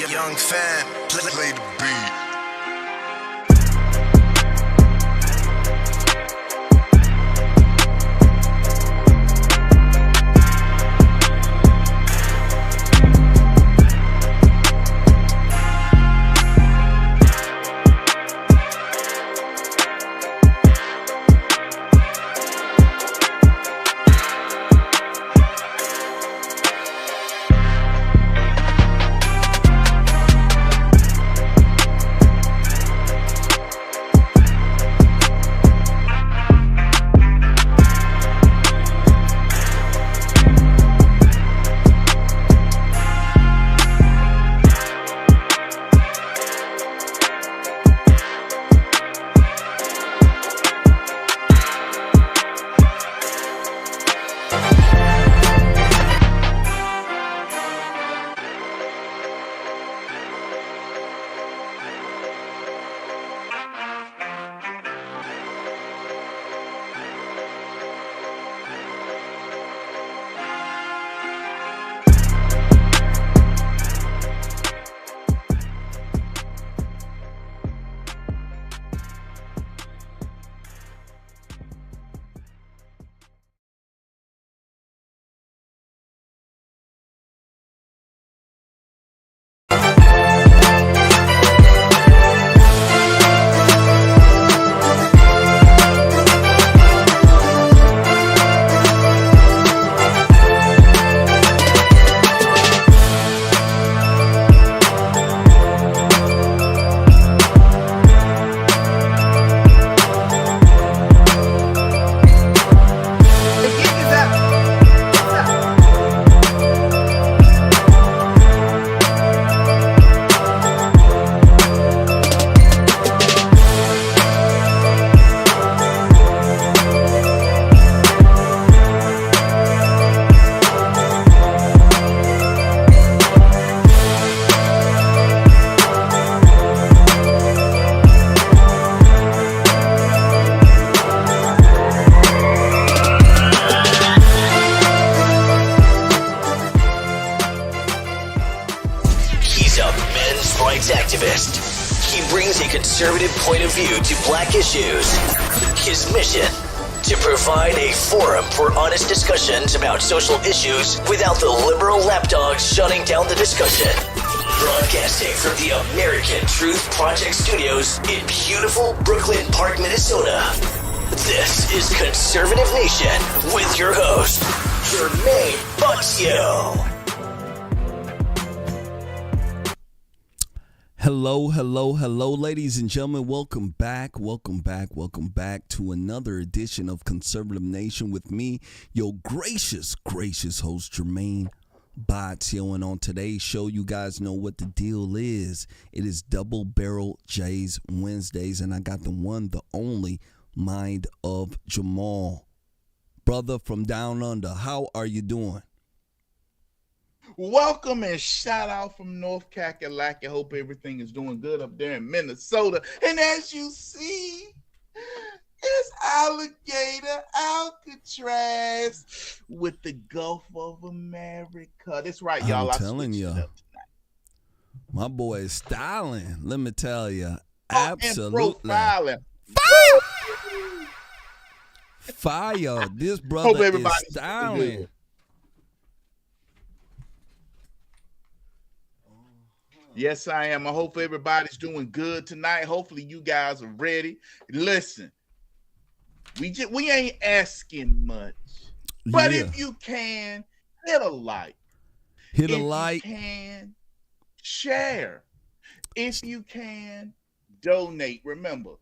Young fan, play the beat. Conservative point of view to black issues. His mission, to provide a forum for honest discussions about social issues without the liberal lapdogs shutting down the discussion. Broadcasting from the American Truth Project Studios in beautiful Brooklyn Park, Minnesota. This is Conservative Nation with your host, Jermain Botsio. Hello, ladies and gentlemen. Welcome back to another edition of Conservative Nation with me, your gracious host, Jermain Botsio. And on today's show, you guys know what the deal is. It is Double Barrel J's Wednesdays, and I got the one, the only mind of Jamal. Brother from down under, how are you doing? Welcome and shout out from North Kakalaki. Hope everything is doing good up there in Minnesota. And as you see, it's Alligator Alcatraz with the Gulf of America. That's right, y'all. I'm telling you, my boy is styling. Let me tell you, absolutely. And Fire. This brother is styling. Yes, I am. I hope everybody's doing good tonight. Hopefully you guys are ready. Listen, we ain't asking much. But if you can, hit a like. If you can, share. If you can, donate. Remember,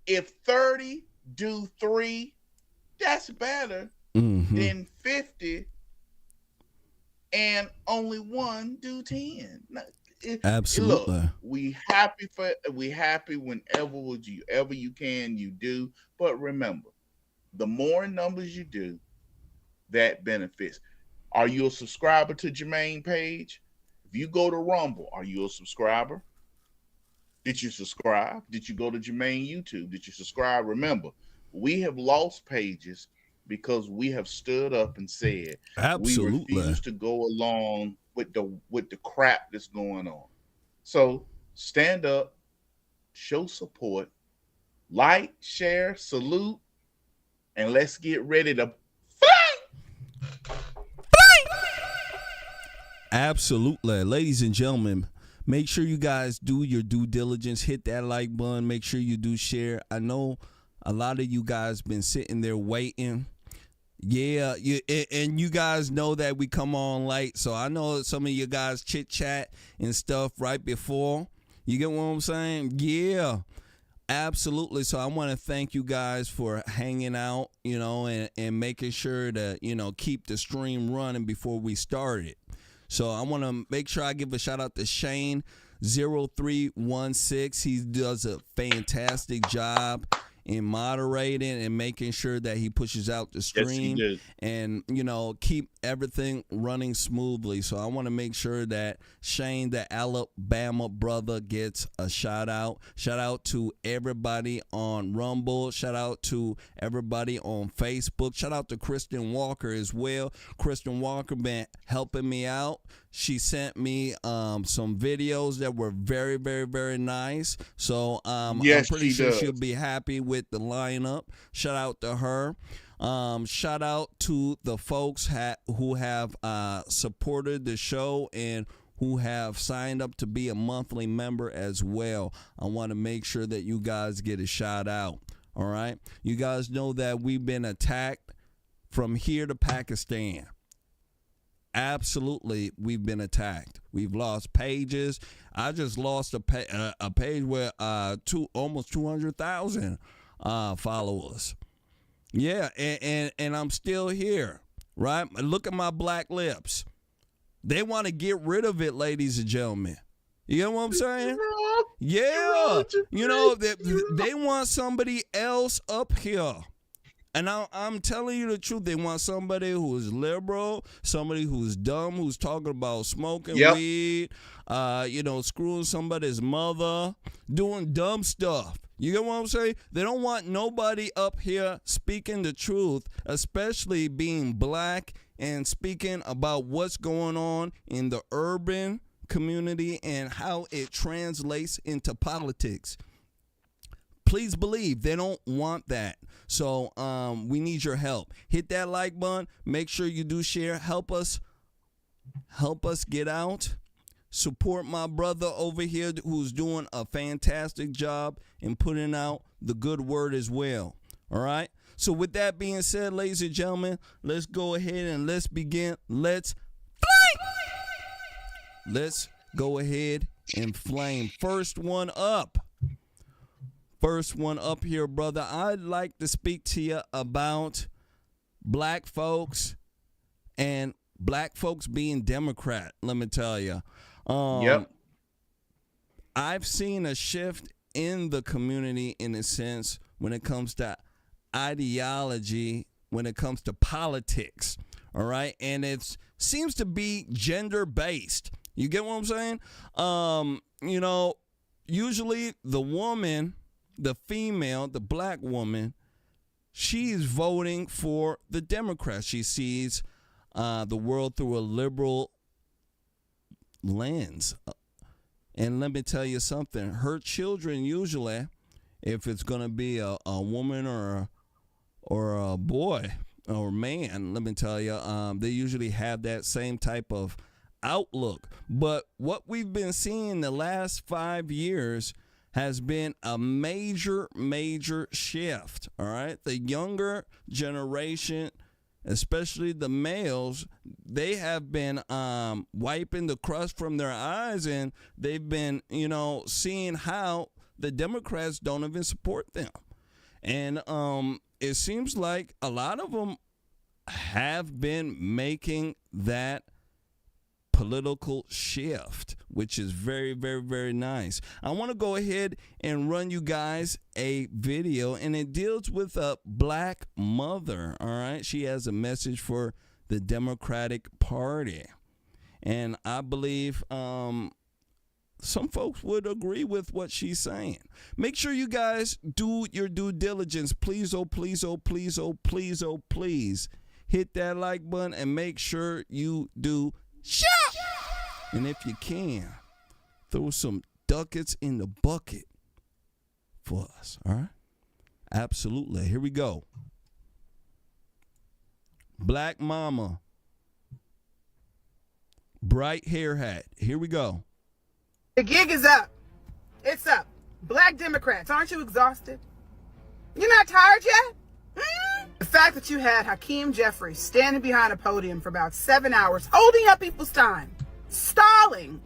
if 30 do 3, that's better than 50 and only 1 do 10. Absolutely. Look, we happy whenever you can, you do. But remember, the more numbers you do, that benefits. Are you a subscriber to Jermain page? If you go to Rumble, are you a subscriber? Did you subscribe? Did you go to Jermain YouTube? Did you subscribe? Remember, we have lost pages because we have stood up and said we refuse to go along with the crap that's going on. So stand up, show support, like, share, salute, and let's get ready to fight. Absolutely. Ladies and gentlemen, make sure you guys do your due diligence. Hit that like button. Make sure you do share. I know a lot of you guys been sitting there waiting. Yeah, and you guys know that we come on late, so I know some of you guys chit chat and stuff right before. You get what I'm saying? Yeah, absolutely. So I want to thank you guys for hanging out, and making sure to, keep the stream running before we start it. So I want to make sure I give a shout out to Shane 0316. He does a fantastic job in moderating and making sure that he pushes out the stream. Yes, and keep everything running smoothly. So I want to make sure that Shane, the Alabama brother, gets a shout out to everybody on Rumble, shout out to everybody on Facebook, shout out to Kristen Walker as well. Kristen Walker been helping me out. She sent me some videos that were very, very, very nice. So yes, I'm pretty sure does. she'll be happy with the lineup. Shout out to her. Shout out to the folks who have supported the show and who have signed up to be a monthly member as well. I want to make sure that you guys get a shout out. All right. You guys know that we've been attacked from here to Pakistan. Absolutely, we've been attacked. We've lost pages. I just lost a page with almost 200,000 followers. Yeah, and I'm still here, right? Look at my black lips. They want to get rid of it, ladies and gentlemen. You know what I'm saying? Yeah. They want somebody else up here. And I'm telling you the truth. They want somebody who is liberal, somebody who's dumb, who's talking about smoking weed, screwing somebody's mother, doing dumb stuff. You get what I'm saying? They don't want nobody up here speaking the truth, especially being black and speaking about what's going on in the urban community and how it translates into politics. Please believe they don't want that. So we need your help. Hit that like button. Make sure you do share. Help us get out. Support my brother over here who's doing a fantastic job in putting out the good word as well. All right? So with that being said, ladies and gentlemen, let's go ahead and let's begin. Let's flame. Let's go ahead and flame. First one up here, brother. I'd like to speak to you about black folks and black folks being Democrat. Let me tell you. I've seen a shift in the community in a sense when it comes to ideology, when it comes to politics. All right. And it seems to be gender based. You get what I'm saying? Usually the woman, the female, the black woman, she's voting for the Democrats. She sees the world through a liberal lens. And let me tell you something. Her children usually, if it's going to be a woman or a boy or man, let me tell you, they usually have that same type of outlook. But what we've been seeing the last 5 years has been a major shift, all right? The younger generation, especially the males, they have been wiping the crust from their eyes, and they've been, seeing how the Democrats don't even support them. And it seems like a lot of them have been making that political shift, which is very, very, very nice. I want to go ahead and run you guys a video, and it deals with a black mother, all right? She has a message for the Democratic Party, and I believe some folks would agree with what she's saying. Make sure you guys do your due diligence. Please, oh, please, oh, please, oh, please, oh, please. Hit that like button and make sure you do share. And if you can, throw some ducats in the bucket for us, all right? Absolutely. Here we go. Black mama. Bright hair hat. Here we go. The gig is up. It's up. Black Democrats, aren't you exhausted? You're not tired yet? The fact that you had Hakeem Jeffries standing behind a podium for about 7 hours, holding up people's time, stalling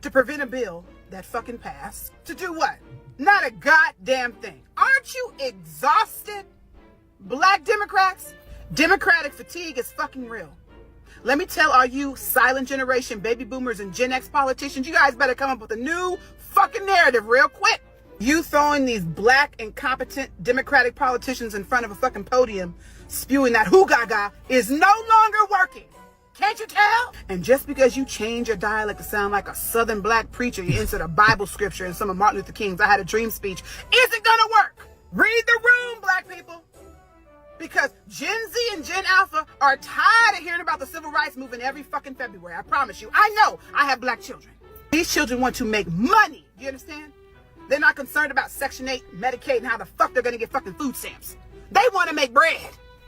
to prevent a bill that fucking passed. To do what? Not a goddamn thing. Aren't you exhausted? Black Democrats, Democratic fatigue is fucking real. Let me tell all you silent generation baby boomers and Gen X politicians, you guys better come up with a new fucking narrative real quick. You throwing these black incompetent Democratic politicians in front of a fucking podium spewing that hoo-gaga is no longer working. Can't you tell? And just because you change your dialect to sound like a southern black preacher, you insert a Bible scripture in some of Martin Luther King's I Had a Dream speech, isn't gonna work. Read the room, black people. Because Gen Z and Gen Alpha are tired of hearing about the civil rights movement every fucking February. I promise you. I know. I have black children. These children want to make money. You understand? They're not concerned about Section 8, Medicaid, and how the fuck they're going to get fucking food stamps. They want to make bread.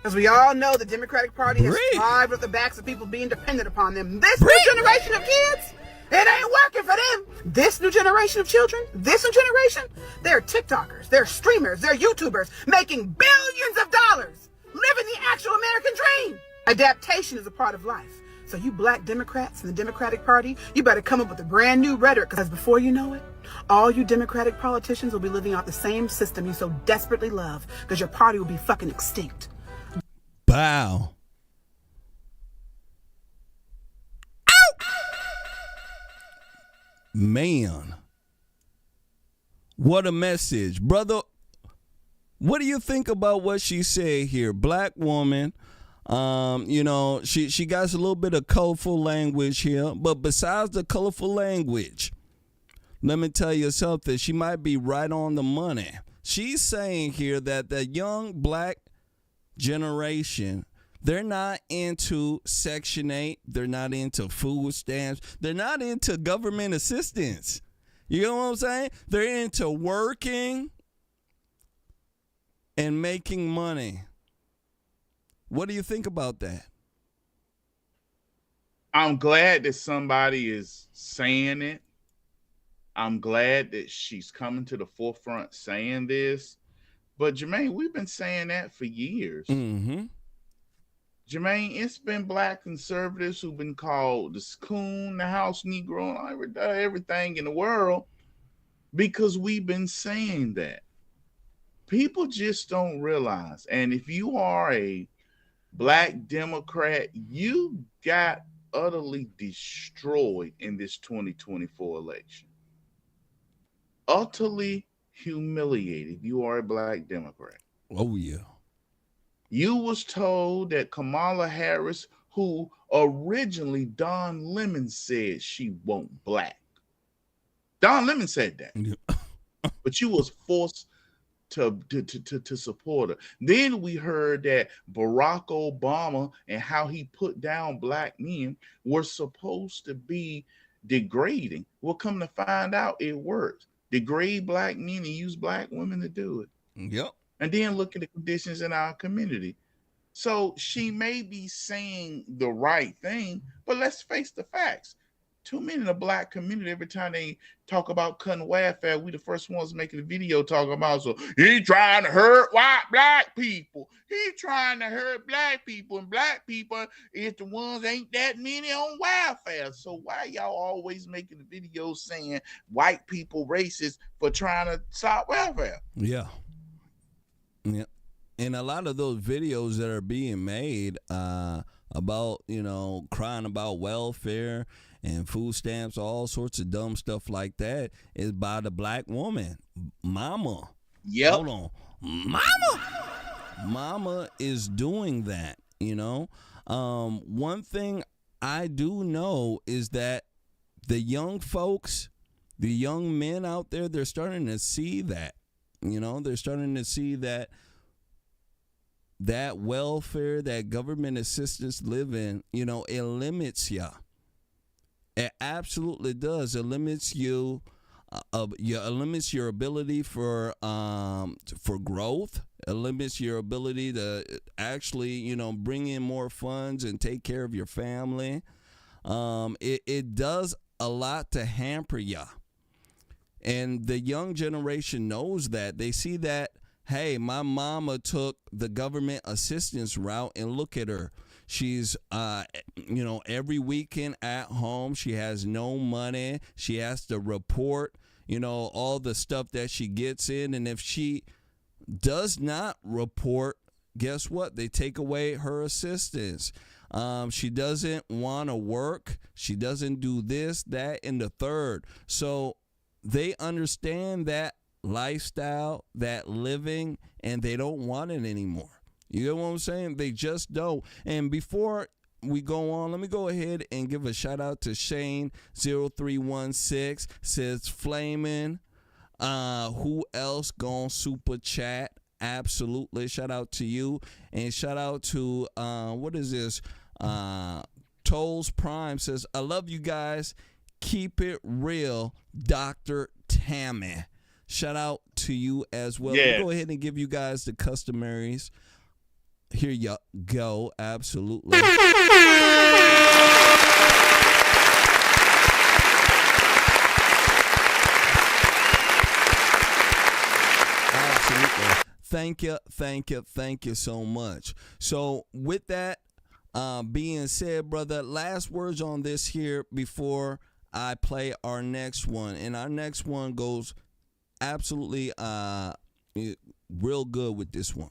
As we all know, the Democratic Party has thrived with the backs of people being dependent upon them. This new generation of kids, it ain't working for them. This new generation of children, this new generation, they're TikTokers, they're streamers, they're YouTubers, making billions of dollars, living the actual American dream. Adaptation is a part of life. So you black Democrats and the Democratic Party, you better come up with a brand new rhetoric, because before you know it, all you Democratic politicians will be living off the same system you so desperately love, because your party will be fucking extinct. Bow. Man, what a message, brother. What do you think about what she said here? Black woman, she got a little bit of colorful language here, but besides the colorful language, let me tell you something. She might be right on the money. She's saying here that the young black generation, they're not into Section 8. They're not into food stamps. They're not into government assistance. You know what I'm saying? They're into working and making money. What do you think about that? I'm glad that somebody is saying it. I'm glad that she's coming to the forefront saying this. But Jermain, we've been saying that for years. Mm-hmm. Jermain, it's been black conservatives who've been called the coon, the house Negro, and everything in the world because we've been saying that. People just don't realize. And if you are a black Democrat, you got utterly destroyed in this 2024 election. Utterly humiliated. You are a black Democrat. Oh, yeah. You was told that Kamala Harris, who originally Don Lemon said she won't black. Don Lemon said that. Yeah. But you was forced to support her. Then we heard that Barack Obama and how he put down black men were supposed to be degrading. Well, come to find out, it works. Degrade black men and use black women to do it. Yep. And then look at the conditions in our community. So she may be saying the right thing, but let's face the facts. Too many in the black community, every time they talk about cutting welfare, we the first ones making a video talking about, so he trying to hurt black people. He trying to hurt black people, and black people is the ones ain't that many on welfare. So why y'all always making the videos saying white people racist for trying to stop welfare? Yeah. Yeah. And a lot of those videos that are being made about, crying about welfare and food stamps, all sorts of dumb stuff like that is by the black woman. Mama. Yep. Hold on. Mama is doing that, One thing I do know is that the young folks, the young men out there, they're starting to see that. They're starting to see that welfare, that government assistance living, it limits ya. It absolutely does. It limits you. It limits your ability for growth. It limits your ability to actually, bring in more funds and take care of your family. It does a lot to hamper you. And the young generation knows that. They see that, hey, my mama took the government assistance route, and look at her. She's, every weekend at home. She has no money. She has to report, all the stuff that she gets in. And if she does not report, guess what? They take away her assistance. She doesn't want to work. She doesn't do this, that, and the third. So they understand that lifestyle, that living, and they don't want it anymore. You know what I'm saying? They just don't. And before we go on, let me go ahead and give a shout out to Shane0316. Says Flamin'. Who else gonna super chat? Absolutely. Shout out to you. And shout out to what is this? Tolls Prime says, I love you guys. Keep it real, Dr. Tammy. Shout out to you as well. Yeah. Go ahead and give you guys the customaries. Here you go. Absolutely. Absolutely. Thank you so much. So with that being said, brother, last words on this here before I play our next one. And our next one goes absolutely real good with this one.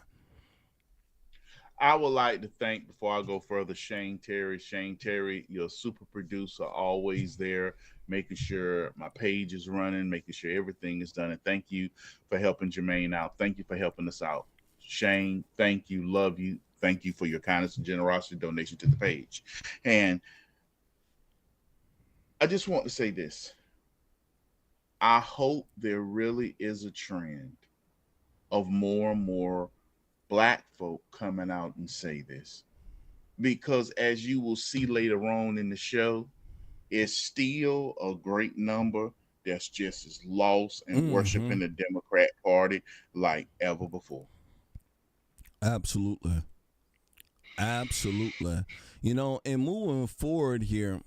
I would like to thank, before I go further, Shane Terry. Shane Terry, your super producer, always there, making sure my page is running, making sure everything is done. And thank you for helping Jermain out. Thank you for helping us out. Shane, thank you. Love you. Thank you for your kindness and generosity donation to the page. And I just want to say this. I hope there really is a trend of more and more Black folk coming out and say this, because as you will see later on in the show, it's still a great number that's just as lost and worshiping the Democrat Party like ever before. Absolutely. And moving forward here,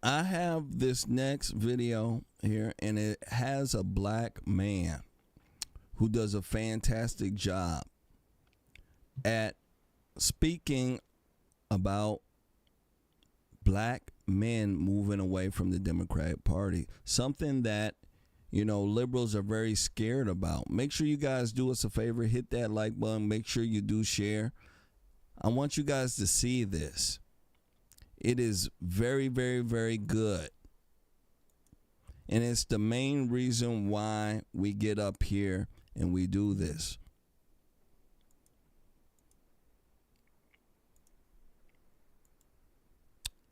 I have this next video here, and it has a black man who does a fantastic job at speaking about black men moving away from the Democratic Party, something that, liberals are very scared about. Make sure you guys do us a favor, hit that like button, make sure you do share. I want you guys to see this. It is very, very, very good. And it's the main reason why we get up here and we do this.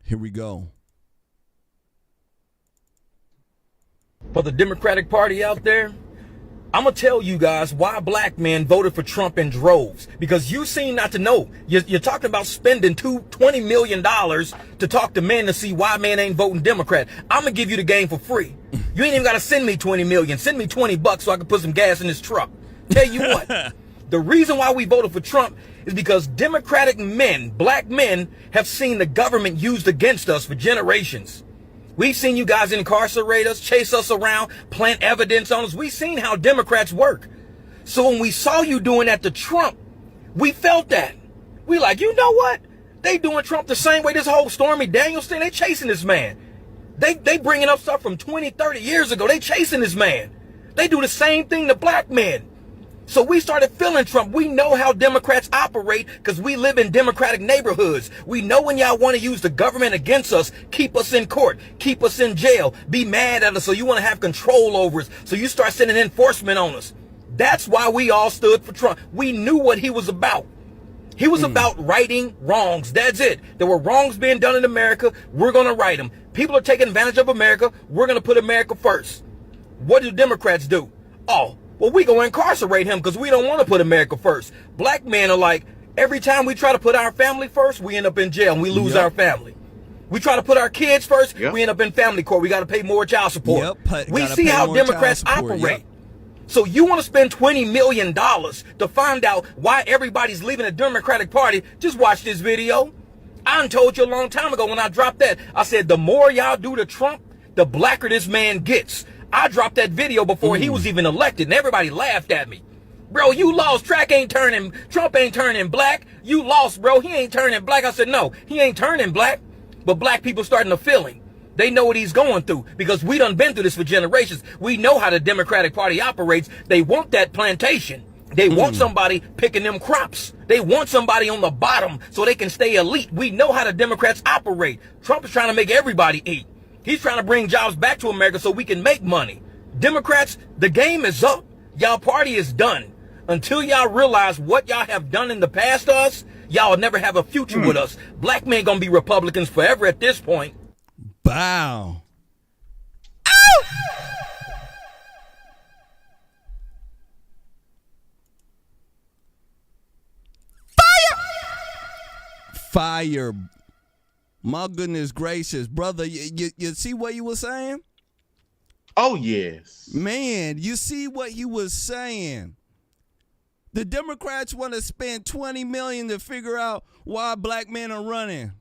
Here we go. For the Democratic Party out there, I'm going to tell you guys why black men voted for Trump in droves. Because you seem not to know. You're talking about spending $20 million to talk to men to see why men ain't voting Democrat. I'm going to give you the game for free. You ain't even got to send me $20 million. Send me $20 so I can put some gas in this truck. Tell you what, the reason why we voted for Trump is because Democratic men, black men, have seen the government used against us for generations. We've seen you guys incarcerate us, chase us around, plant evidence on us. We've seen how Democrats work. So when we saw you doing that to Trump, we felt that. We like, you know what? They doing Trump the same way this whole Stormy Daniels thing. They chasing this man. They bringing up stuff from 20, 30 years ago. They chasing this man. They do the same thing to black men. So we started feeling Trump. We know how Democrats operate because we live in Democratic neighborhoods. We know when y'all want to use the government against us, keep us in court, keep us in jail, be mad at us, so you want to have control over us. So you start sending enforcement on us. That's why we all stood for Trump. We knew what he was about. He was about righting wrongs. That's it. There were wrongs being done in America. We're going to right them. People are taking advantage of America. We're going to put America first. What do Democrats do? Oh, well, we go incarcerate him because we don't want to put America first. Black men are like, every time we try to put our family first, we end up in jail and we lose our family. We try to put our kids first. Yep. We end up in family court. We got to pay more child support. Yep, we gotta see pay how more Democrats child support, operate. yep. So you want to spend $20 million to find out why everybody's leaving the Democratic Party? Just watch this video. I done told you a long time ago when I dropped that. I said, the more y'all do to Trump, the blacker this man gets. I dropped that video before he was even elected, and everybody laughed at me. Bro, you lost. Trump ain't turning black. You lost, bro. He ain't turning black. I said, no, he ain't turning black. But black people starting to feel him. They know what he's going through because we done been through this for generations. We know how the Democratic Party operates. They want that plantation. They want somebody picking them crops. They want somebody on the bottom so they can stay elite. We know how the Democrats operate. Trump is trying to make everybody eat. He's trying to bring jobs back to America so we can make money. Democrats, the game is up. Y'all party is done. Until y'all realize what y'all have done in the past to us, y'all will never have a future with us. Black men gonna be Republicans forever at this point. Bow. Fire. My goodness gracious, brother, you see what you were saying? Oh, yes. Man, you see what he was saying. The Democrats want to spend $20 million to figure out why black men are running.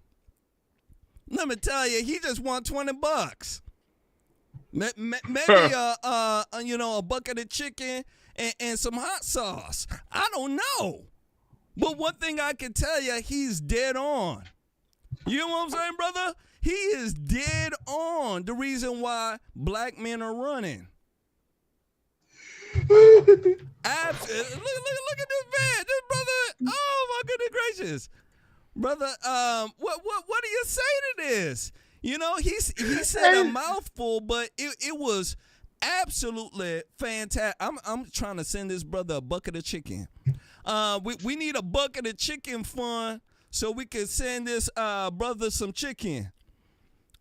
Let me tell you, he just want $20. Maybe a bucket of chicken and some hot sauce. I don't know. But one thing I can tell you, he's dead on. You know what I'm saying, brother? He is dead on the reason why black men are running. Absolutely. Look at this man. This brother, oh my goodness gracious. Brother, what do you say to this? You know, he said a mouthful, but it was absolutely fantastic. I'm trying to send this brother a bucket of chicken. We need a bucket of chicken fund so we can send this brother some chicken.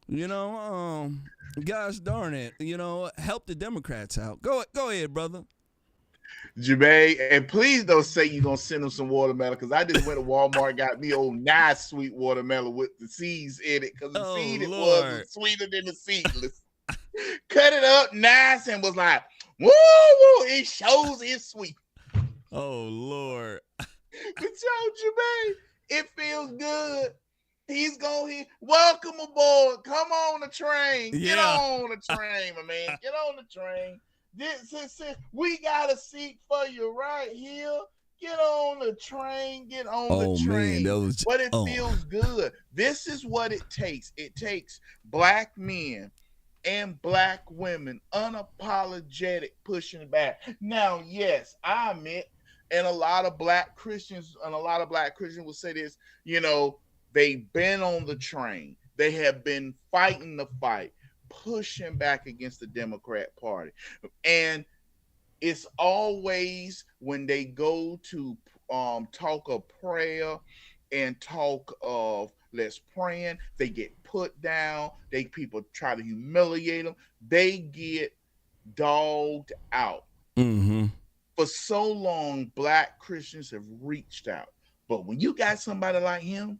You know, gosh darn it. You know, help the Democrats out. Go ahead, brother. Jermain, and please don't say you're going to send him some watermelon, because I just went to Walmart, got me old nice sweet watermelon with the seeds in it, because the seed it was sweeter than the seedless. Cut it up nice and was like, woo, woo, it shows it's sweet. Oh, Lord. But yo, Jermain, it feels good. He's going, welcome aboard. Come on the train. Get on the train, my man. Get on the train. This, we got a seat for you right here. Get on the train. Get on the train. Man, but it feels good. This is what it takes. It takes black men and black women unapologetic pushing back. Now, yes, I admit, and a lot of black Christians will say this, you know, they've been on the train. They have been fighting the fight, pushing back against the Democrat Party. And it's always when they go to talk of prayer and talk of let's praying, they get put down. People try to humiliate them. They get dogged out. Mm-hmm. For so long, black Christians have reached out. But when you got somebody like him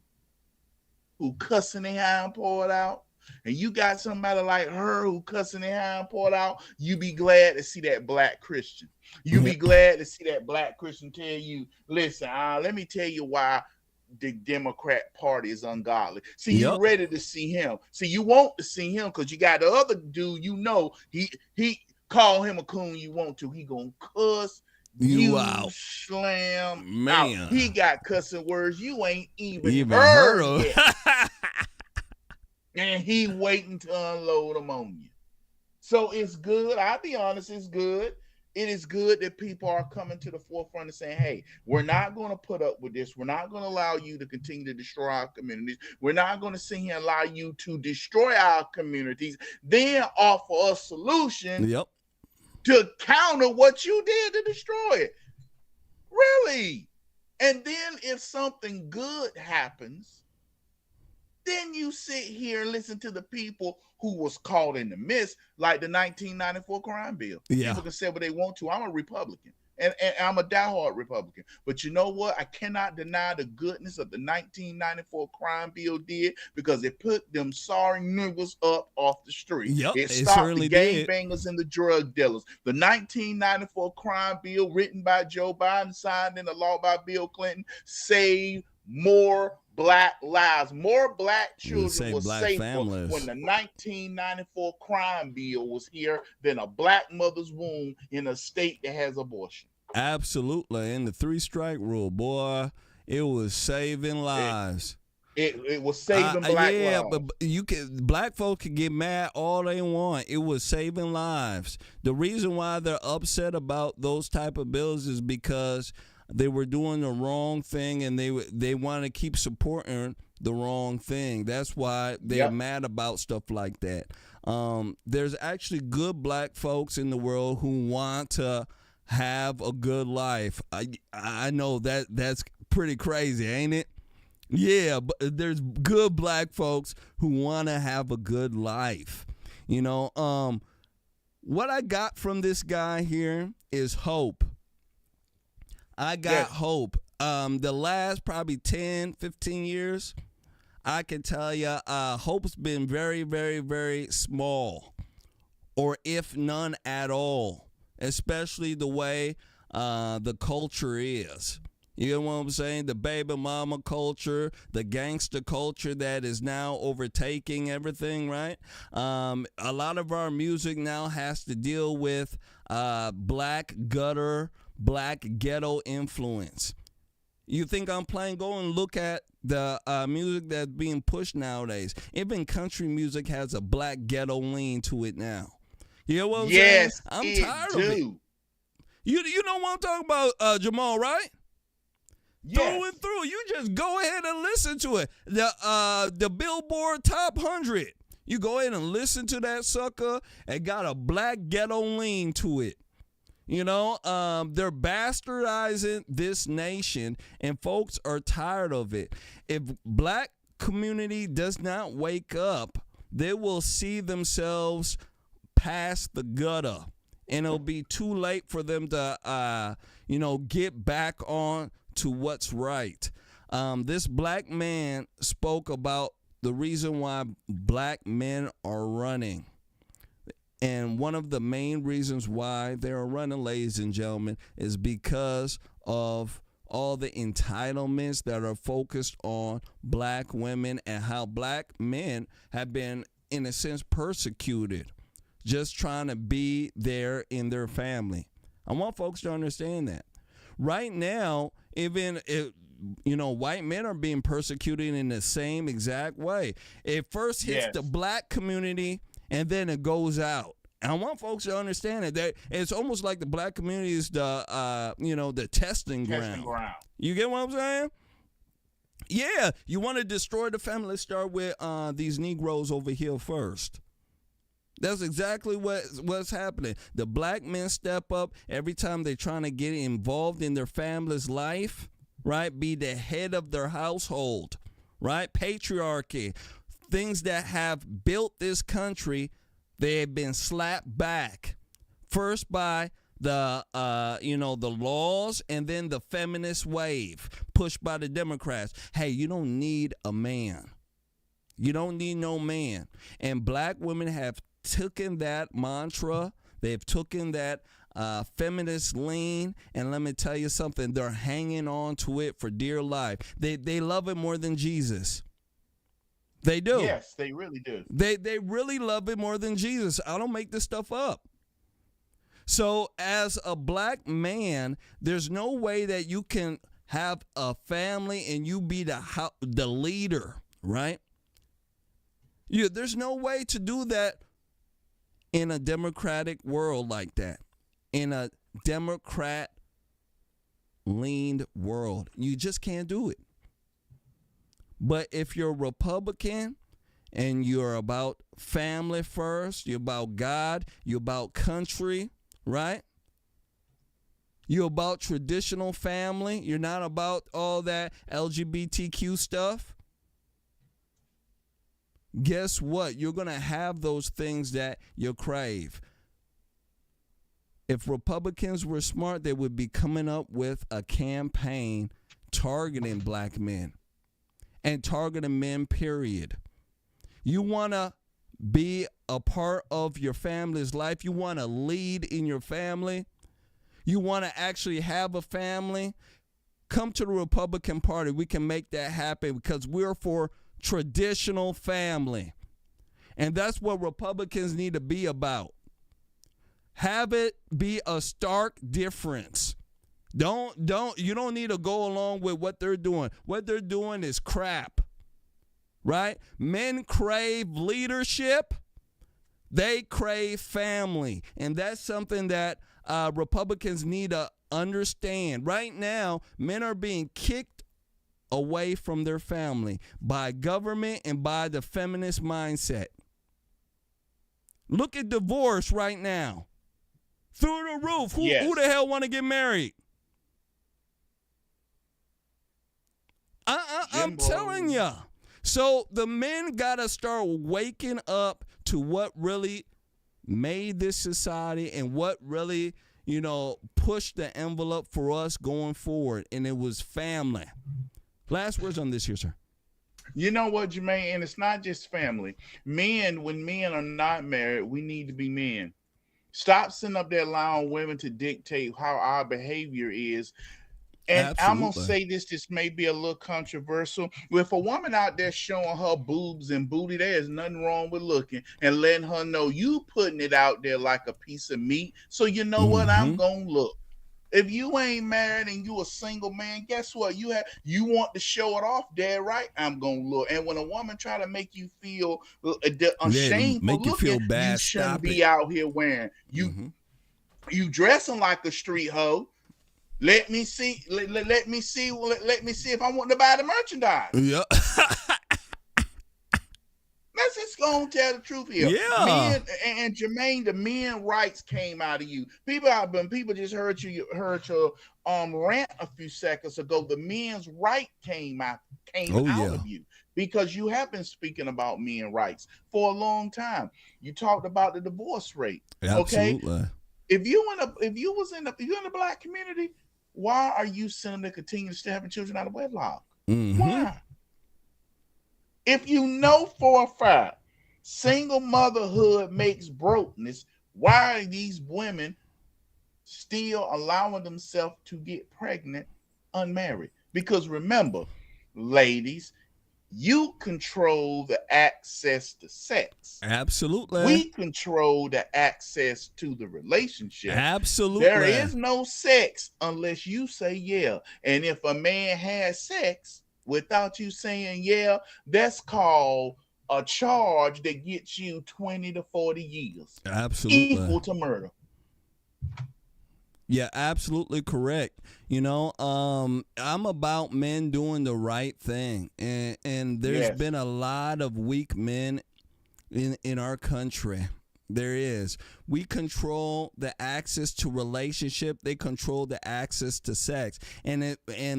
who cussing their hind poured out, and you got somebody like her who cussing their hind poured out, you be glad to see that black Christian. You be glad to see that black Christian tell you, listen, let me tell you why the Democrat Party is ungodly. See, you ready to see him. See, you want to see him because you got the other dude, you know, he call him a coon you want to. He gonna cuss you out. Slam. Man. Out. He got cussing words you ain't even heard of. Yet. And he waiting to unload them on you. So it's good. I'll be honest, it's good. It is good that people are coming to the forefront and saying, hey, we're not going to put up with this. We're not going to allow you to continue to destroy our communities. We're not going to sit here and allow you to destroy our communities, then offer a solution to counter what you did to destroy it. Really? And then if something good happens, then you sit here and listen to the people who was caught in the midst, like the 1994 crime bill. People can say what they want to. I'm a Republican, and I'm a diehard Republican. But you know what? I cannot deny the goodness of the 1994 crime bill did, because it put them sorry niggas up off the street. Yep, It it stopped certainly the did. gangbangers and the drug dealers. The 1994 crime bill, written by Joe Biden, signed into law by Bill Clinton, saved more Black lives. More Black children were safer families when the 1994 crime bill was here than a Black mother's womb in a state that has abortion. Absolutely. And the 3-strike rule, boy, it was saving lives. It was saving Black lives. Yeah, but Black folk can get mad all they want. It was saving lives. The reason why they're upset about those type of bills is because they were doing the wrong thing, and they want to keep supporting the wrong thing. That's why they're mad about stuff like that. There's actually good Black folks in the world who want to have a good life. I know that's pretty crazy, ain't it? Yeah, but there's good Black folks who want to have a good life. You know, what I got from this guy here is hope. I got hope. The last probably 10, 15 years, I can tell you, hope's been very, very, very small, or if none at all, especially the way the culture is. You know what I'm saying? The baby mama culture, the gangster culture that is now overtaking everything, right? A lot of our music now has to deal with Black gutter, Black ghetto influence. You think I'm playing? Go and look at the music that's being pushed nowadays. Even country music has a Black ghetto lean to it now. You know what I'm saying? I'm tired of it. You know what I'm talking about, Jamal, right? Through and through. You just go ahead and listen to it. The Billboard Top 100. You go ahead and listen to that sucker. It got a Black ghetto lean to it. You know, they're bastardizing this nation, and folks are tired of it. If Black community does not wake up, they will see themselves past the gutter, and it'll be too late for them to, get back on to what's right. This Black man spoke about the reason why Black men are running. And one of the main reasons why they are running, ladies and gentlemen, is because of all the entitlements that are focused on Black women, and how Black men have been, in a sense, persecuted, just trying to be there in their family. I want folks to understand that. Right now, even if, white men are being persecuted in the same exact way. It first hits the Black community, and then it goes out. And I want folks to understand that it's almost like the Black community is the testing ground. You get what I'm saying? Yeah, you want to destroy the family. Let's start with these Negroes over here first. That's exactly what's happening. The Black men step up every time they're trying to get involved in their family's life, right? Be the head of their household, right? Patriarchy, things that have built this country, they have been slapped back. First by the laws, and then the feminist wave pushed by the Democrats. Hey, you don't need a man. You don't need no man. And Black women have taken that mantra. They've taken that feminist lean, and let me tell you something, they're hanging on to it for dear life. They love it more than Jesus. They do. Yes, they really do. They really love it more than Jesus. I don't make this stuff up. So as a Black man, there's no way that you can have a family and you be the leader, right? There's no way to do that in a democratic world like that. In a Democrat-leaned world. You just can't do it. But if you're Republican and you're about family first, you're about God, you're about country, right? You're about traditional family. You're not about all that LGBTQ stuff. Guess what? You're going to have those things that you crave. If Republicans were smart, they would be coming up with a campaign targeting black men and targeting men, period. You want to be a part of your family's life. You want to lead in your family. You want to actually have a family. Come to the Republican Party. We can make that happen because we're for traditional family. And that's what Republicans need to be about. Have it be a stark difference. You don't need to go along with what they're doing. What they're doing is crap. Right? Men crave leadership. They crave family. And that's something that Republicans need to understand. Right now, men are being kicked away from their family by government and by the feminist mindset. Look at divorce right now. Through the roof. Who the hell want to get married? I'm telling you. So the men got to start waking up to what really made this society and what really, pushed the envelope for us going forward. And it was family. Last words on this here, sir. You know what, Jermain? And it's not just family. Men, when men are not married, we need to be men. Stop sitting up there allowing women to dictate how our behavior is. And absolutely. I'm going to say this may be a little controversial. If a woman out there showing her boobs and booty, there's nothing wrong with looking and letting her know you putting it out there like a piece of meat. So you know what? I'm going to look. If you ain't married and you a single man, guess what? You want to show it off, Dad, right? I'm going to look. And when a woman try to make you feel ashamed for looking, you shouldn't be out here wearing. You dressing like a street hoe. Let me see. Let me see if I want to buy the merchandise. Yeah. Let's just go and tell the truth here. Yeah. Men, and Jermain, the men rights came out of you. People just heard your rant a few seconds ago. The men's right came out of you because you have been speaking about men rights for a long time. You talked about the divorce rate. Absolutely. Okay. If you're in the black community, why are you sending to continue to still having children out of wedlock? Why? If you know for a fact single motherhood makes brokenness, why are these women still allowing themselves to get pregnant unmarried? Because remember, ladies, you control the access to sex. Absolutely. We control the access to the relationship. Absolutely. There is no sex unless you say yeah. And if a man has sex without you saying yeah, that's called a charge that gets you 20 to 40 years. Absolutely. Equal to murder. Yeah, absolutely correct. I'm about men doing the right thing. And there's been a lot of weak men in our country. There is. We control the access to relationship. They control the access to sex. And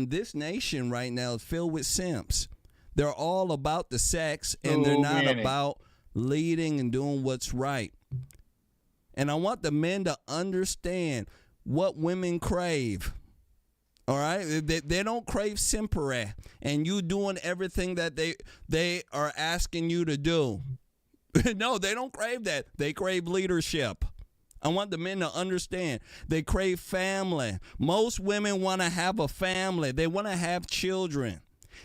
this nation right now is filled with simps. They're all about the sex, and they're not about leading and doing what's right. And I want the men to understand what women crave. All right? They don't crave simpery, and you doing everything that they are asking you to do. No, they don't crave that. They crave leadership. I want the men to understand. They crave family. Most women want to have a family. They want to have children.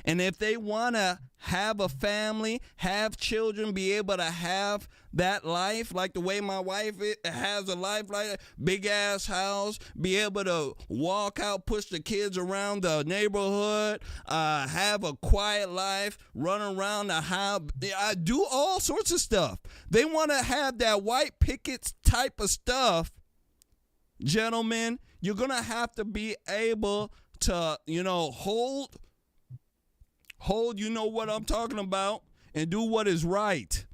And if they want to have a family, have children, be able to have that life like the way my wife has a life, like that, big ass house, be able to walk out, push the kids around the neighborhood, have a quiet life, run around the house, do all sorts of stuff. They want to have that white picket type of stuff. Gentlemen, you're going to have to be able to, hold, you know what I'm talking about, and do what is right.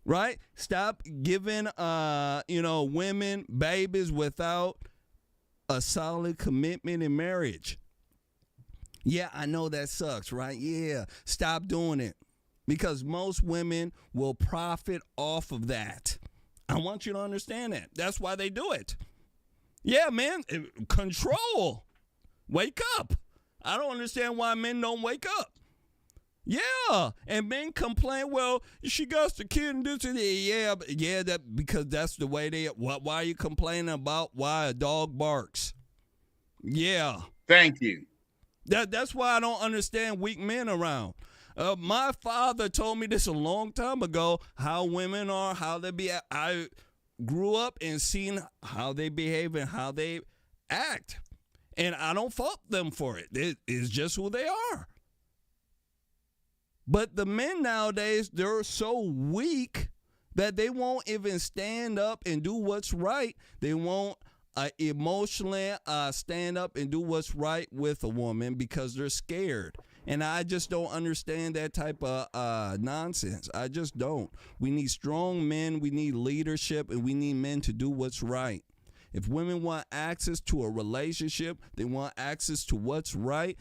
Right? Stop giving, women babies without a solid commitment in marriage. Yeah, I know that sucks, right? Yeah, stop doing it because most women will profit off of that. I want you to understand that. That's why they do it. Yeah, man, control. Wake up. I don't understand why men don't wake up. Yeah, and men complain, well, she got the kid and this and that. Yeah, that because that's the way they. Why are you complaining about why a dog barks? Yeah. Thank you. That's why I don't understand weak men around. My father told me this a long time ago, how women are, how they be. I grew up and seen how they behave and how they act. And I don't fault them for it. It is just who they are. But the men nowadays, they're so weak that they won't even stand up and do what's right. They won't emotionally stand up and do what's right with a woman because they're scared. And I just don't understand that type of nonsense. I just don't. We need strong men. We need leadership, and we need men to do what's right. If women want access to a relationship, they want access to what's right,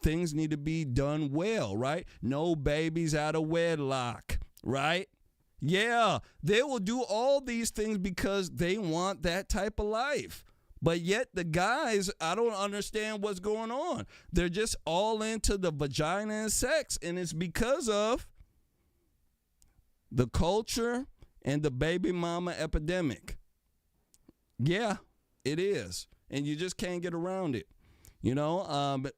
things need to be done well, right? No babies out of wedlock, right? Yeah, they will do all these things because they want that type of life. But yet the guys, I don't understand what's going on. They're just all into the vagina and sex, and it's because of the culture and the baby mama epidemic. Yeah, it is. And you just can't get around it. You know, but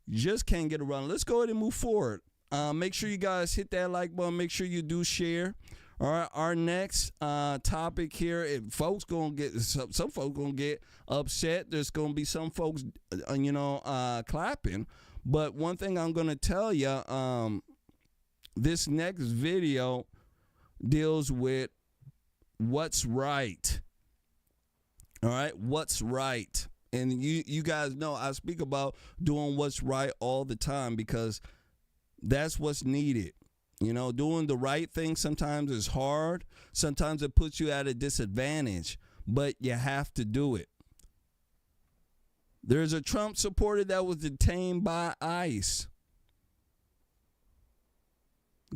you just can't get around it. Let's go ahead and move forward. Make sure you guys hit that like button. Make sure you do share. All right, our next topic here, folks gonna get some folks gonna get upset. There's gonna be some folks, clapping. But one thing I'm gonna tell you, this next video deals with what's right. All right, what's right, and you guys know I speak about doing what's right all the time because that's what's needed. You know, doing the right thing sometimes is hard. Sometimes it puts you at a disadvantage, but you have to do it. There's a Trump supporter that was detained by ICE.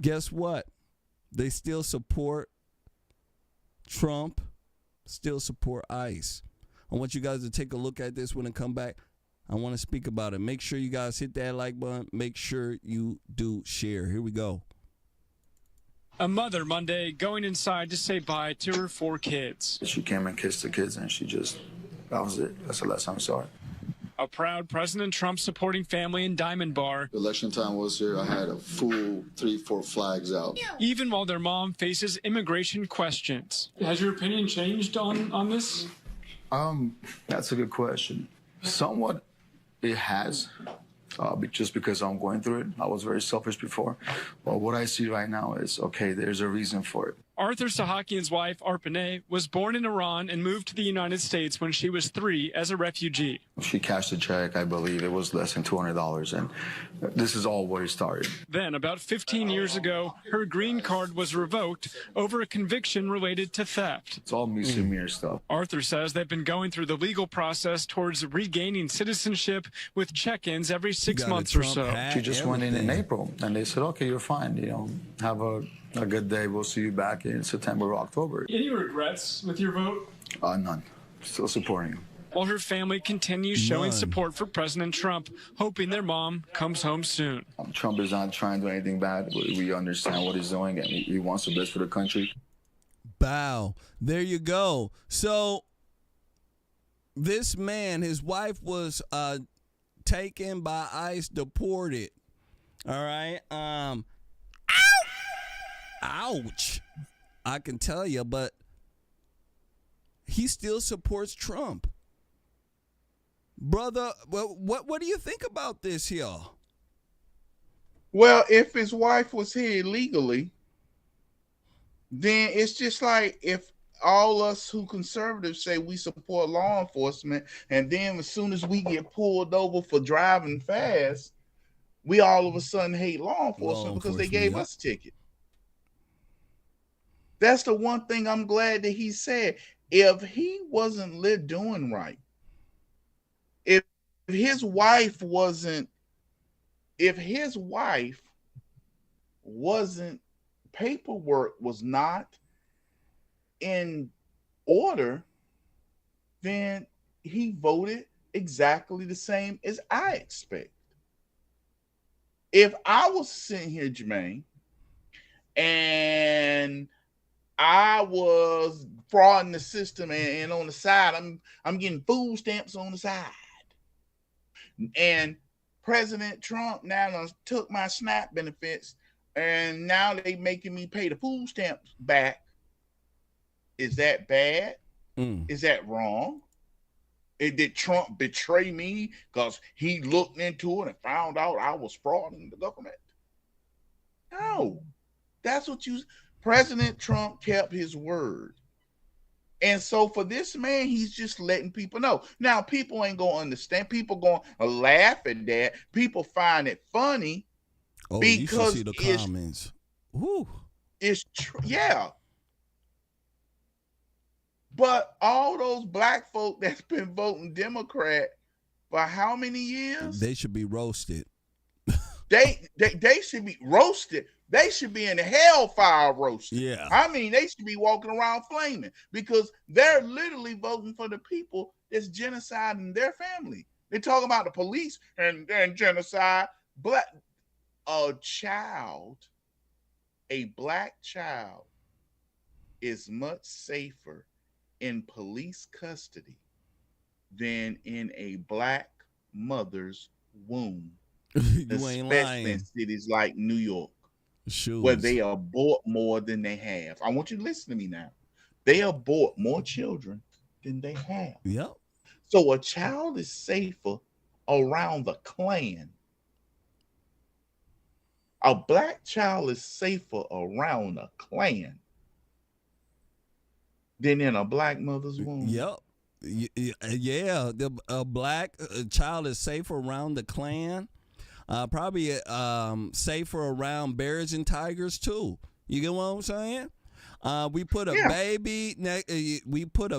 Guess what? They still support Trump, still support ICE. I want you guys to take a look at this when I come back. I want to speak about it. Make sure you guys hit that like button. Make sure you do share. Here we go. A mother Monday going inside to say bye to her 4 kids. She came and kissed the kids, and that was it. That's the last time I saw her. A proud President Trump supporting family in Diamond Bar. Election time was here. I had a full 3-4 flags out. Even while their mom faces immigration questions. Has your opinion changed on this? That's a good question. Somewhat it has. Just because I'm going through it. I was very selfish before. But what I see right now is, okay, there's a reason for it. Arthur Sahakian's wife, Arpaneh, was born in Iran and moved to the United States when she was 3 as a refugee. She cashed a check, I believe it was less than $200, and this is all where it started. Then, about 15 years ago, her green card was revoked over a conviction related to theft. It's all misdemeanor stuff. Arthur says they've been going through the legal process towards regaining citizenship with check-ins every 6 months or so. She just went in April, and they said, okay, you're fine, have a good day. We'll see you back in September or October. Any regrets with your vote? None. Still supporting him. While her family continues showing support for President Trump, hoping their mom comes home soon. Trump is not trying to do anything bad. We understand what he's doing, and he wants the best for the country. Bow. There you go. So this man, his wife was taken by ICE, deported. All right. Ouch. I can tell you, but he still supports Trump. Brother, what do you think about this here? Well, if his wife was here illegally, then it's just like if all us who conservatives say we support law enforcement, and then as soon as we get pulled over for driving fast, we all of a sudden hate law enforcement because they gave us a ticket. That's the one thing I'm glad that he said. If he wasn't doing right, if his wife wasn't paperwork was not in order, then he voted exactly the same as I expect. If I was sitting here, Jermaine, and I was frauding the system, and on the side, I'm getting food stamps on the side, and President Trump now took my SNAP benefits, and now they making me pay the food stamps back. Is that bad? Is that wrong? Did Trump betray me because he looked into it and found out I was frauding the government? No. That's what President Trump kept his word. And so for this man, he's just letting people know. Now, people ain't going to understand. People going to laugh at that. People find it funny. Oh, because you should see the comments. Woo. It's true. Yeah. But all those black folk that's been voting Democrat for how many years? They should be roasted. They should be roasted. They should be in the hellfire roasted. Yeah. I mean, they should be walking around flaming because they're literally voting for the people that's genociding their family. They talk about the police and genocide. But a black child is much safer in police custody than in a black mother's womb. You ain't lying. Especially in cities like New York, Shoes. where they abort more than they have. I want you to listen to me now. They abort more children than they have. Yep. So a child is safer around the Klan. A black child is safer around a Klan than in a black mother's womb. Yep. Yeah. A black child is safer around the Klan. Probably safer around bears and tigers too. You get what I'm saying? We put a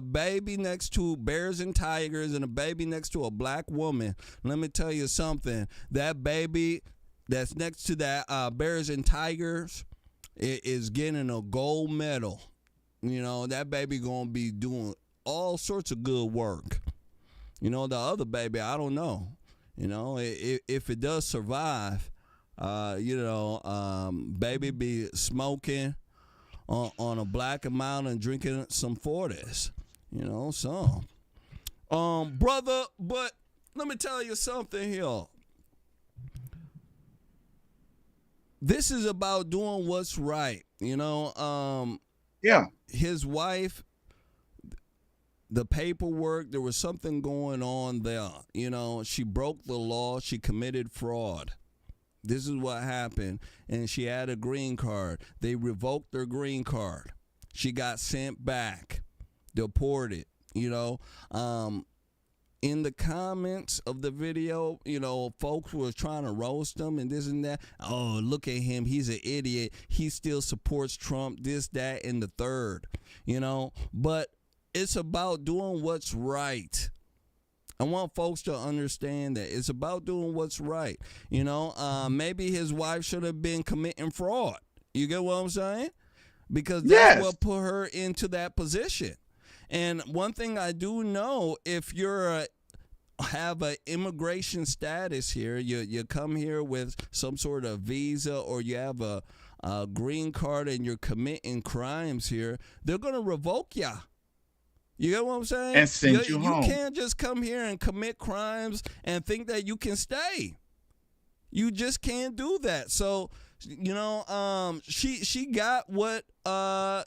baby next to bears and tigers, and a baby next to a black woman. Let me tell you something. That baby that's next to that bears and tigers is getting a gold medal. You know, that baby gonna be doing all sorts of good work. You know, the other baby, I don't know. You know, if it does survive, baby be smoking on a black amount and drinking some Fortis. You know, so. Brother, but let me tell you something here. This is about doing what's right. You know, his wife, the paperwork, there was something going on there. You know, she broke the law. She committed fraud. This is what happened. And she had a green card. They revoked her green card. She got sent back, deported, you know. In the comments of the video, you know, folks were trying to roast him and this and that. Oh, look at him. He's an idiot. He still supports Trump, this, that, and the third, you know. But it's about doing what's right. I want folks to understand that it's about doing what's right. You know, maybe his wife should have been committing fraud. You get what I'm saying? Because that's what put her into that position. And one thing I do know, if you're have an immigration status here, you come here with some sort of visa, or you have a green card and you're committing crimes here, they're going to revoke you. You get what I'm saying? And send you home. You can't just come here and commit crimes and think that you can stay. You just can't do that. So, you know, she got what,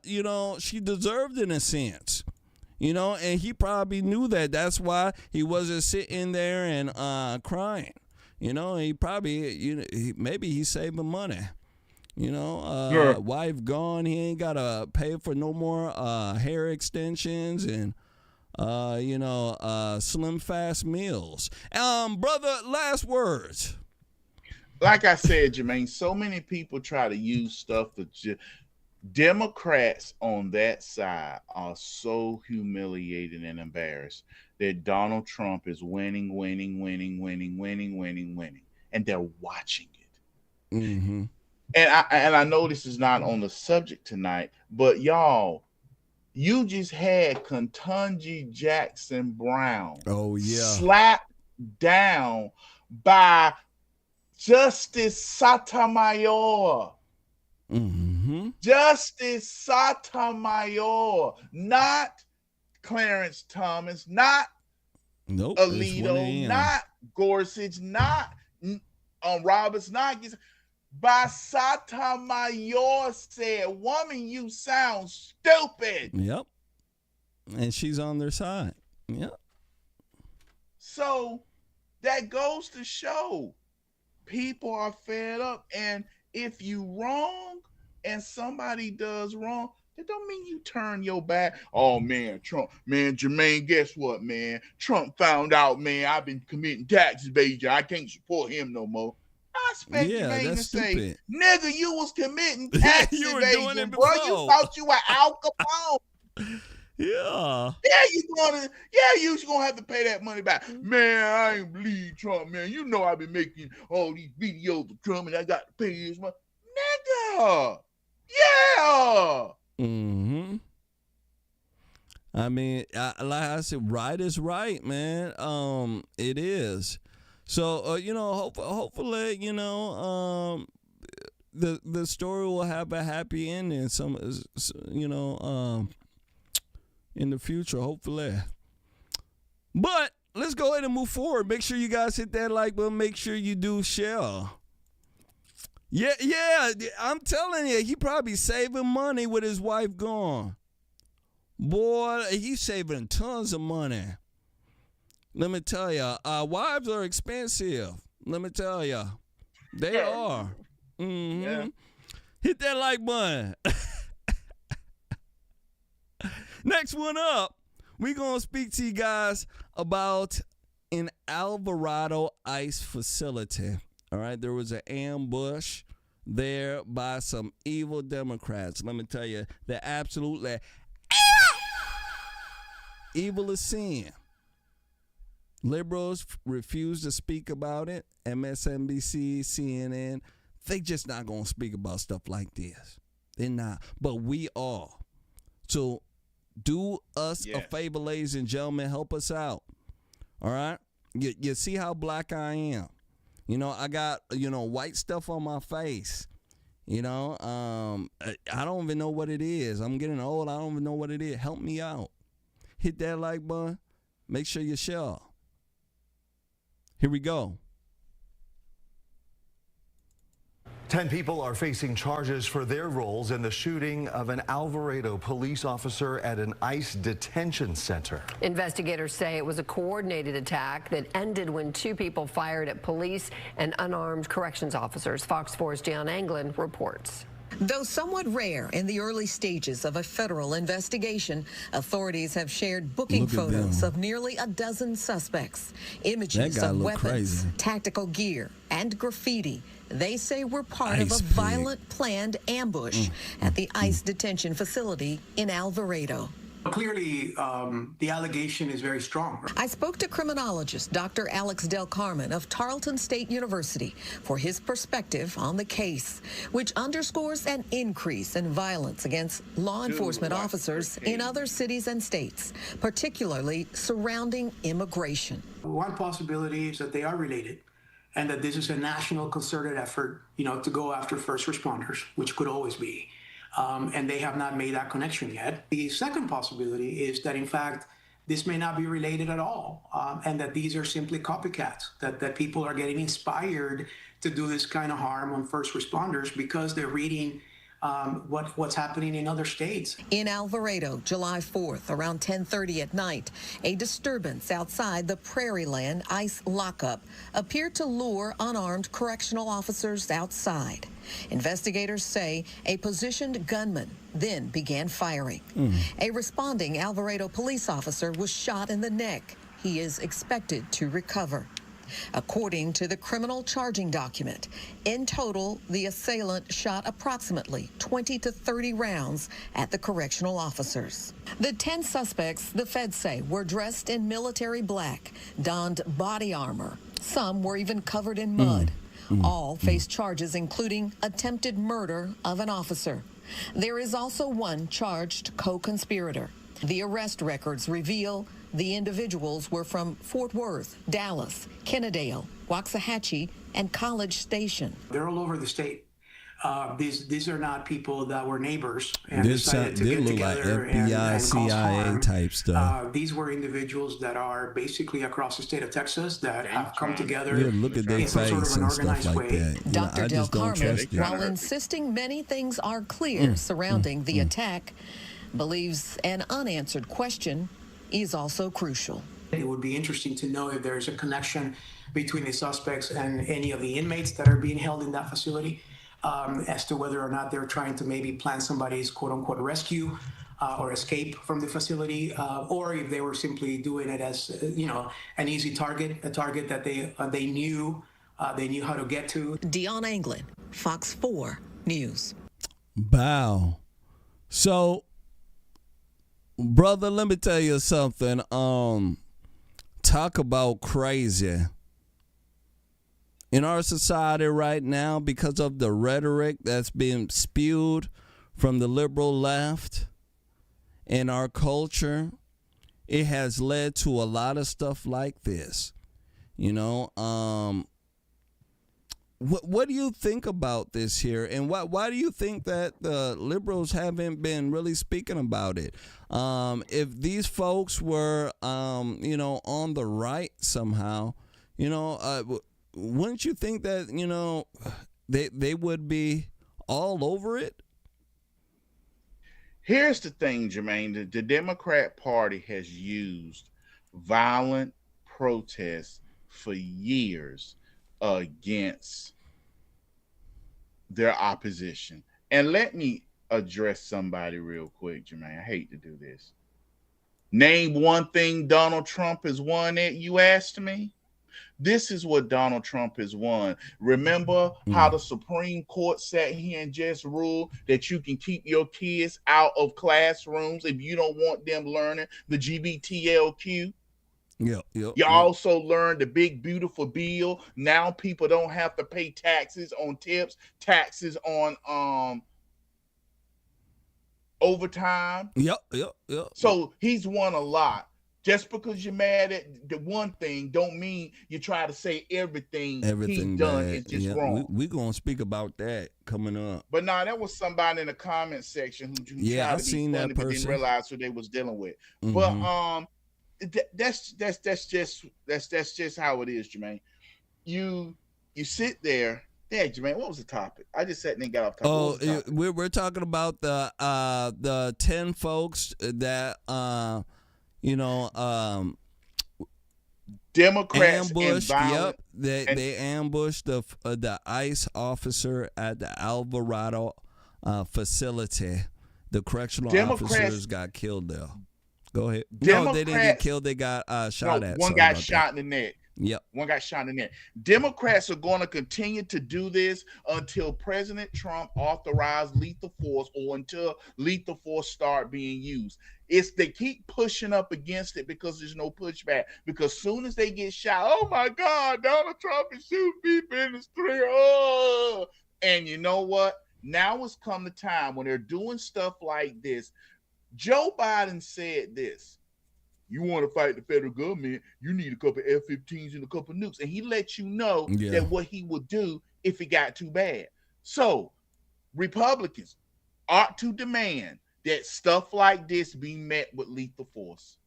you know, she deserved in a sense. You know, and he probably knew that. That's why he wasn't sitting there and crying. You know, he probably, maybe he's saving money. You know, wife gone. He ain't got to pay for no more hair extensions and, slim fast meals. Brother, last words. Like I said, Jermaine, so many people try to use stuff that Democrats on that side are so humiliated and embarrassed that Donald Trump is winning. And they're watching it. Mm-hmm. And I know this is not on the subject tonight, but y'all, You just had Ketanji Jackson Brown slapped down by Justice Sotomayor. Mm-hmm. Justice Sotomayor, not Clarence Thomas, not Alito, not Gorsuch, not Roberts, not by Sotomayor said, "Woman, you sound stupid." Yep. And she's on their side. Yep. So that goes to show people are fed up. And if you wrong and somebody does wrong, that don't mean you turn your back. Oh, man, Trump, man, Jermain, guess what, man? Trump found out, man, I've been committing tax evasion. I can't support him no more. I expect Jermain to say, nigga, you was committing tax evasion, bro. You thought you were Al Capone. Yeah. You gonna have to pay that money back. Man, I ain't believe Trump, man. You know I've been making all these videos of Trump and I got to pay his money. Nigga. Yeah. Mm-hmm. I mean, like I said, right is right, man. It is. So, hopefully, the story will have a happy ending. In the future, hopefully. But let's go ahead and move forward. Make sure you guys hit that like button. Make sure you do share. Yeah, I'm telling you, he probably saving money with his wife gone. Boy, he's saving tons of money. Let me tell you, wives are expensive. Let me tell you, they are. Mm-hmm. Yeah. Hit that like button. Next one up, we're going to speak to you guys about an Alvarado ICE facility. All right, there was an ambush there by some evil Democrats. Let me tell you, they're absolutely evil as sin. Liberals refuse to speak about it. MSNBC, CNN, they just not going to speak about stuff like this. They're not, but we are. So do us a favor, ladies and gentlemen. Help us out. All right? You see how black I am. I got, white stuff on my face. I don't even know what it is. I'm getting old. I don't even know what it is. Help me out. Hit that like button. Make sure you share. Here we go. 10 people are facing charges for their roles in the shooting of an Alvarado police officer at an ICE detention center. Investigators say it was a coordinated attack that ended when 2 people fired at police and unarmed corrections officers. Fox 4's John Anglin reports. Though somewhat rare in the early stages of a federal investigation, authorities have shared booking photos of nearly a dozen suspects, images of weapons, tactical gear, and graffiti they say were part of a violent planned ambush at the ICE detention facility in Alvarado. Clearly, the allegation is very strong. I spoke to criminologist Dr. Alex Del Carmen of Tarleton State University for his perspective on the case, which underscores an increase in violence against law enforcement officers in other cities and states, particularly surrounding immigration. One possibility is that they are related and that this is a national concerted effort, to go after first responders, which could always be. And they have not made that connection yet. The second possibility is that, in fact, this may not be related at all, and that these are simply copycats, that people are getting inspired to do this kind of harm on first responders because they're reading what's happening in other states. In Alvarado, July 4th, around 10:30 at night, a disturbance outside the Prairieland ICE lockup appeared to lure unarmed correctional officers outside. Investigators say a positioned gunman then began firing. A responding Alvarado police officer was shot in the neck. He is expected to recover. According to the criminal charging document, in total, the assailant shot approximately 20 to 30 rounds at the correctional officers. The 10 suspects, the feds say, were dressed in military black, donned body armor. Some were even covered in mud. All face charges including attempted murder of an officer. There is also one charged co-conspirator. The arrest records reveal the individuals were from Fort Worth, Dallas, Kennedale, Waxahachie, and College Station. They're all over the state. These are not people that were neighbors and This decided to get look like together FBI, and cause CIA harm. type stuff. These were individuals that are basically across the state of Texas that have come together Yeah, look at their in some face sort of an and stuff organized like way. that. Dr. I Del just don't Carmen, trust it. while insisting many things are clear surrounding the attack, believes an unanswered question is also crucial. It would be interesting to know if there's a connection between the suspects and any of the inmates that are being held in that facility, as to whether or not they're trying to maybe plan somebody's quote-unquote rescue or escape from the facility, or if they were simply doing it as an easy target, a target that they knew how to get to. Dion Anglin, Fox 4 News. Wow. So, brother, let me tell you something. Talk about crazy. In our society right now, because of the rhetoric that's being spewed from the liberal left in our culture, it has led to a lot of stuff like this. What do you think about this here? And why do you think that the liberals haven't been really speaking about it? If these folks were, on the right somehow, wouldn't you think that, they would be all over it? Here's the thing, Jermaine. The Democrat Party has used violent protests for years against their opposition. And let me address somebody real quick, Jermaine. I hate to do this. Name one thing Donald Trump has won at, you asked me? This is what Donald Trump has won. Remember how the Supreme Court sat here and just ruled that you can keep your kids out of classrooms if you don't want them learning the GBTLQ? You also learned the big, beautiful bill. Now people don't have to pay taxes on tips, taxes on overtime. Yep. So he's won a lot. Just because you're mad at the one thing don't mean you try to say everything he's done is just wrong. We're going to speak about that coming up. But that was somebody in the comment section who tried to be funny but didn't realize who they was dealing with. But that's just how it is, Jermaine. You sit there. Yeah, Jermaine, what was the topic? I just sat and got off topic. Oh, we're talking about the 10 folks that Democrats ambushed. Yep, they ambushed the ICE officer at the Alvarado facility. The correctional officers got killed there. Go ahead. No, they didn't get killed. They got shot at. One got shot in the neck. Yep. One got shot in the neck. Democrats are going to continue to do this until President Trump authorized lethal force or until lethal force start being used. They keep pushing up against it because there's no pushback. Because soon as they get shot, oh my God, Donald Trump is shooting people in the street. Oh, and you know what? Now it's come the time when they're doing stuff like this. Joe Biden said this. You want to fight the federal government, you need a couple of F-15s and a couple of nukes. And he let you know that what he would do if it got too bad. So Republicans ought to demand that stuff like this be met with lethal force.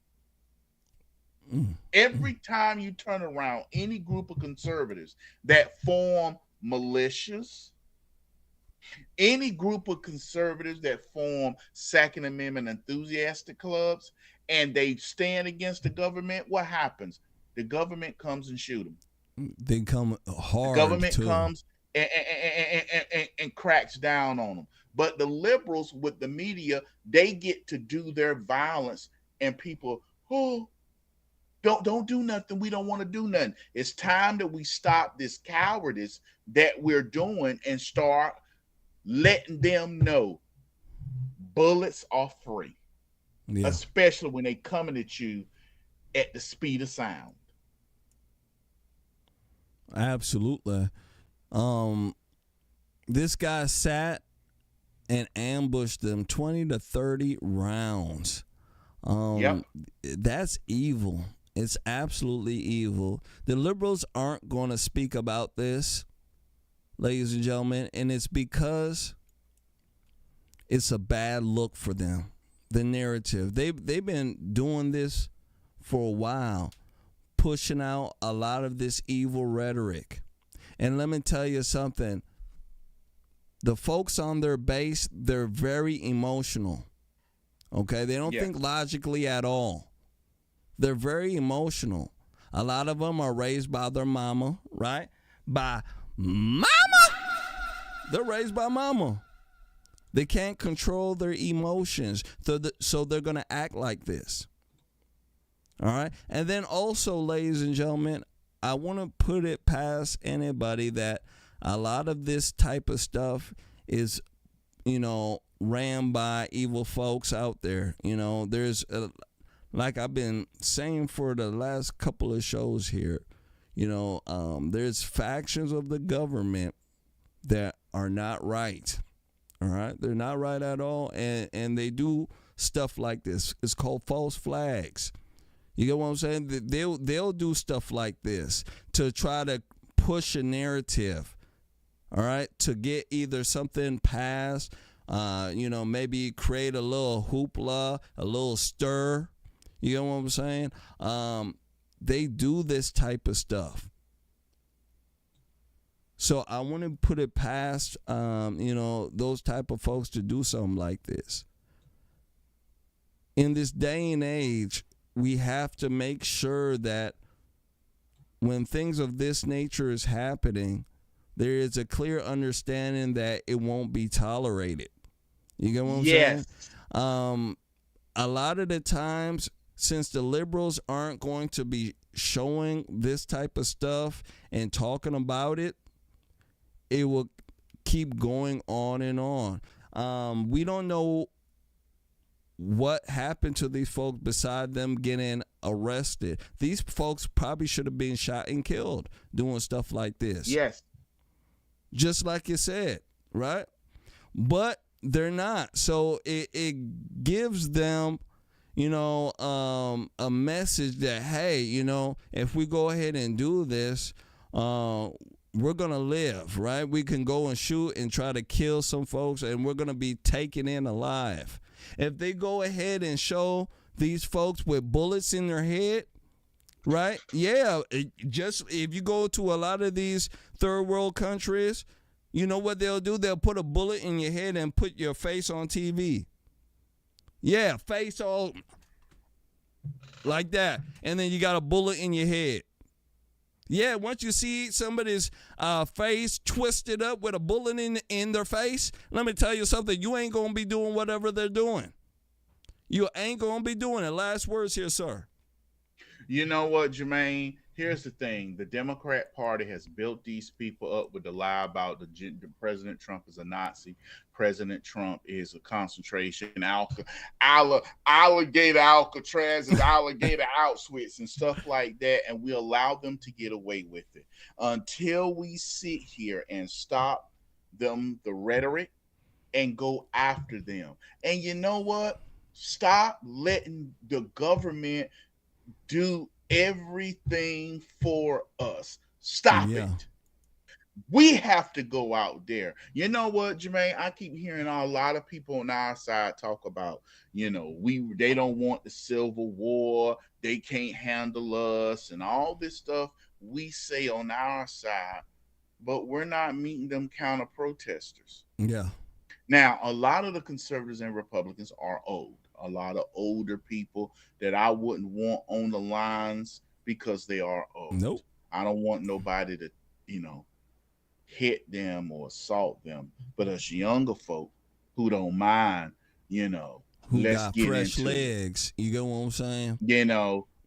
Every time you turn around any group of conservatives that form militias, any group of conservatives that form Second Amendment enthusiastic clubs, and they stand against the government, what happens? The government comes and shoot them. They come hard. The government comes and cracks down on them. But the liberals with the media, they get to do their violence, and people, don't do nothing. We don't want to do nothing. It's time that we stop this cowardice that we're doing and start letting them know bullets are free. Yeah. Especially when they coming at you at the speed of sound. Absolutely. This guy sat and ambush them 20 to 30 rounds. That's evil. It's absolutely evil. The liberals aren't going to speak about this, ladies and gentlemen, and it's because it's a bad look for them. The narrative. They've been doing this for a while, pushing out a lot of this evil rhetoric. And let me tell you something. The folks on their base, they're very emotional. Okay? They don't think logically at all. They're very emotional. A lot of them are raised by their mama, right? By mama. They're raised by mama. They can't control their emotions, so they're going to act like this. All right? And then also, ladies and gentlemen, I want to put it past anybody that a lot of this type of stuff is, ran by evil folks out there. There's like I've been saying for the last couple of shows here, there's factions of the government that are not right. All right? They're not right at all, and they do stuff like this. It's called false flags. You get what I'm saying? They'll do stuff like this to try to push a narrative, all right, to get either something passed, maybe create a little hoopla, a little stir. You get what I'm saying? They do this type of stuff. So I want to put it past, those type of folks to do something like this. In this day and age, we have to make sure that when things of this nature is happening, there is a clear understanding that it won't be tolerated. You get what I'm saying? A lot of the times, since the liberals aren't going to be showing this type of stuff and talking about it, it will keep going on and on. We don't know what happened to these folks beside them getting arrested. These folks probably should have been shot and killed doing stuff like this. Yes. Just like you said, right? But they're not. So it gives them, a message that, hey, if we go ahead and do this, we're going to live, right? We can go and shoot and try to kill some folks, and we're going to be taken in alive. If they go ahead and show these folks with bullets in their head, right? Yeah, just if you go to a lot of these third world countries, you know what they'll do? They'll put a bullet in your head and put your face on TV. Yeah, face all like that. And then you got a bullet in your head. Yeah, once you see somebody's face twisted up with a bullet in their face, let me tell you something. You ain't going to be doing whatever they're doing. You ain't going to be doing it. Last words here, sir. You know what, Jermaine? Here's the thing. The Democrat Party has built these people up with the lie about the President Trump is a Nazi. President Trump is a concentration alligator Alcatraz and alligator Auschwitz and stuff like that, and we allow them to get away with it until we sit here and stop them, the rhetoric, and go after them. And you know what? Stop letting the government do everything for us. Stop it. We have to go out there. You know what, Jermaine? I keep hearing a lot of people on our side talk about, they don't want the Civil War, they can't handle us, and all this stuff we say on our side, but we're not meeting them counter protesters. Yeah. Now, a lot of the conservatives and Republicans are old. A lot of older people that I wouldn't want on the lines because they are old. Nope. I don't want nobody to, hit them or assault them. But us younger folk who don't mind, who let's got get fresh into legs. You get what I'm saying?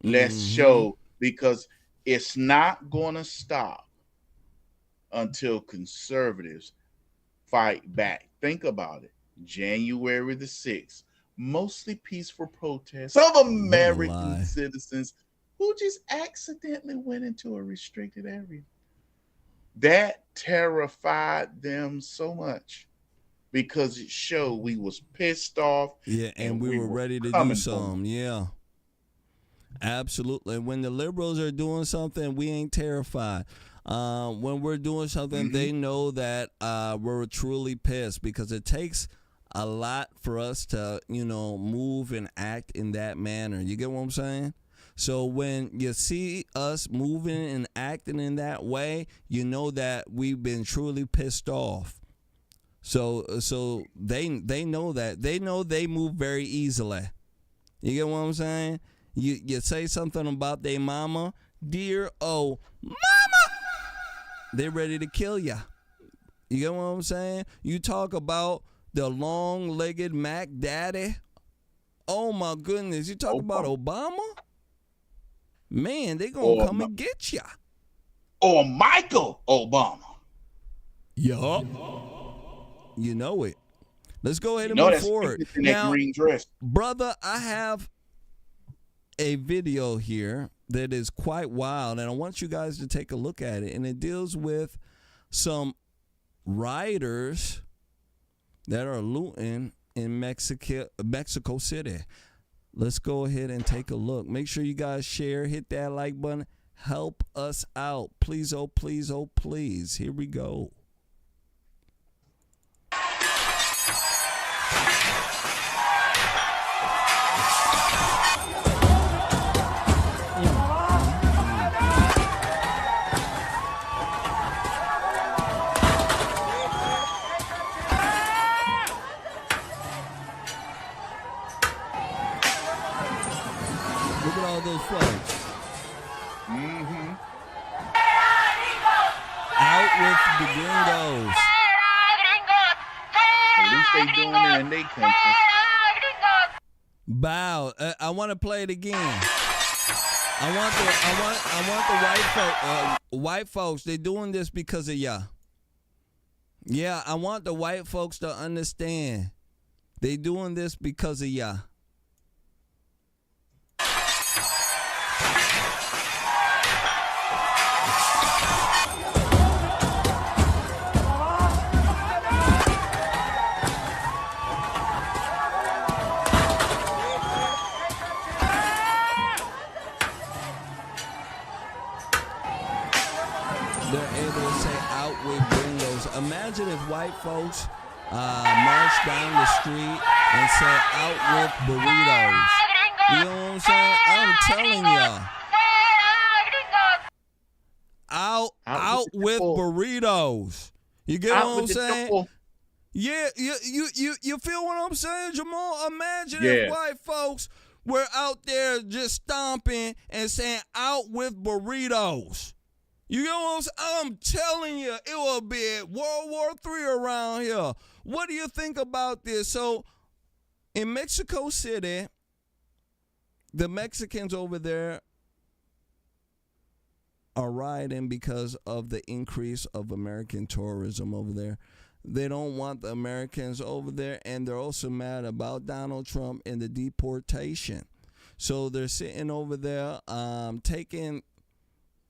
Let's show, because it's not going to stop until conservatives fight back. Think about it. January the 6th. Mostly peaceful protests of American citizens who just accidentally went into a restricted area. That terrified them so much because it showed we was pissed off. Yeah, and we were ready to do something. Yeah. Absolutely. When the liberals are doing something, we ain't terrified. When we're doing something, they know that we're truly pissed, because it takes a lot for us to, move and act in that manner. You get what I'm saying? So when you see us moving and acting in that way, you know that we've been truly pissed off. So they know that. They know they move very easily. You get what I'm saying? You say something about their mama, dear mama, they ready to kill ya. You get what I'm saying? You talk about the long-legged Mac Daddy. Oh my goodness! You talk about Obama. Man, they gonna come and get ya. Or Michael Obama. Yup. You know it. Let's go ahead and move forward. Now, green dress. Brother, I have a video here that is quite wild, and I want you guys to take a look at it. And it deals with some rioters that are looting in Mexico City. Let's go ahead and take a look. Make sure you guys share, hit that like button. Help us out. Please, oh, please, oh, please. Here we go. Look at all those folks. Out with the gringos. At least they doing it in their country. Bow. I want to play it again. I want the white folks. They're doing this because of ya. Yeah, I want the white folks to understand. They doing this because of ya. They're able to say out with gringos. Imagine if white folks march down the street and say out with burritos. You know what I'm saying? I'm telling y'all. Out with burritos. You get what I'm saying? Yeah, you feel what I'm saying, Jamal? Imagine if white folks were out there just stomping and saying out with burritos. You know what I'm saying? I'm telling you, it will be World War III around here. What do you think about this? So, in Mexico City, the Mexicans over there are rioting because of the increase of American tourism over there. They don't want the Americans over there, and they're also mad about Donald Trump and the deportation. So, they're sitting over there taking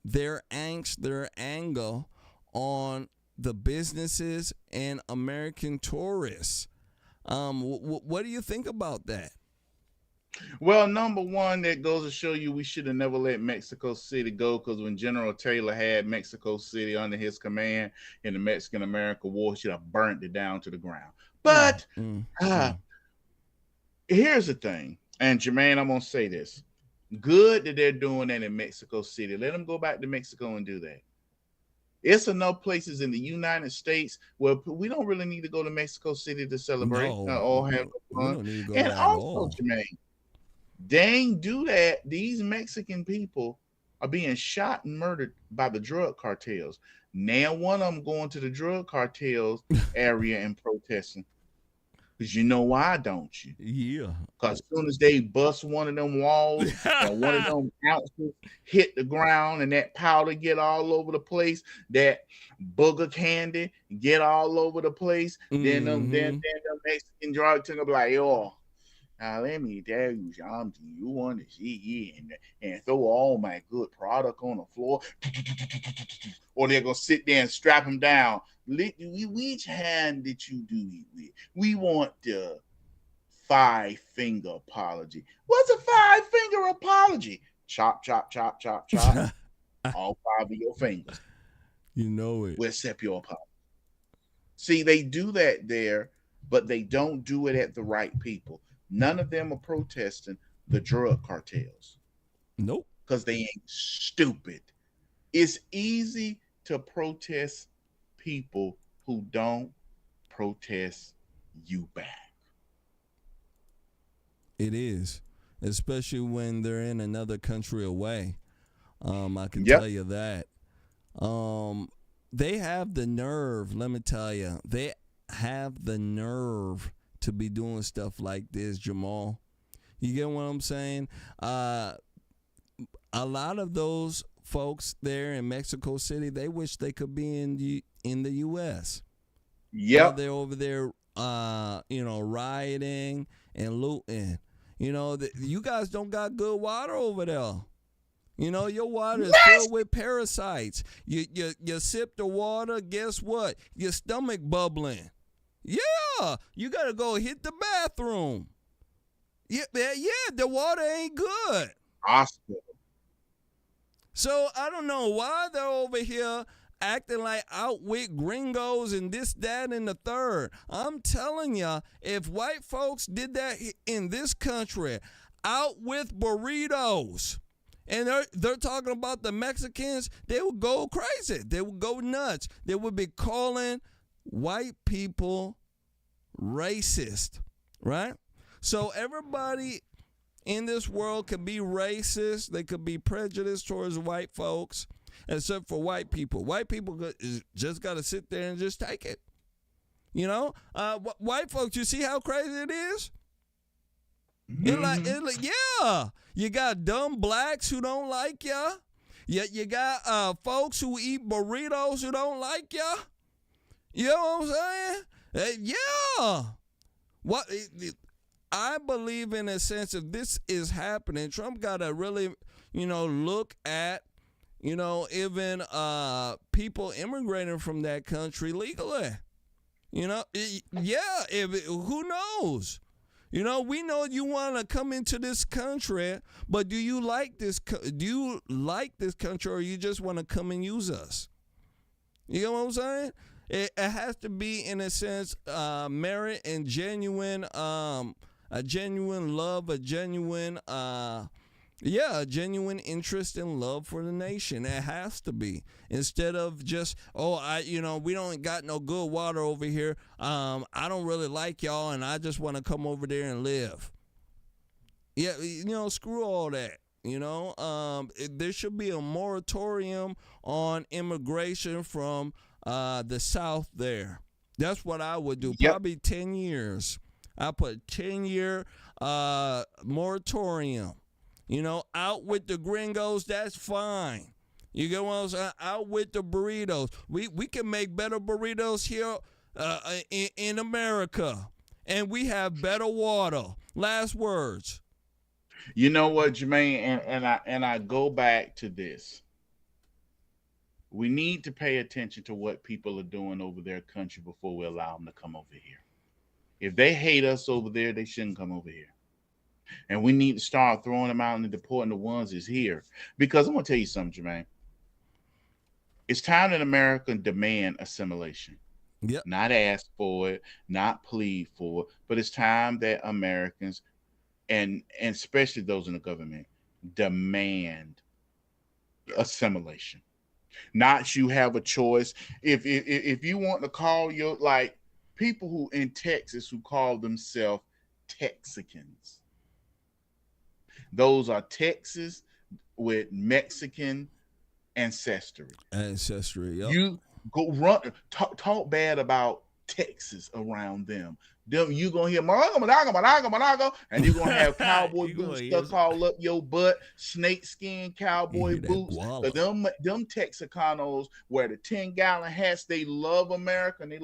their angst, their anger on the businesses and American tourists. What do you think about that? Well, number one, that goes to show you we should have never let Mexico City go, because when General Taylor had Mexico City under his command in the Mexican-American War, he should have burnt it down to the ground. But here's the thing, and Jermain, I'm going to say this. Good that they're doing that in Mexico City. Let them go back to Mexico and do that. It's enough places in the United States where we don't really need to go to Mexico City to celebrate or have fun. And also, Jermain, dang, do that. These Mexican people are being shot and murdered by the drug cartels. Now one of them going to the drug cartels area and protesting. Because you know why, don't you? Yeah. Because as soon as they bust one of them walls and one of them ounces hit the ground and that powder get all over the place, that booger candy get all over the place, then them Mexican drug to be like, oh, Now let me tell you something. You want to see and throw all my good product on the floor, or they're gonna sit there and strap them down. Which hand did you do it with? We want the 5-finger apology. What's a 5-finger apology? Chop, chop, chop, chop, chop. All 5 of your fingers. You know it. We'll accept your apology. See, they do that there, but they don't do it at the right people. None of them are protesting the drug cartels. Nope. Because they ain't stupid. It's easy to protest people who don't protest you back. It is, especially when they're in another country away. I can tell you that. They have the nerve, let me tell you. They have the nerve to be doing stuff like this, Jamal. You get what I'm saying? A lot of those folks there in Mexico City, they wish they could be in the U.S. Yeah, they're over there, rioting and looting. You guys don't got good water over there. Your water is filled with parasites. You sip the water, guess what? Your stomach bubbling. Yeah, you got to go hit the bathroom. Yeah, the water ain't good. Hospital. So I don't know why they're over here acting like out with gringos and this, that, and the third. I'm telling you, if white folks did that in this country, out with burritos, and they're talking about the Mexicans, they would go crazy. They would go nuts. They would be calling white people racist, right? So everybody in this world can be racist. They could be prejudiced towards white folks, except for white people. White people just got to sit there and just take it. White folks, you see how crazy it is? Yeah. You got dumb blacks who don't like ya. You got folks who eat burritos who don't like ya. You know what I'm saying? Yeah. I believe in a sense if this is happening, Trump got to really, look at, even people immigrating from that country legally. Who knows? We know you want to come into this country, but do you like this? Do you like this country, or you just want to come and use us? You know what I'm saying? It has to be, in a sense, merit and genuine, a genuine love, a genuine interest and love for the nation. It has to be, instead of just, we don't got no good water over here. I don't really like y'all, and I just want to come over there and live. Yeah, screw all that. There should be a moratorium on immigration from the South there. That's what I would do. Yep. Probably 10 years. I put 10-year moratorium. Out with the gringos, that's fine. You get what I'm saying? Out with the burritos. We can make better burritos here in America. And we have better water. Last words. You know what, Jermaine, and I go back to this. We need to pay attention to what people are doing over their country before we allow them to come over here. If they hate us over there, they shouldn't come over here. And we need to start throwing them out and deporting the ones that's here. Because I'm going to tell you something, Jermaine. It's time that America demand assimilation. Yep. Not ask for it, not plead for it, but it's time that Americans, and especially those in the government, demand assimilation. Not you have a choice. If you want to call your, like, people who in Texas who call themselves Texicans, those are Texas with Mexican ancestry. Yep. You go run, talk bad about Texas around them. You gonna hear Managa, and you're gonna have cowboy boots stuck all up your butt, snake skin cowboy boots. But them Texicanos wear the 10-gallon hats. They love America and they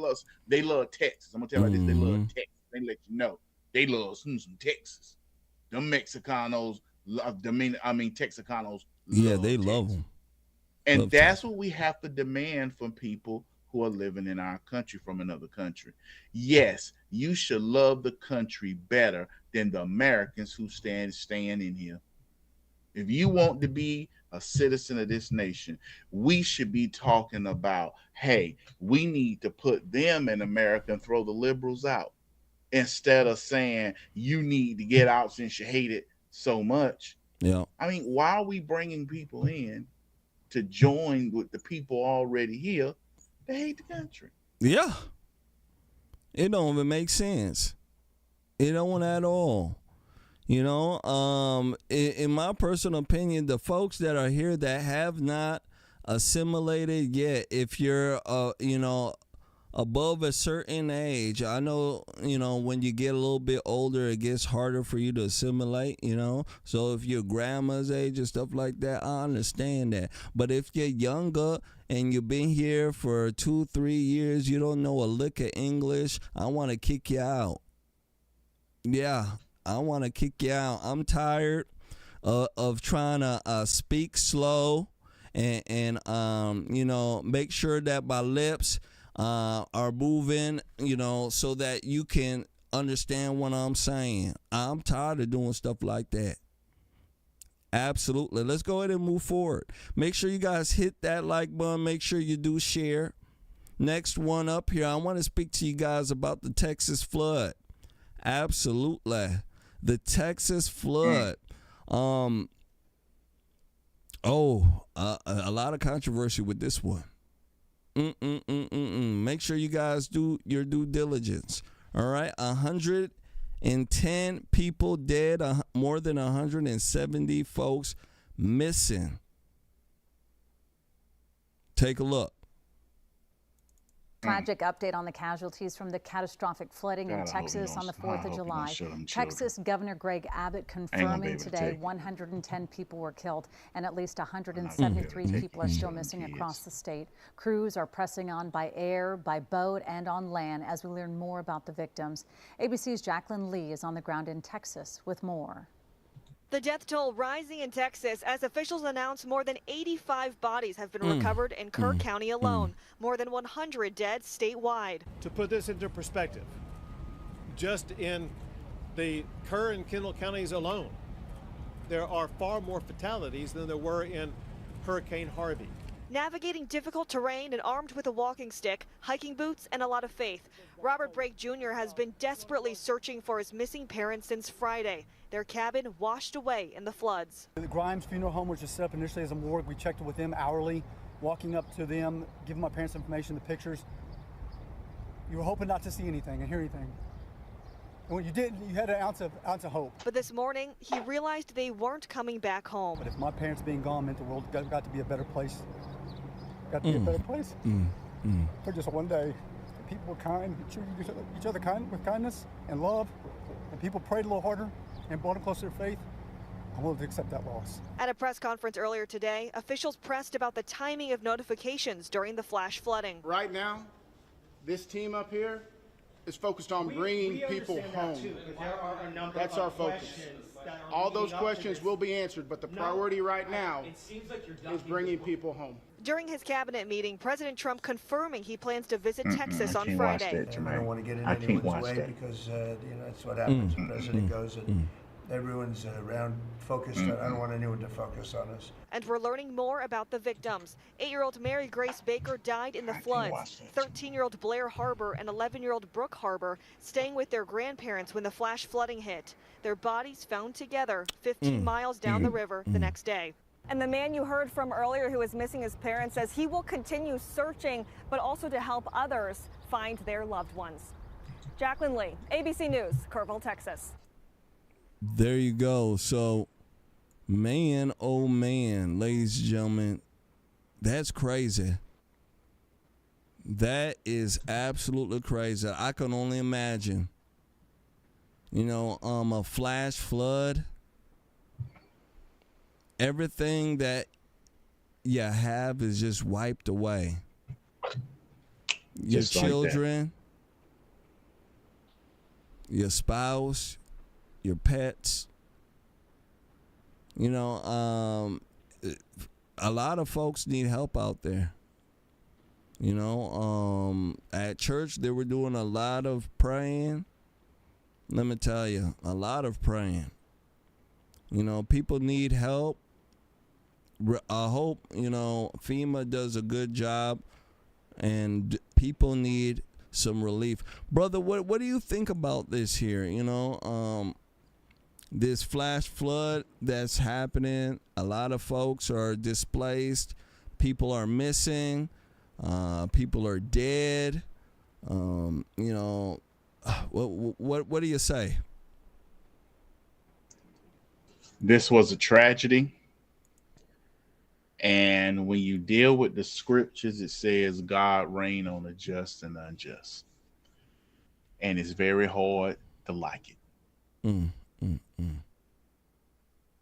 love Texas. I'm gonna tell you this: they love Texas. They let you know they love some Texas. Them Mexicanos love. Texicanos. Yeah, they love them. And Love that's what we have to demand from people who are living in our country from another country. Yes, you should love the country better than the Americans who staying in here. If you want to be a citizen of this nation, we should be talking about, hey, we need to put them in America and throw the liberals out, instead of saying you need to get out since you hate it so much. Yeah. I mean, why are we bringing people in to join with the people already here that hate the country? Yeah. It don't even make sense. It don't at all. You know, in my personal opinion, the folks that are here that have not assimilated yet, if you're, above a certain age, I know, when you get a little bit older, it gets harder for you to assimilate, So if you're grandma's age and stuff like that, I understand that. But if you're younger and you've been here for 2-3 years, you don't know a lick of English, I want to kick you out. Yeah, I want to kick you out. I'm tired of trying to speak slow and make sure that my lips are moving, so that you can understand what I'm saying. I'm tired of doing stuff like that. Absolutely. Let's go ahead and move forward. Make sure you guys hit that like button. Make sure you do share. Next one up here, I want to speak to you guys about the Texas flood. Absolutely. The Texas flood. A lot of controversy with this one. Make sure you guys do your due diligence. All right. 110 people dead, more than 170 folks missing. Take a look. Tragic update on the casualties from the catastrophic flooding in Texas on the 4th of July. Texas Governor Greg Abbott confirming today 110 people were killed and at least 173 people are still missing across the state. Crews are pressing on by air, by boat, and on land as we learn more about the victims. ABC's Jacqueline Lee is on the ground in Texas with more. The death toll rising in Texas as officials announce more than 85 bodies have been recovered in Kerr County alone, more than 100 dead statewide. To put this into perspective, just in the Kerr and Kendall counties alone, there are far more fatalities than there were in Hurricane Harvey. Navigating difficult terrain and armed with a walking stick, hiking boots, and a lot of faith, Robert Brake Jr. has been desperately searching for his missing parents since Friday. Their cabin washed away in the floods. The Grimes Funeral Home was just set up initially as a morgue. We checked with them hourly, walking up to them, giving my parents information, the pictures. You were hoping not to see anything and hear anything. And when you didn't, you had an ounce of hope. But this morning, he realized they weren't coming back home. But if my parents being gone meant the world got to be a better place, got to be a better place for just one day. People were kind, treated each other with kindness and love, and people prayed a little harder and brought them closer to faith. I'm willing to accept that loss. At a press conference earlier today, officials pressed about the timing of notifications during the flash flooding. Right now, this team up here is focused on bringing people home. That's our focus. All those questions will be answered, but the priority right now is bringing people home. During his cabinet meeting, President Trump confirming he plans to visit Texas on Friday. I don't want to get in anyone's way because that's what happens. The president goes and everyone's around focused. I don't want anyone to focus on us. And we're learning more about the victims. 8-year-old Mary Grace Baker died in the floods. 13-year-old Blair Harbor and 11-year-old Brooke Harbor staying with their grandparents when the flash flooding hit. Their bodies found together 15 miles down the river the next day. And the man you heard from earlier who is missing his parents says he will continue searching, but also to help others find their loved ones. Jacqueline Lee, ABC News, Kerrville, Texas. There you go. So, man, oh man, ladies and gentlemen, that's crazy. That is absolutely crazy. I can only imagine. A flash flood. Everything that you have is just wiped away. Your children, your spouse, your pets. You know, a lot of folks need help out there. You know, at church they were doing a lot of praying. Let me tell you, a lot of praying. You know, people need help. I hope, you know, FEMA does a good job, and people need some relief. Brother, what do you think about this here? You know, this flash flood that's happening. A lot of folks are displaced. People are missing. People are dead. You know, what do you say? This was a tragedy. And when you deal with the scriptures, it says God reign on the just and the unjust. And it's very hard to like it.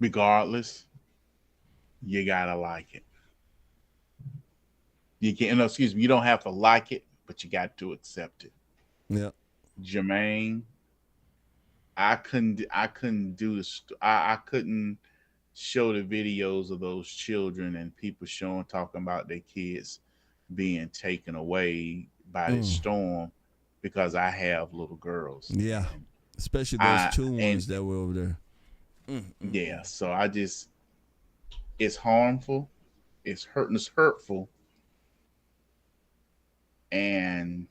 Regardless, you gotta like it. You can't, no, excuse me, you don't have to like it, but you got to accept it. Yeah. Jermain, I couldn't do this. I couldn't show the videos of those children and people talking about their kids being taken away by this storm, because I have little girls. Yeah. Especially those two ones that were over there. Yeah. So it's harmful. It's hurtful. And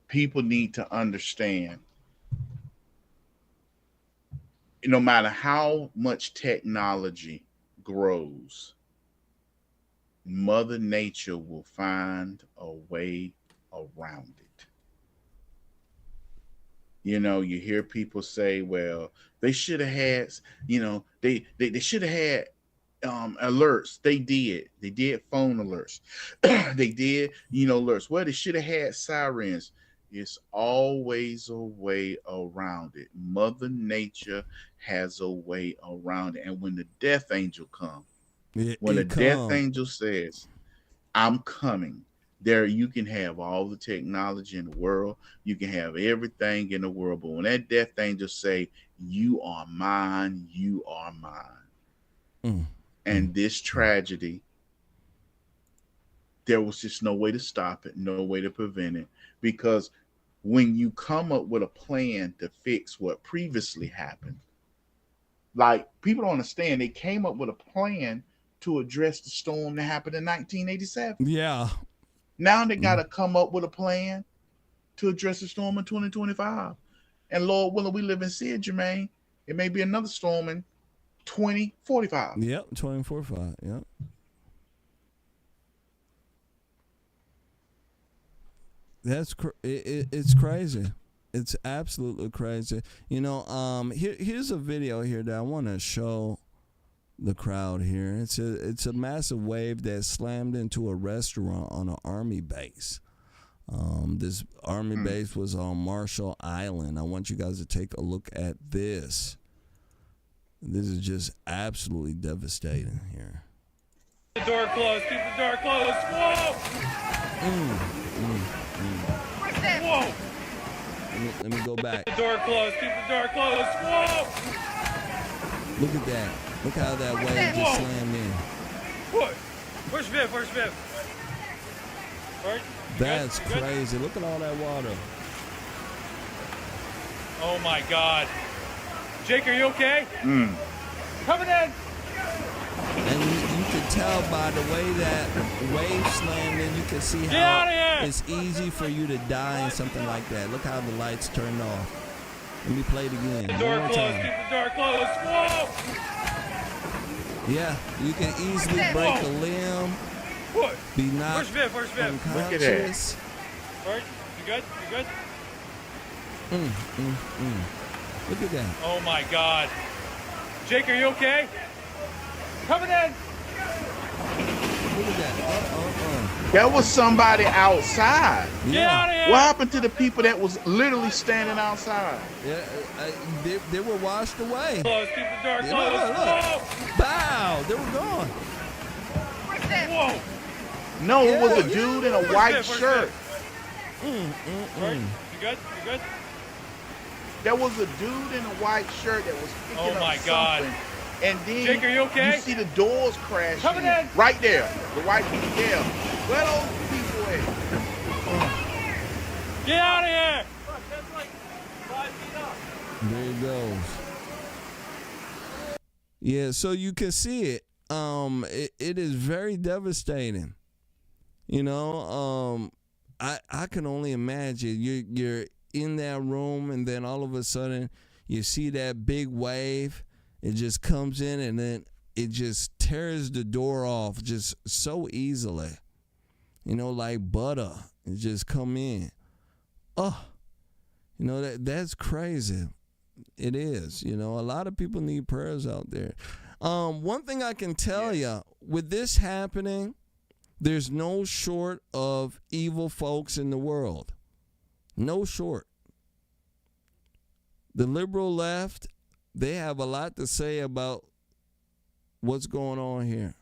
people need to understand, no matter how much technology grows, Mother Nature will find a way around it. You know, you hear people say, well, they should have had, you know, they should have had alerts. They did phone alerts. They did, you know, alerts. Well, they should have had sirens. It's always a way around it. Mother Nature has a way around it. And when the death angel comes, death angel says, I'm coming, there you can have all the technology in the world. You can have everything in the world. But when that death angel say, you are mine, you are mine. And this tragedy, there was just no way to stop it, no way to prevent it. Because when you come up with a plan to fix what previously happened, like, people don't understand, they came up with a plan to address the storm that happened in 1987. Yeah. Now they got to come up with a plan to address the storm in 2025. And Lord willing, we live in see it, Jermain. It may be another storm in 2045. Yep, 2045. Yep. It's crazy. It's absolutely crazy. You know, here's a video here that I want to show the crowd here. It's a massive wave that slammed into a restaurant on an army base. This army base was on Marshall Island. I want you guys to take a look at this. This is just absolutely devastating here. Keep the door closed. Keep the door closed. Whoa! Whoa! Let me go back. Keep the door closed. Keep the door closed. Whoa! Look at that. Look how that wave just slammed in. What? Where's Viv? Where's Viv? Right? That's crazy. Look at all that water. Oh my God. Jake, are you okay? Coming in. And you can tell by the way that wave slammed in, you can see how it's easy for you to die in something like that. Look how the lights turned off. Let me play it again. Keep the door closed. Keep the door closed. Whoa! Yeah, you can easily break a limb. What? Be knocked Where's Viv? unconscious. Right? You good? You good? Look at that. Oh my God. Jake, are you okay? Coming in. Look at that. That was somebody outside. Get out of here. What happened to the people that was literally standing outside? Yeah, they were washed away. Close. Keep the door closed. Look. Bow. They were gone. Whoa. No, it was a dude in a white shirt. You good? You good? There was a dude in a white shirt that was picking Oh my up God. something. And then Jake, are you okay? you see the doors crashing. Coming in. Right there. The white people there. Where those people at? Get out of here! Look, that's like 5 feet up. There it goes. Yeah, so you can see it. It is very devastating. You know, I can only imagine you're in that room, and then all of a sudden you see that big wave. It just comes in, and then it just tears the door off just so easily. You know, like butter. It just come in. Oh, you know, that's crazy. It is. You know, a lot of people need prayers out there. One thing I can tell you, with this happening, there's no short of evil folks in the world. No short. The liberal left, they have a lot to say about what's going on here.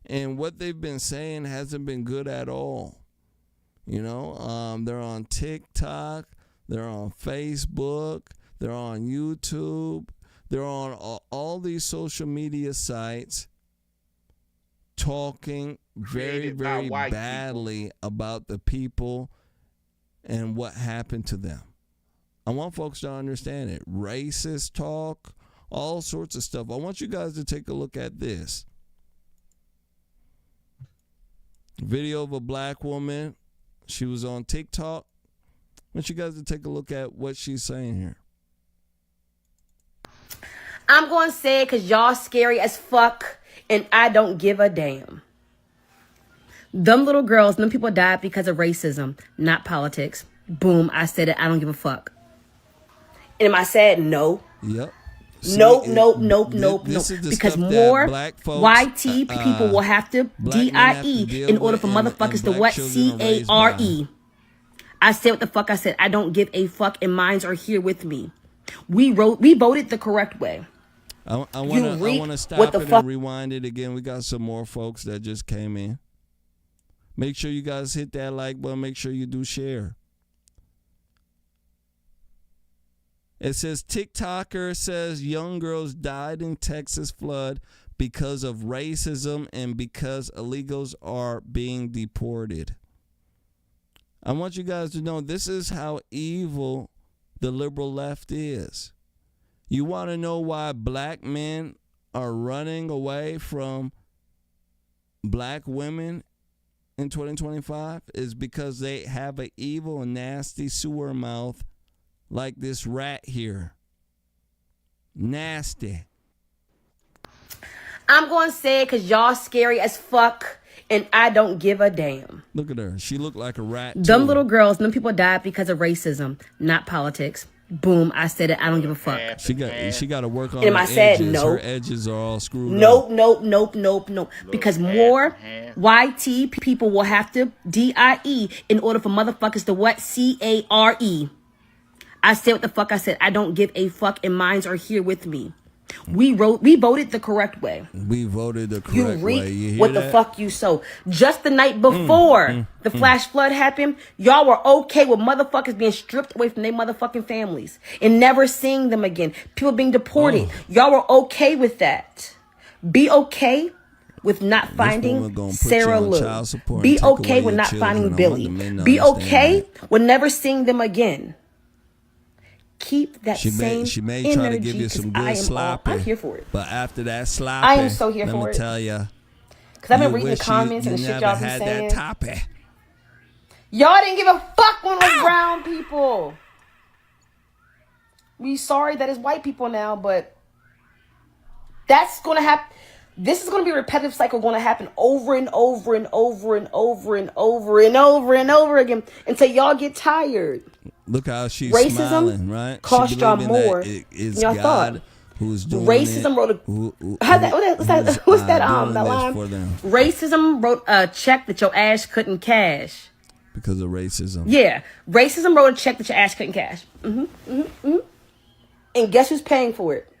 And what they've been saying hasn't been good at all. You know, they're on TikTok, they're on Facebook, they're on YouTube, they're on all these social media sites talking very, very badly about the people and what happened to them. I want folks to understand it. Racist talk, all sorts of stuff. I want you guys to take a look at this. Video of a black woman. She was on TikTok. I want you guys to take a look at what she's saying here. I'm going to say it because y'all scary as fuck and I don't give a damn. Them little girls, them people died because of racism, not politics. Boom, I said it. I don't give a fuck. And I said no. Yep. Nope. Because more YT people will have to DIE in order for motherfuckers to what? CARE. I said what the fuck I said. I don't give a fuck, and minds are here with me. We voted the correct way. I want to stop it and rewind it again. We got some more folks that just came in. Make sure you guys hit that like button. Make sure you do share. It says TikToker says young girls died in Texas flood because of racism and because illegals are being deported. I want you guys to know this is how evil the liberal left is. You want to know why black men are running away from black women in 2025? Is because they have an evil and nasty sewer mouth like this rat here. Nasty. I'm going to say it because y'all scary as fuck and I don't give a damn. Look at her. She looked like a rat. Them little girls, them people died because of racism, not politics. Boom, I said it. I don't give a fuck. She got to work on and her I said edges. no. Her edges are all screwed up. Nope. Because more YT people will have to DIE in order for motherfuckers to what? CARE. I said what the fuck I said. I don't give a fuck, and minds are here with me. We voted the correct way. We voted the correct way. You hear what that? the fuck you sow. Just the night before the flash flood happened, y'all were okay with motherfuckers being stripped away from their motherfucking families and never seeing them again. People being deported. Y'all were okay with that. Be okay with not finding Sarah Lou. Be okay with not finding Billy. Be okay with never seeing them again. Keep that she same may energy, try to give you some good sloppy. I'm here for it. But after that sloppy, I am so here let for me it. tell you. Because I've been reading the comments and the shit y'all been saying. That toppy. Y'all didn't give a fuck when it was brown people. We sorry that it's white people now, but that's going to happen. This is going to be a repetitive cycle going to happen over and over and over and over and over and over and over again until y'all get tired. Look how she's racism smiling, right? Cost y'all more than y'all thought. Who's doing racism it, what's that line? Racism wrote a check that your ass couldn't cash. Because of racism. Yeah. Racism wrote a check that your ass couldn't cash. And guess who's paying for it?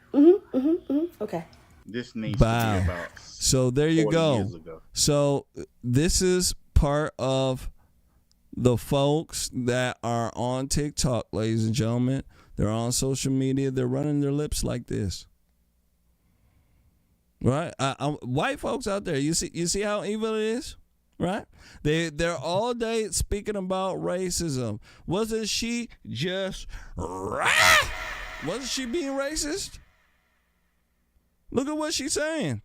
Okay. This needs to be about so there you go. Years ago. So this is part of the folks that are on TikTok, ladies and gentlemen, they're on social media, they're running their lips like this. Right? White folks out there, you see how evil it is? Right? They're all day speaking about racism. Wasn't she just wasn't she being racist? Look at what she's saying.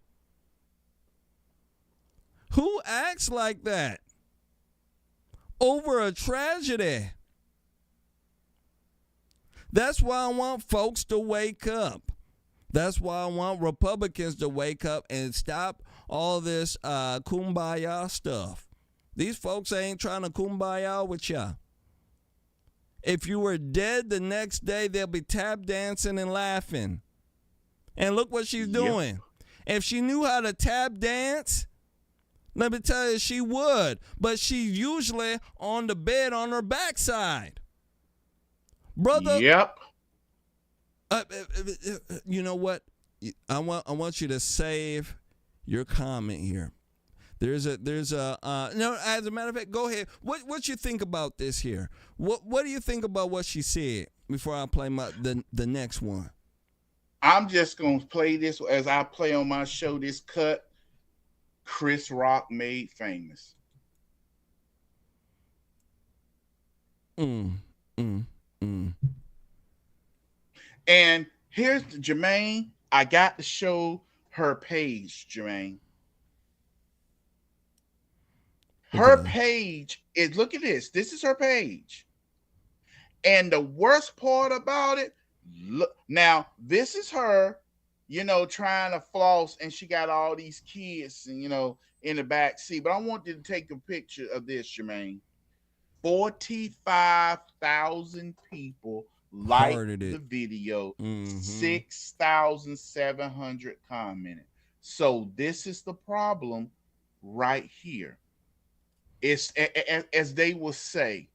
Who acts like that over a tragedy? That's why I want folks to wake up. That's why I want Republicans to wake up and stop all this kumbaya stuff. These folks ain't trying to kumbaya with ya. If you were dead the next day, they'll be tap dancing and laughing. And look what she's doing. If she knew how to tap dance, let me tell you, she would. But she's usually on the bed on her backside. Brother. Yep. You know what? I want you to save your comment here. There's a no, as a matter of fact, go ahead. What you think about this here? What do you think about what she said before I play the next one? I'm just gonna play this as I play on my show. This cut Chris Rock made famous. And here's Jermain. I got to show her page, Jermain. Her page is, look at this. This is her page. And the worst part about it, look, now this is her, trying to floss, and she got all these kids, and in the back seat. But I want you to take a picture of this, Jermain. 45,000 people liked the video, 6,700 commented. So this is the problem right here. It's, as they will say,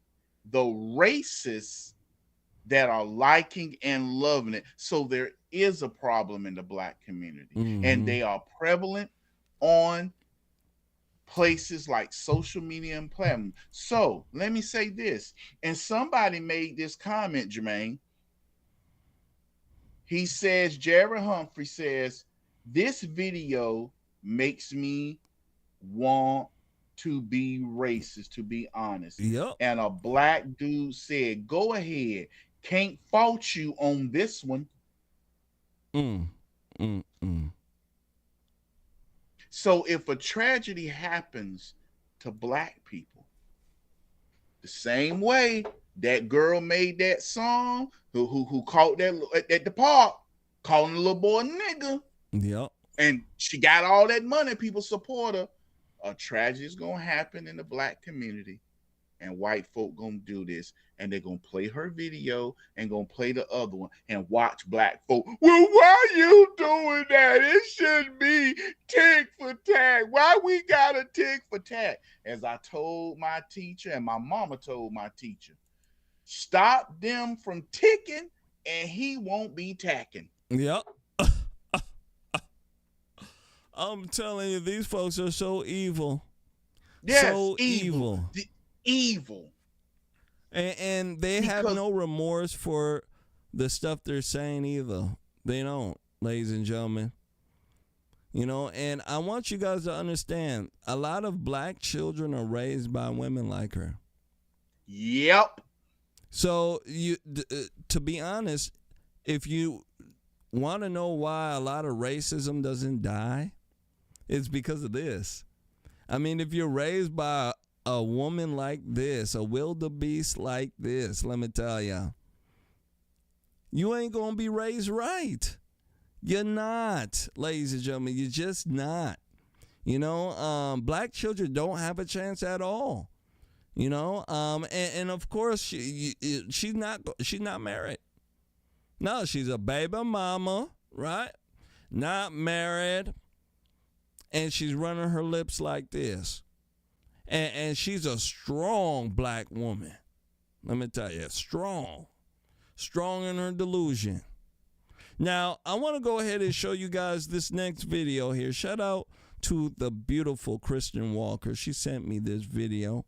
the racists that are liking and loving it. So there is a problem in the Black community, and they are prevalent on places like social media and platforms. So let me say this, and somebody made this comment, Jermain. He says, Jared Humphrey says, this video makes me want to be racist, to be honest. Yep. And a Black dude said, go ahead, can't fault you on this one. So if a tragedy happens to Black people, the same way that girl made that song, who caught that at the park, calling the little boy nigga. Yep. And she got all that money, people support her. A tragedy is gonna happen in the Black community, and white folk gonna do this, and they're gonna play her video and gonna play the other one and watch Black folk. Well, why you doing that? It shouldn't be tick for tack. Why we gotta tick for tack? As I told my teacher, and my mama told my teacher, stop them from ticking, and he won't be tacking. Yep. I'm telling you, these folks are so evil. Yes, so evil. Evil. And they have no remorse for the stuff they're saying either. They don't, ladies and gentlemen. And I want you guys to understand, a lot of Black children are raised by women like her. Yep. So to be honest, if you want to know why a lot of racism doesn't die, it's because of this. I mean, if you're raised by a woman like this, a wildebeest like this, let me tell you, you ain't going to be raised right. You're not, ladies and gentlemen. You're just not. Black children don't have a chance at all. And of course, she's not married. No, she's a baby mama, right? Not married. And she's running her lips like this. And she's a strong Black woman. Let me tell you, strong in her delusion. Now, I want to go ahead and show you guys this next video here. Shout out to the beautiful Kristen Walker. She sent me this video.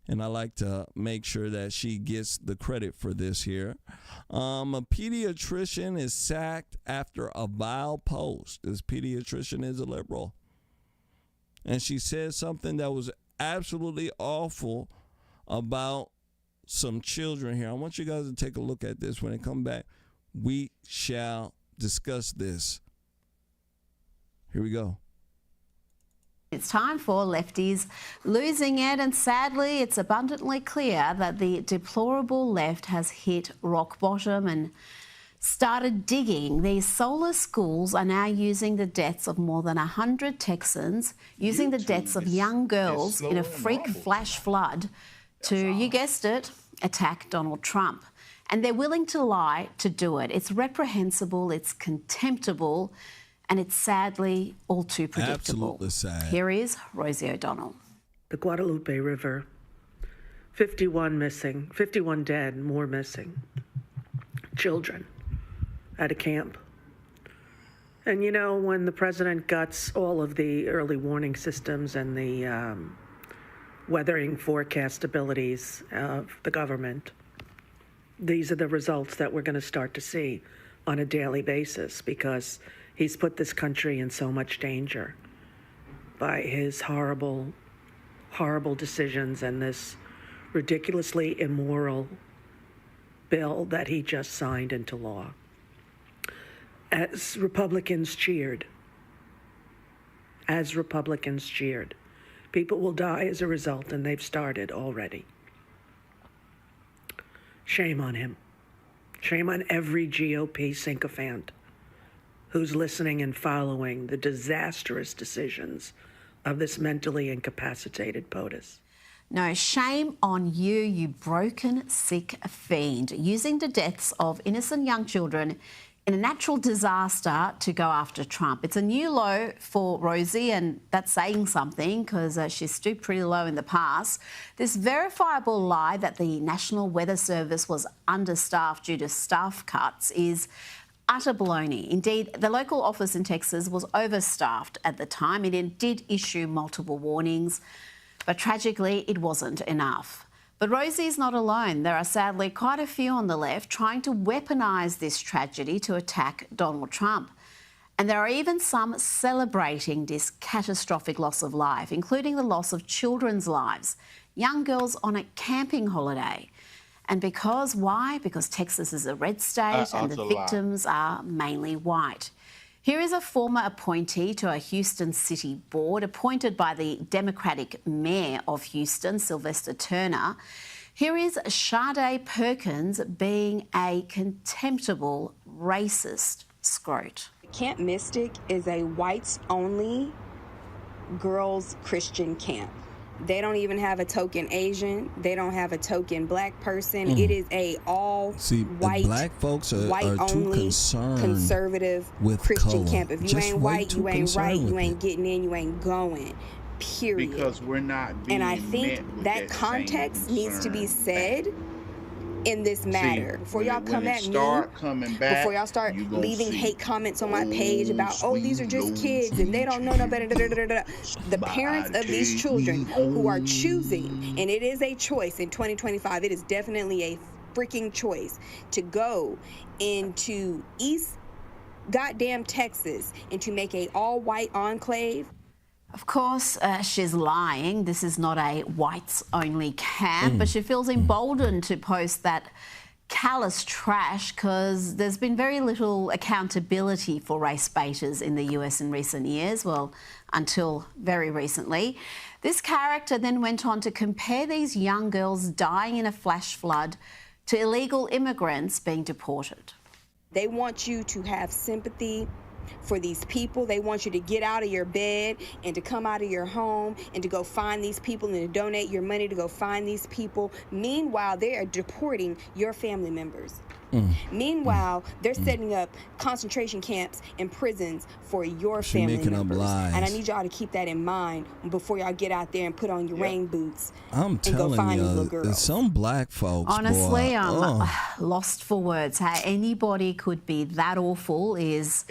And I like to make sure that she gets the credit for this here. A pediatrician is sacked after a vile post. This pediatrician is a liberal. And she said something that was absolutely awful about some children here. I want you guys to take a look at this. When it comes back, we shall discuss this. Here we go. It's time for lefties losing it, and sadly it's abundantly clear that the deplorable left has hit rock bottom and started digging. These soulless schools are now using the deaths of more than 100 Texans, using the deaths of young girls in a freak flash flood to, you guessed it, attack Donald Trump. And they're willing to lie to do it. It's reprehensible, it's contemptible, and it's sadly all too predictable. Absolutely sad. Here is Rosie O'Donnell. The Guadalupe River, 51 missing, 51 dead, more missing. Children at a camp. And you know, when the president guts all of the early warning systems and the weathering forecast abilities of the government, these are the results that we're going to start to see on a daily basis, because he's put this country in so much danger by his horrible, horrible decisions and this ridiculously immoral bill that he just signed into law. As Republicans cheered, people will die as a result, and they've started already. Shame on him. Shame on every GOP sycophant who's listening and following the disastrous decisions of this mentally incapacitated POTUS. No, shame on you, you broken, sick fiend, using the deaths of innocent young children in a natural disaster to go after Trump. It's a new low for Rosie, and that's saying something, because she stooped pretty low in the past. This verifiable lie that the National Weather Service was understaffed due to staff cuts is utter baloney. Indeed, the local office in Texas was overstaffed at the time. It did issue multiple warnings, but tragically it wasn't enough. But Rosie's not alone. There are sadly quite a few on the left trying to weaponise this tragedy to attack Donald Trump. And there are even some celebrating this catastrophic loss of life, including the loss of children's lives, young girls on a camping holiday. And why? Because Texas is a red state and the victims are mainly white. Here is a former appointee to a Houston City Board, appointed by the Democratic Mayor of Houston, Sylvester Turner. Here is Sade Perkins being a contemptible racist scrote. Camp Mystic is a whites-only girls' Christian camp. They don't even have a token Asian. They don't have a token black person. It is a all-white, black folks are white-only, too concerned conservative with Christian color. camp. If you Just ain't white, you ain't right, you ain't getting in, you ain't going. Period. Because we're not being And I think that context needs to be said in this matter. Before y'all come at me, before y'all start leaving hate comments on my page about, oh, these are just kids and they don't know no better. The parents of these children who are choosing, and it is a choice in 2025, it is definitely a freaking choice to go into East goddamn Texas and to make a all-white enclave. Of course, she's lying. This is not a whites-only camp, but she feels emboldened to post that callous trash because there's been very little accountability for race baiters in the US in recent years, well, until very recently. This character then went on to compare these young girls dying in a flash flood to illegal immigrants being deported. They want you to have sympathy for these people. They want you to get out of your bed and to come out of your home and to go find these people and to donate your money to go find these people. Meanwhile, they are deporting your family members. Meanwhile, they're setting up concentration camps and prisons for your family members. And I need y'all to keep that in mind before y'all get out there and put on your rain boots I'm and go telling find these you, little girls. some black folks, Honestly, boy, I'm lost for words. How anybody could be that awful is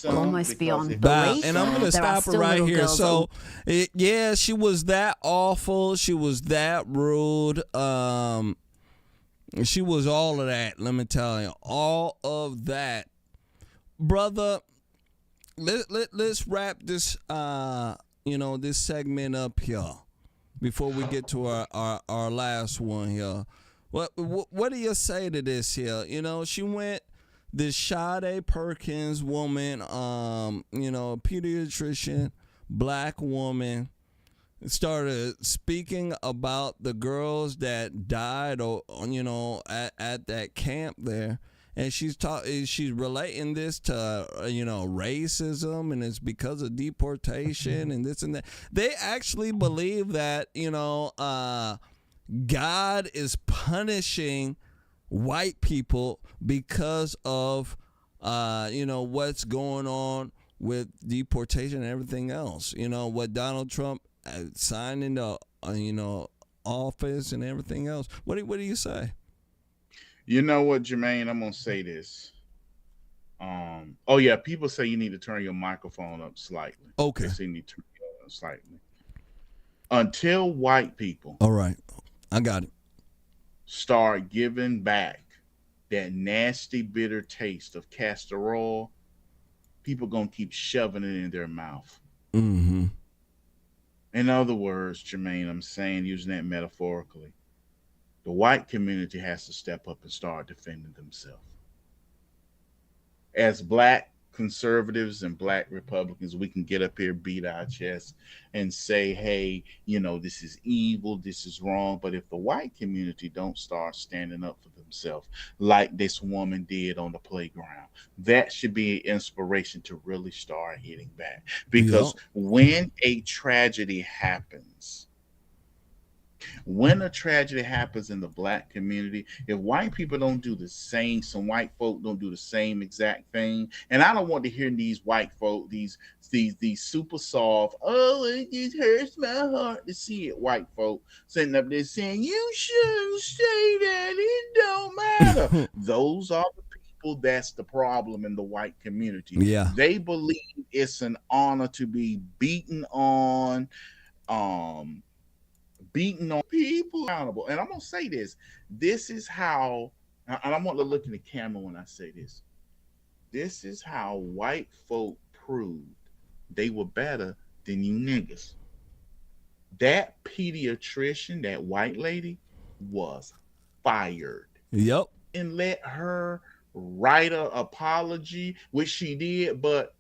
almost beyond belief. And I'm going to stop it right here. So, yeah, she was that awful. She was that rude. She was all of that, let me tell you. All of that. Brother, let's wrap this this segment up here before we get to our last one here. What do you say to this here? She went, this Sade Perkins woman, pediatrician, black woman, started speaking about the girls that died, at that camp there, and she's relating this to racism, and it's because of deportation and this and that. They actually believe that God is punishing white people because of what's going on with deportation and everything else. What Donald Trump signed into office and everything else. What do you say? You know what, Jermaine? I'm gonna say this. People say you need to turn your microphone up slightly. Okay. They say you need to turn it up slightly. Until white people, all right, I got it, start giving back that nasty, bitter taste of castor oil, people gonna keep shoving it in their mouth. Mm-hmm. In other words, Jermaine, I'm saying, using that metaphorically, the white community has to step up and start defending themselves. As black conservatives and black Republicans, we can get up here, beat our chests, and say, hey, this is evil, this is wrong. But if the white community don't start standing up for themselves, like this woman did on the playground, that should be an inspiration to really start hitting back. Because when a tragedy happens, in the black community, if white people don't do the same, some white folk don't do the same exact thing, and I don't want to hear these white folk, these super soft, it just hurts my heart to see it, white folk sitting up there saying, you shouldn't say that, it don't matter. Those are the people that's the problem in the white community. Yeah. They believe it's an honor to be beaten on people accountable. And I'm gonna say this is how, and I want to look in the camera when I say this is how white folk proved they were better than you niggas. That pediatrician, that white lady, was fired. Yep. And let her write an apology, which she did, but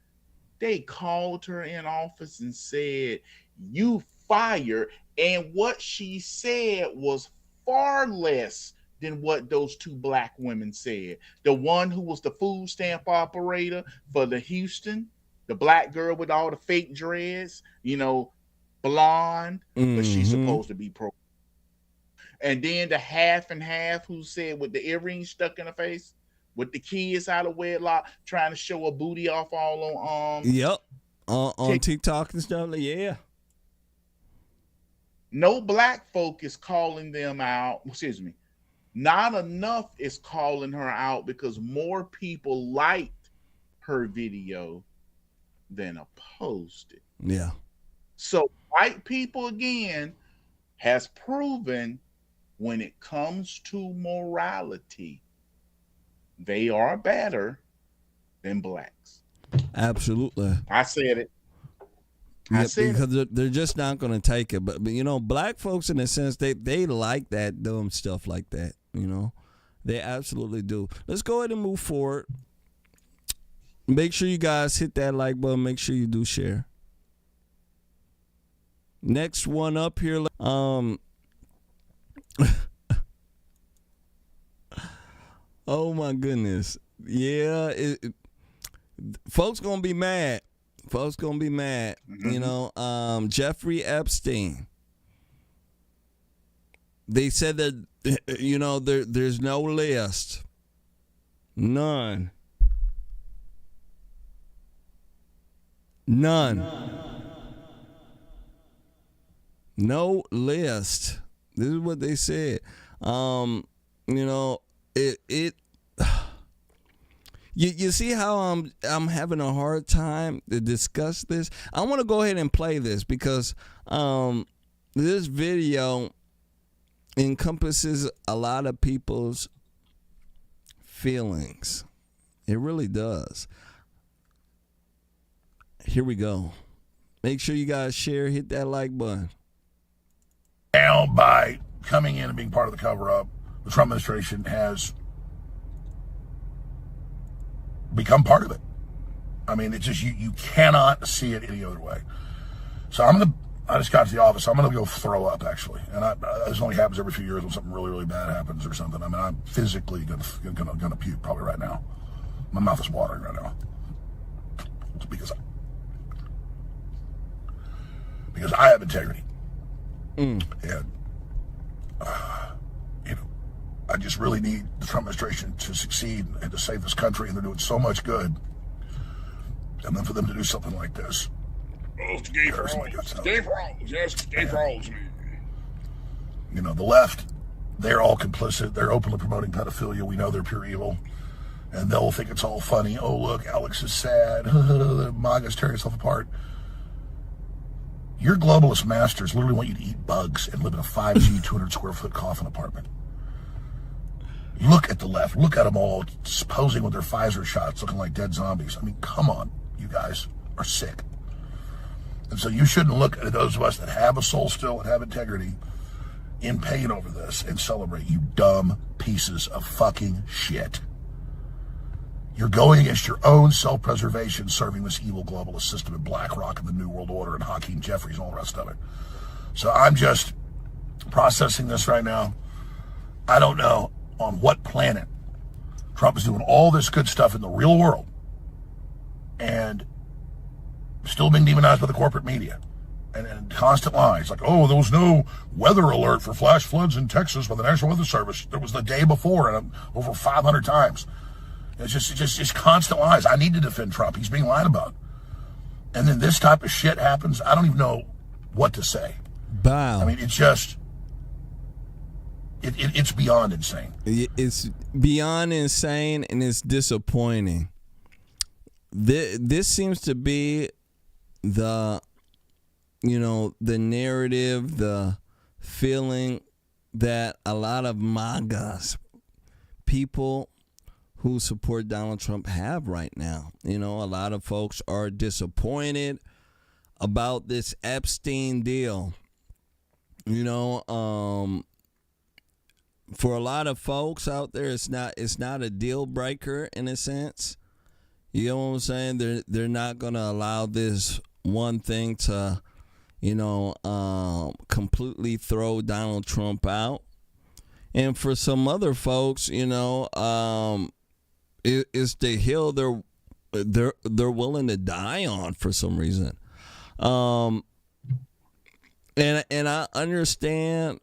they called her in office and said, you fired. And what she said was far less than what those two black women said. The one who was the food stamp operator for the Houston, the black girl with all the fake dreads, blonde, but she's supposed to be pro. And then the half and half who said with the earrings stuck in her face, with the kids out of wedlock, trying to show a booty off all on on TikTok and stuff. Yeah. No black folk is calling them out. Excuse me. Not enough is calling her out because more people liked her video than opposed it. Yeah. So white people, again, has proven when it comes to morality, they are better than blacks. Absolutely. I said it. Because they're just not going to take it. But black folks, in a sense, they like that dumb stuff like that. They absolutely do. Let's go ahead and move forward. Make sure you guys hit that like button. Make sure you do share. Next one up here. Oh my goodness. Yeah. Folks going to be mad. Folks gonna be mad. Jeffrey Epstein. They said that there's no list None. No list. This is what they said. You know, You see how I'm having a hard time to discuss this? I want to go ahead and play this because this video encompasses a lot of people's feelings. It really does. Here we go. Make sure you guys share, hit that like button. Now, by coming in and being part of the cover-up, the Trump administration has become part of it. I mean, it's just, you cannot see it any other way. So I just got to the office. I'm going to go throw up, actually. And this only happens every few years when something really, really bad happens or something. I mean, I'm physically going to puke probably right now. My mouth is watering right now. It's because I have integrity. And, I just really need the Trump administration to succeed and to save this country, and they're doing so much good. And then for them to do something like this. Oh, it's gay for all. Gay for all. Yes, gay for all. You know, the left, they're all complicit. They're openly promoting pedophilia. We know they're pure evil. And they'll think it's all funny. Oh, look, Alex is sad. MAGA's tearing itself apart. Your globalist masters literally want you to eat bugs and live in a 5G 200 square foot coffin apartment. Look at the left. Look at them all posing with their Pfizer shots looking like dead zombies. I mean, come on. You guys are sick. And so you shouldn't look at those of us that have a soul still and have integrity in pain over this and celebrate, you dumb pieces of fucking shit. You're going against your own self-preservation, serving this evil globalist system in BlackRock and the New World Order and Hakeem Jeffries and all the rest of it. So I'm just processing this right now. I don't know on what planet Trump is doing all this good stuff in the real world and still being demonized by the corporate media and constant lies like, oh, there was no weather alert for flash floods in Texas by the National Weather Service. There was the day before and over 500 times. It's just constant lies. I need to defend Trump. He's being lied about. And then this type of shit happens. I don't even know what to say. Wow. I mean, it's just, it's beyond insane. It's beyond insane, and it's disappointing. This seems to be the narrative, the feeling that a lot of MAGAs, people who support Donald Trump, have right now. You know, a lot of folks are disappointed about this Epstein deal. You know, for a lot of folks out there, it's not a deal breaker in a sense. You know what I'm saying? They're not going to allow this one thing to, completely throw Donald Trump out. And for some other folks, it's the hill they're willing to die on for some reason. And I understand,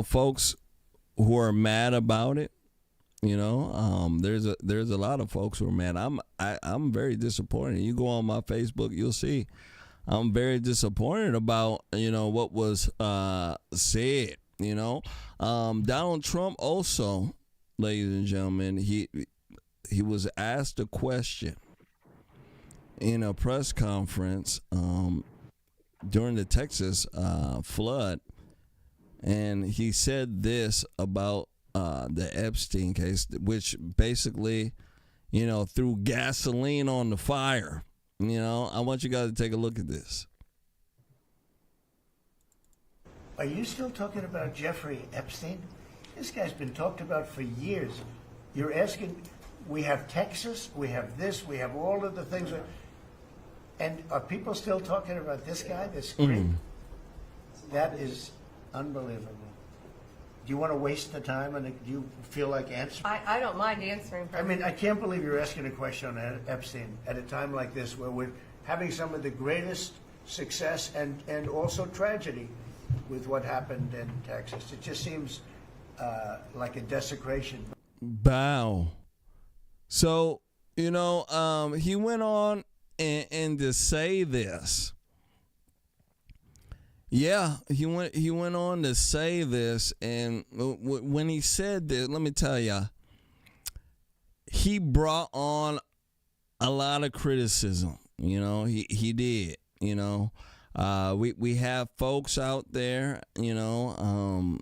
folks who are mad about it. There's a lot of folks who are mad. I'm very disappointed. You go on my Facebook, you'll see I'm very disappointed about what was said. Donald Trump also, ladies and gentlemen, he was asked a question in a press conference during the Texas flood, and he said this about the Epstein case, which basically, threw gasoline on the fire. I want you guys to take a look at this. Are you still talking about Jeffrey Epstein? This guy's been talked about for years. You're asking, we have Texas, we have this, we have all of the things. And are people still talking about this guy, this creep? That is unbelievable. Do you want to waste the time, and do you feel like answering? I don't mind answering. I mean, I can't believe you're asking a question on Epstein at a time like this, where we're having some of the greatest success and also tragedy with what happened in Texas. It just seems like a desecration. Bow. So, you know, he went on and to say this. Yeah, he went on to say this, and when he said this, let me tell you, he brought on a lot of criticism. You know, he did. You know, we have folks out there. You know,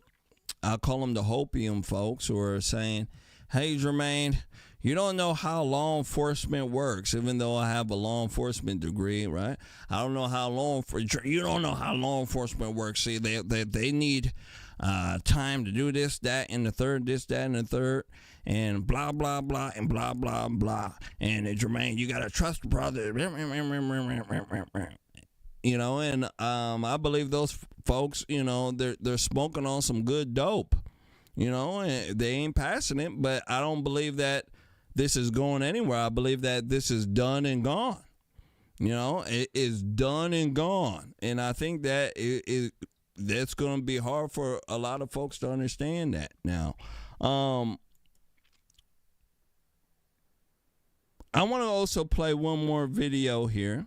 I'll call them the hopium folks, who are saying, "Hey, Jermain, you don't know how law enforcement works," even though I have a law enforcement degree, right? I don't know how you don't know how law enforcement works. See, they need time to do this, that, and the third, this, that, and the third, and blah, blah, blah, and blah, blah, blah. And Jermain, you got to trust the brother. You know, and I believe those folks, you know, they're smoking on some good dope. You know, and they ain't passing it, but I don't believe that this is going anywhere. I believe that this is done and gone. You know, it is done and gone. And I think that that's going to be hard for a lot of folks to understand that now. I want to also play one more video here,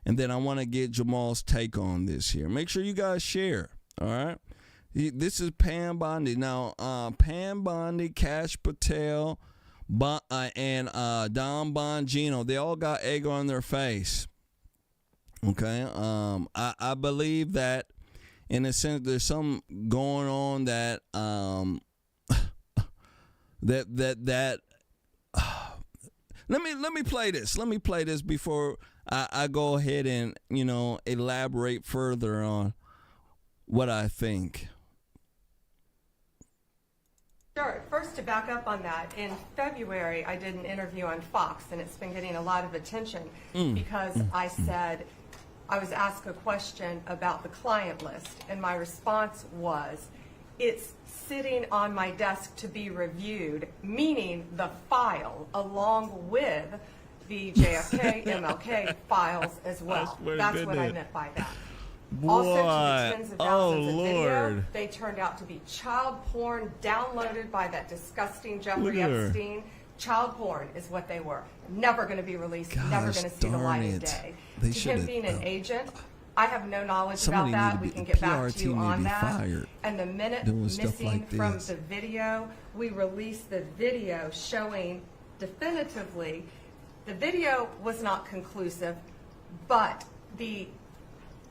and then I want to get Jamal's take on this here. Make sure you guys share, all right? This is Pam Bondi. Now, Pam Bondi, Cash Patel, and Don Bongino, they all got egg on their face. Okay? I believe that, in a sense, there's something going on that let me play this. Let me play this before I go ahead and, you know, elaborate further on what I think. Sure. First, to back up on that, in February, I did an interview on Fox, and it's been getting a lot of attention because I said, I was asked a question about the client list, and my response was, it's sitting on my desk to be reviewed, meaning the file, along with the JFK, MLK files as well. That's what I meant by that. Also, to the tens of thousands of video, they turned out to be child porn downloaded by that disgusting Jeffrey Epstein. Child porn is what they were. Never going to be released, never going to see the light of day. To him being an agent, I have no knowledge about that. We can get back to you on that. And the minute missing from the video, we released the video showing definitively the video was not conclusive, but the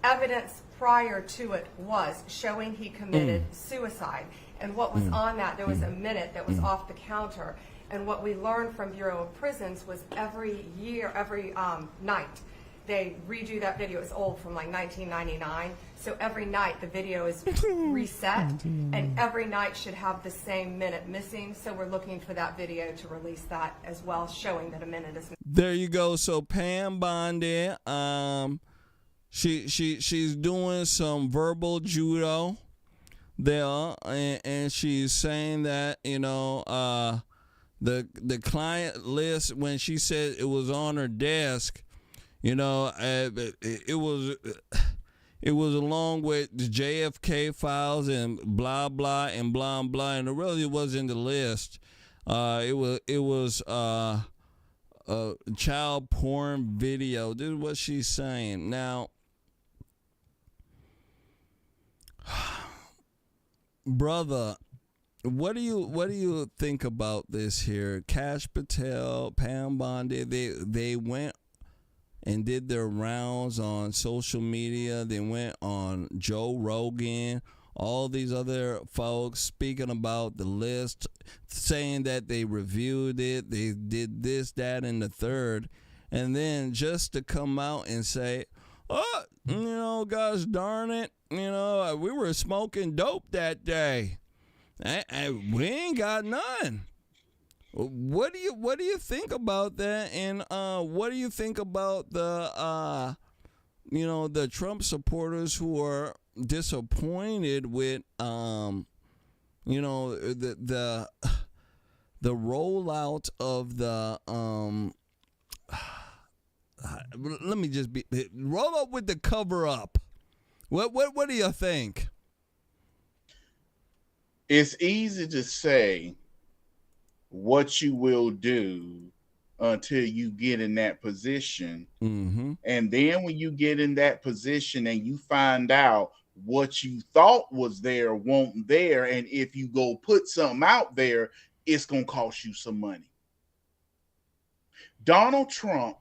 evidence prior to it was showing he committed suicide. And what was on that, there was a minute that was off the counter. And what we learned from Bureau of Prisons was every night, they redo that video. It's old, from like 1999. So every night the video is reset, and every night should have the same minute missing. So we're looking for that video to release that as well, showing that a minute is missing. There you go. So Pam Bondi, she's doing some verbal judo there, and she's saying that, you know, the client list, when she said it was on her desk, you know, it was along with the JFK files and blah blah and blah blah, and it really wasn't the list. It was child porn video. This is what she's saying now. Brother, what do you think about this here? Cash Patel, Pam Bondi, they went and did their rounds on social media. They went on Joe Rogan, all these other folks speaking about the list, saying that they reviewed it, they did this, that, and the third, and then just to come out and say, oh, you know, gosh darn it, you know, we were smoking dope that day, and we ain't got none. What do you think about that? And what do you think about the you know, the Trump supporters who are disappointed with you know, the rollout of the let me just roll up with the cover up. What do you think? It's easy to say what you will do until you get in that position. Mm-hmm. And then when you get in that position and you find out what you thought was there won't there, and if you go put something out there, it's going to cost you some money. Donald Trump,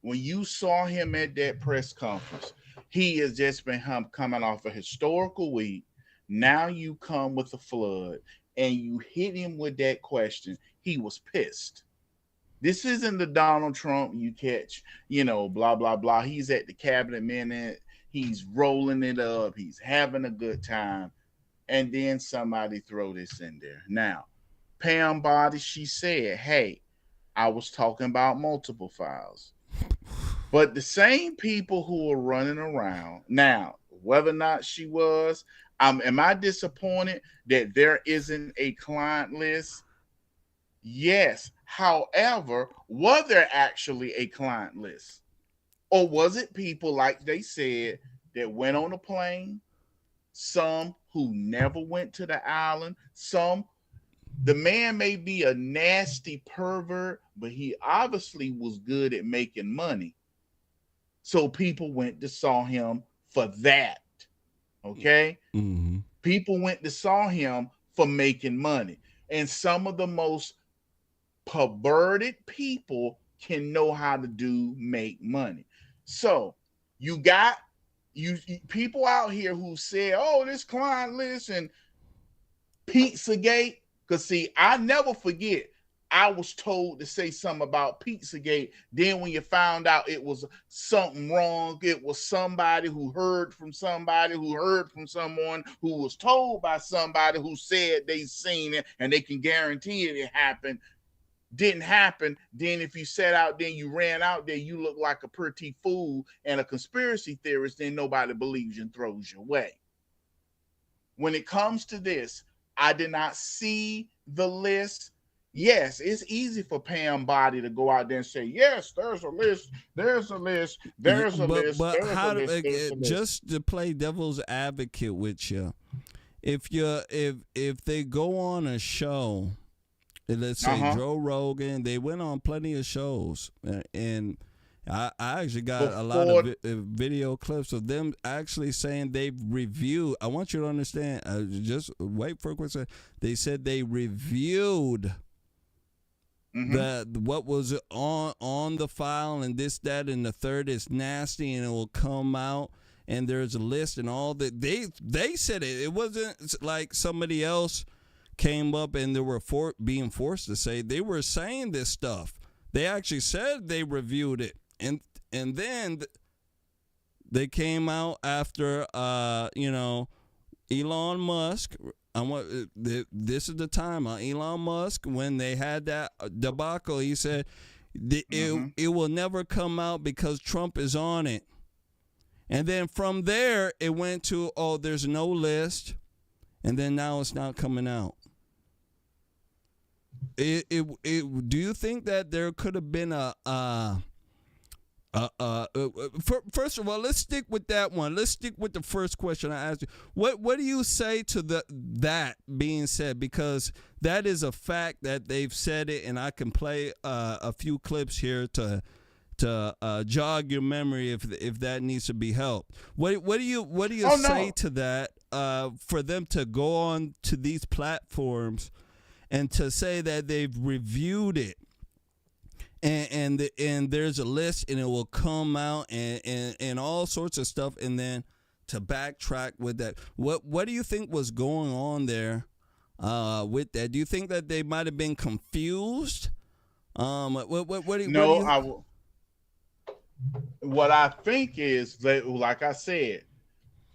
when you saw him at that press conference, he has just been coming off a historical week. Now you come with a flood and you hit him with that question. He was pissed. This isn't the Donald Trump you catch, blah, blah, blah. He's at the cabinet minute. He's rolling it up. He's having a good time. And then somebody throw this in there. Now, Pam Body, she said, hey, I was talking about multiple files. But the same people who are running around now, whether or not she was, am I disappointed that there isn't a client list? Yes. However, was there actually a client list? Or was it people, like they said, that went on a plane, some who never went to the island, the man may be a nasty pervert, but he obviously was good at making money. So people went to saw him for that. Okay? Mm-hmm. People went to saw him for making money. And some of the most perverted people can know how to make money. So you got people out here who say, oh, this client list and Pizzagate. Because see, I never forget, I was told to say something about Pizzagate. Then when you found out it was something wrong, it was somebody who heard from somebody who heard from someone who was told by somebody who said they seen it and they can guarantee it happened. Didn't happen. Then if you set out there, you ran out there, you look like a pretty fool and a conspiracy theorist, then nobody believes you and throws you away. When it comes to this, I did not see the list. Yes, it's easy for Pam Body to go out there and say, yes, there's a list, there's a list, there's a list. But how to, just to play devil's advocate with you, if they go on a show, let's say Joe Rogan, they went on plenty of shows, and I actually got a lot of video clips of them actually saying they've reviewed. I want you to understand, just wait for a quick second. They said they reviewed what was on the file, and this, that, and the third is nasty, and it will come out, and there's a list and all that. They said it. It wasn't like somebody else came up and they were being forced to say. They were saying this stuff. They actually said they reviewed it. And then they came out after, Elon Musk. This is the time. Elon Musk, when they had that debacle, he said it will never come out because Trump is on it. And then from there, it went to, oh, there's no list. And then now it's not coming out. Do you think that there could have been first of all, let's stick with that one. Let's stick with the first question I asked you. What do you say to that being said? Because that is a fact that they've said it, and I can play a few clips here to jog your memory if that needs to be helped. What do you say to that? For them to go on to these platforms and to say that they've reviewed it. And there's a list, and it will come out, and all sorts of stuff, and then to backtrack with that. What do you think was going on there with that? Do you think that they might have been confused? What I think is that, like I said,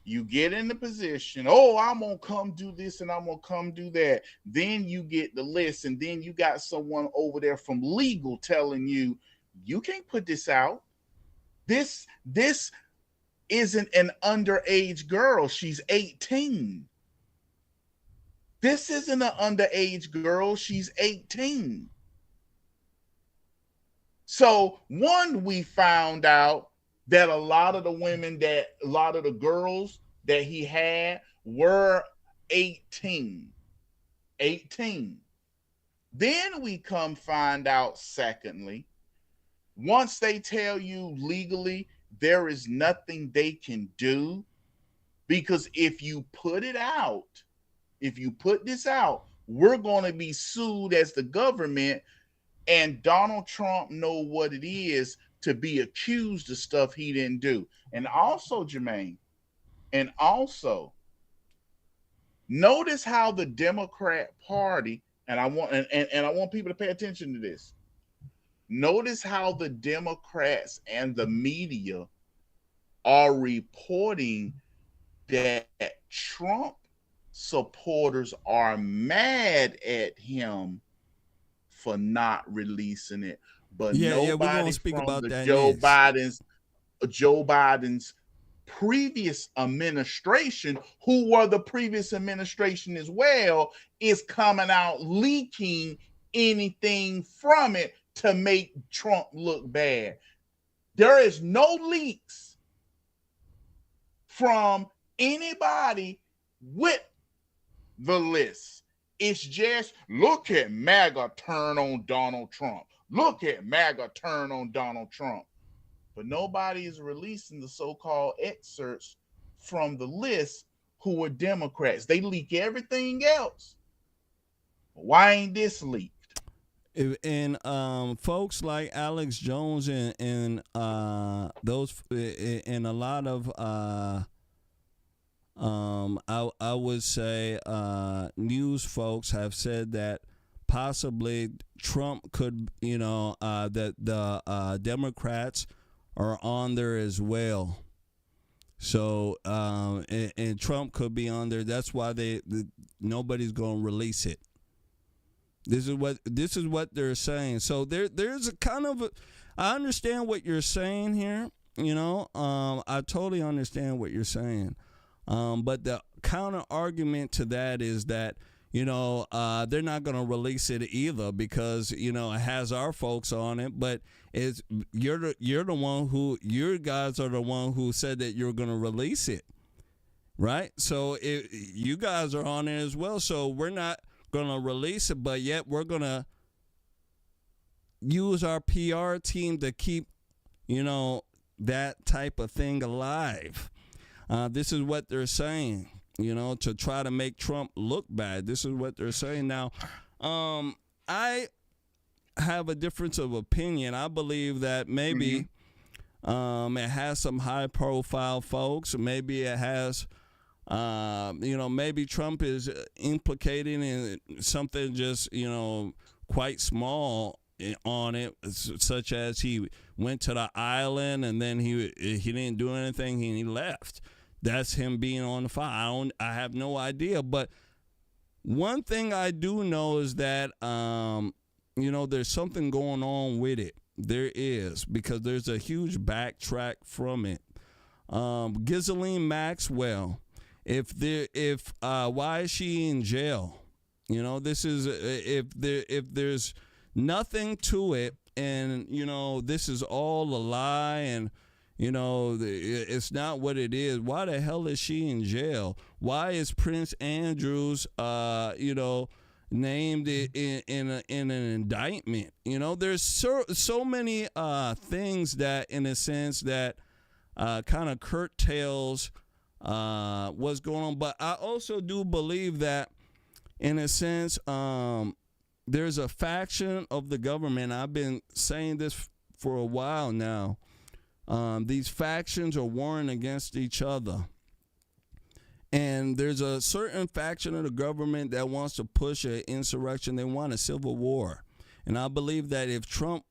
you get in the position, oh, I'm going to come do this and I'm going to come do that. Then you get the list, and then you got someone over there from legal telling you, you can't put this out. This isn't an underage girl. She's 18. This isn't an underage girl. She's 18. So, we found out that a lot of the girls that he had were 18. Then we come find out, secondly, once they tell you legally there is nothing they can do, because if you put it out, if you put this out, we're going to be sued as the government, and Donald Trump know what it is to be accused of stuff he didn't do. And also, Jermain, and also notice how the Democrat Party, and I want people to pay attention to this. Notice how the Democrats and the media are reporting that Trump supporters are mad at him for not releasing it, but nobody from Joe Biden's previous administration, who were the previous administration as well, is coming out leaking anything from it to make Trump look bad. There is no leaks from anybody with the list. It's just, look at MAGA turn on Donald Trump. Look at MAGA turn on Donald Trump. But nobody is releasing the so-called excerpts from the list who are Democrats. They leak everything else. Why ain't this leaked? And folks like Alex Jones and those and a lot of I would say news folks have said that possibly Trump could, that the Democrats are on there as well. So and Trump could be on there. That's why nobody's going to release it. This is what they're saying. So there's a kind of I understand what you're saying here. I totally understand what you're saying. But the counter argument to that is that they're not going to release it either because it has our folks on it. But your guys are the one who said that you're going to release it, right? So you guys are on it as well. So we're not going to release it, but yet we're going to use our PR team to keep that type of thing alive. This is what they're saying, to try to make Trump look bad. This is what they're saying. Now, I have a difference of opinion. I believe that maybe it has some high-profile folks. Maybe it has, maybe Trump is implicated in something just, quite small on it, such as he went to the island and then he didn't do anything and he left. That's him being on the file. I have no idea. But one thing I do know is that, there's something going on with it. There is, because there's a huge backtrack from it. Ghislaine Maxwell, why is she in jail? This is, if there's nothing to it and, this is all a lie and, it's not what it is. Why the hell is she in jail? Why is Prince Andrews, named in an indictment? There's so many things that, in a sense, that kind of curtails what's going on. But I also do believe that, in a sense, there's a faction of the government. I've been saying this for a while now. These factions are warring against each other. And there's a certain faction of the government that wants to push an insurrection. They want a civil war. And I believe that if Trump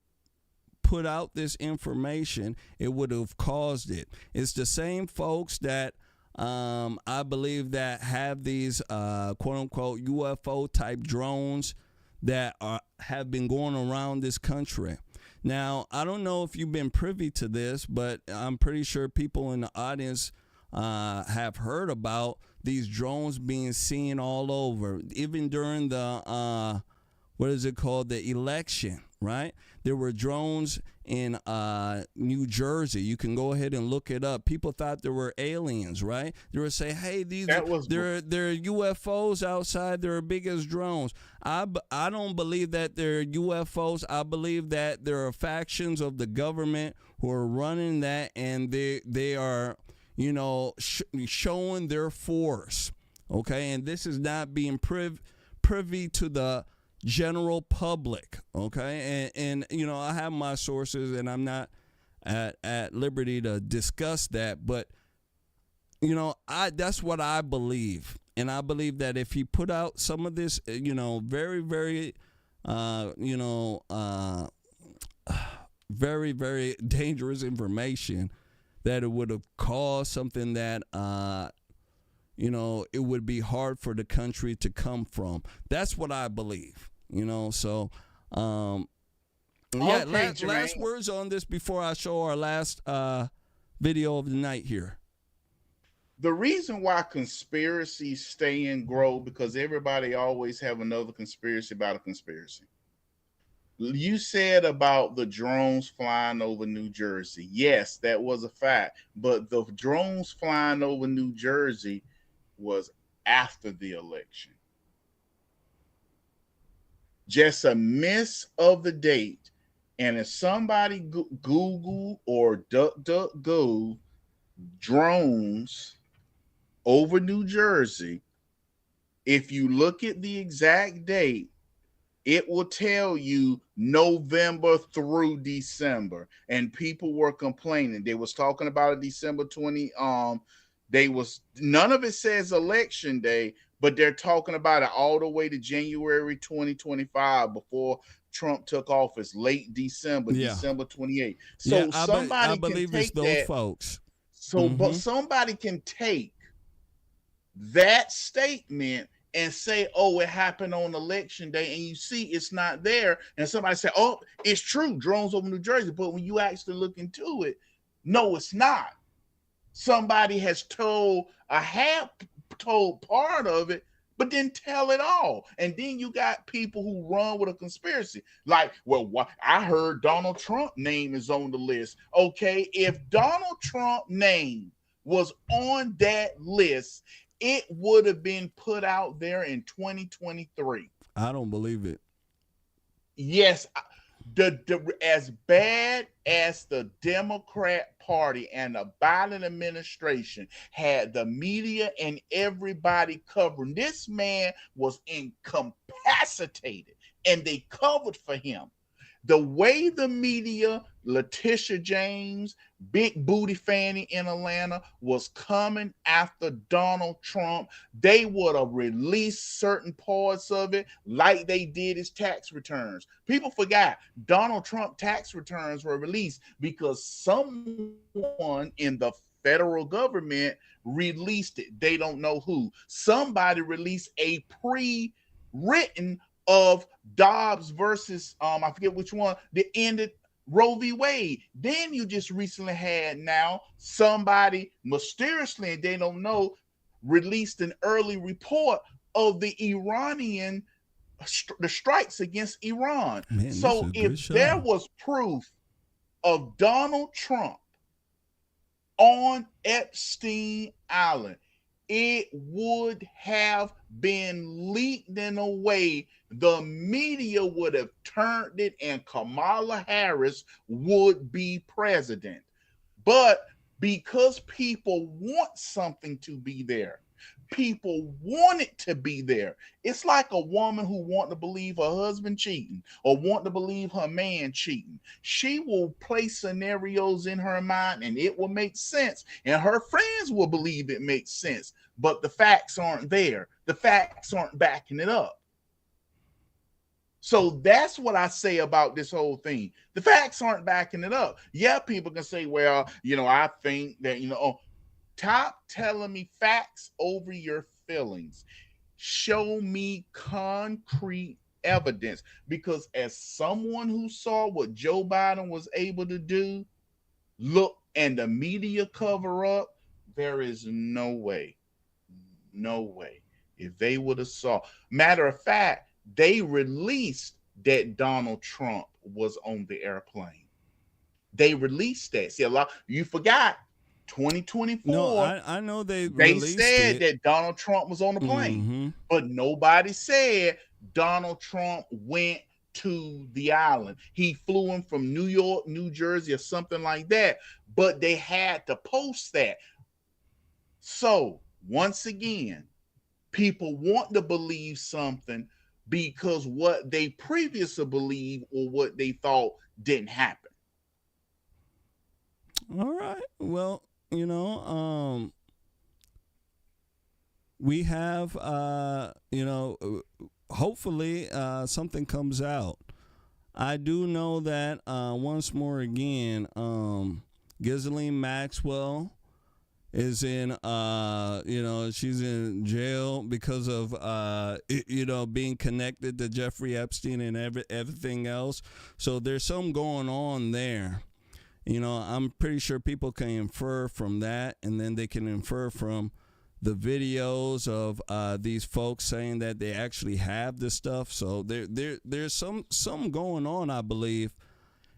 put out this information, it would have caused it. It's the same folks that I believe that have these quote-unquote UFO-type drones that have been going around this country. Now, I don't know if you've been privy to this, but I'm pretty sure people in the audience have heard about these drones being seen all over. Even during the what is it called, the election, right? There were drones in New Jersey. You can go ahead and look it up. People thought there were aliens, right? They would say, hey, they're UFOs outside. They're big as drones. I don't believe that they're UFOs. I believe that there are factions of the government who are running that, and they are, you know, showing their force, okay? And this is not being privy to the general public, okay? And you know, I have my sources, and I'm not at liberty to discuss that, but you know, that's what I believe. And I believe that if he put out some of this, you know, very, very very, very dangerous information, that it would have caused something that you know, it would be hard for the country to come from. That's what I believe, you know. So yeah, last words on this before I show our last video of the night here. The reason why conspiracies stay and grow, because everybody always have another conspiracy about a conspiracy. You said about the drones flying over New Jersey. Yes, that was a fact. But the drones flying over New Jersey was after the election. Just a miss of the date. And if somebody Google or DuckDuckGo drones over New Jersey, if you look at the exact date, it will tell you November through December. And people were complaining. They was talking about a December 20. None of it says election day, but they're talking about it all the way to January 2025 before Trump took office, late December, December 28th. So I believe it's those folks. So, but somebody can take that statement and say, oh, it happened on election day, and you see it's not there, and somebody say, oh, it's true, drones over New Jersey, but when you actually look into it, no, it's not. Somebody has told part of it, but didn't tell it all. And then you got people who run with a conspiracy. Like, well, I heard Donald Trump name is on the list. Okay, if Donald Trump name was on that list, it would have been put out there in 2023. I don't believe it. Yes, as bad as the Democrat Party and the Biden administration had the media and everybody covering, this man was incapacitated, and they covered for him. The way the media, Letitia James, Big Booty Fanny in Atlanta, was coming after Donald Trump, they would have released certain parts of it like they did his tax returns. People forgot Donald Trump tax returns were released because someone in the federal government released it. They don't know who. Somebody released a pre-written of Dobbs versus I forget which one that ended Roe v. Wade. Then you just recently had now somebody mysteriously, and they don't know, released an early report of the Iranian the strikes against Iran. Man, so if there was proof of Donald Trump on Epstein Island, it would have been leaked in a way the media would have turned it, and Kamala Harris would be president. But because people want something to be there, people want it to be there. It's like a woman who wants to believe her husband cheating or want to believe her man cheating. She will place scenarios in her mind and it will make sense, and her friends will believe it makes sense, but the facts aren't there. The facts aren't backing it up. So that's what I say about this whole thing. The facts aren't backing it up. Yeah, people can say, well, I think that, stop telling me facts over your feelings. Show me concrete evidence, because as someone who saw what Joe Biden was able to do, look, and the media cover up, there is no way. If they would have saw. Matter of fact, they released that Donald Trump was on the airplane. They released that. See, you forgot 2024. No, I know they said that Donald Trump was on the plane, but nobody said Donald Trump went to the island. He flew in from New York, New Jersey, or something like that, but they had to post that. So once again, people want to believe something because what they previously believed or what they thought didn't happen. All right. Well, we have, hopefully something comes out. I do know that once more again, Ghislaine Maxwell is in, she's in jail because of, being connected to Jeffrey Epstein and everything else. So there's something going on there. I'm pretty sure people can infer from that, and then they can infer from the videos of these folks saying that they actually have this stuff. So there's some going on, I believe,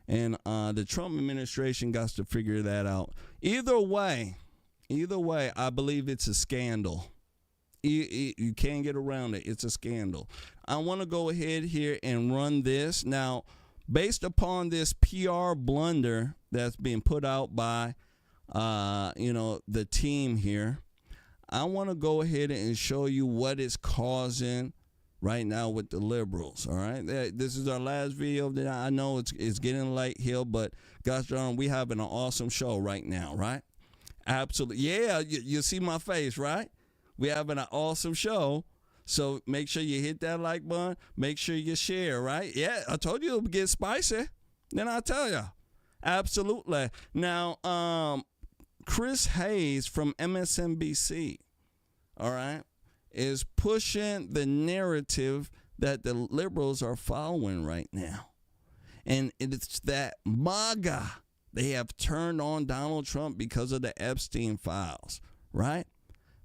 and the Trump administration got to figure that out. Either way, I believe it's a scandal. You can't get around it. It's a scandal. I want to go ahead here and run this now. Based upon this PR blunder that's being put out by, the team here, I want to go ahead and show you what is causing right now with the liberals. All right, this is our last video. That I know it's getting late here, but gosh darn, we having an awesome show right now, right? Absolutely, yeah. You see my face, right? We having an awesome show. So make sure you hit that like button. Make sure you share, right? Yeah, I told you it would get spicy. Then I'll tell you. Absolutely. Now, Chris Hayes from MSNBC, all right, is pushing the narrative that the liberals are following right now. And it's that MAGA, they have turned on Donald Trump because of the Epstein files, right?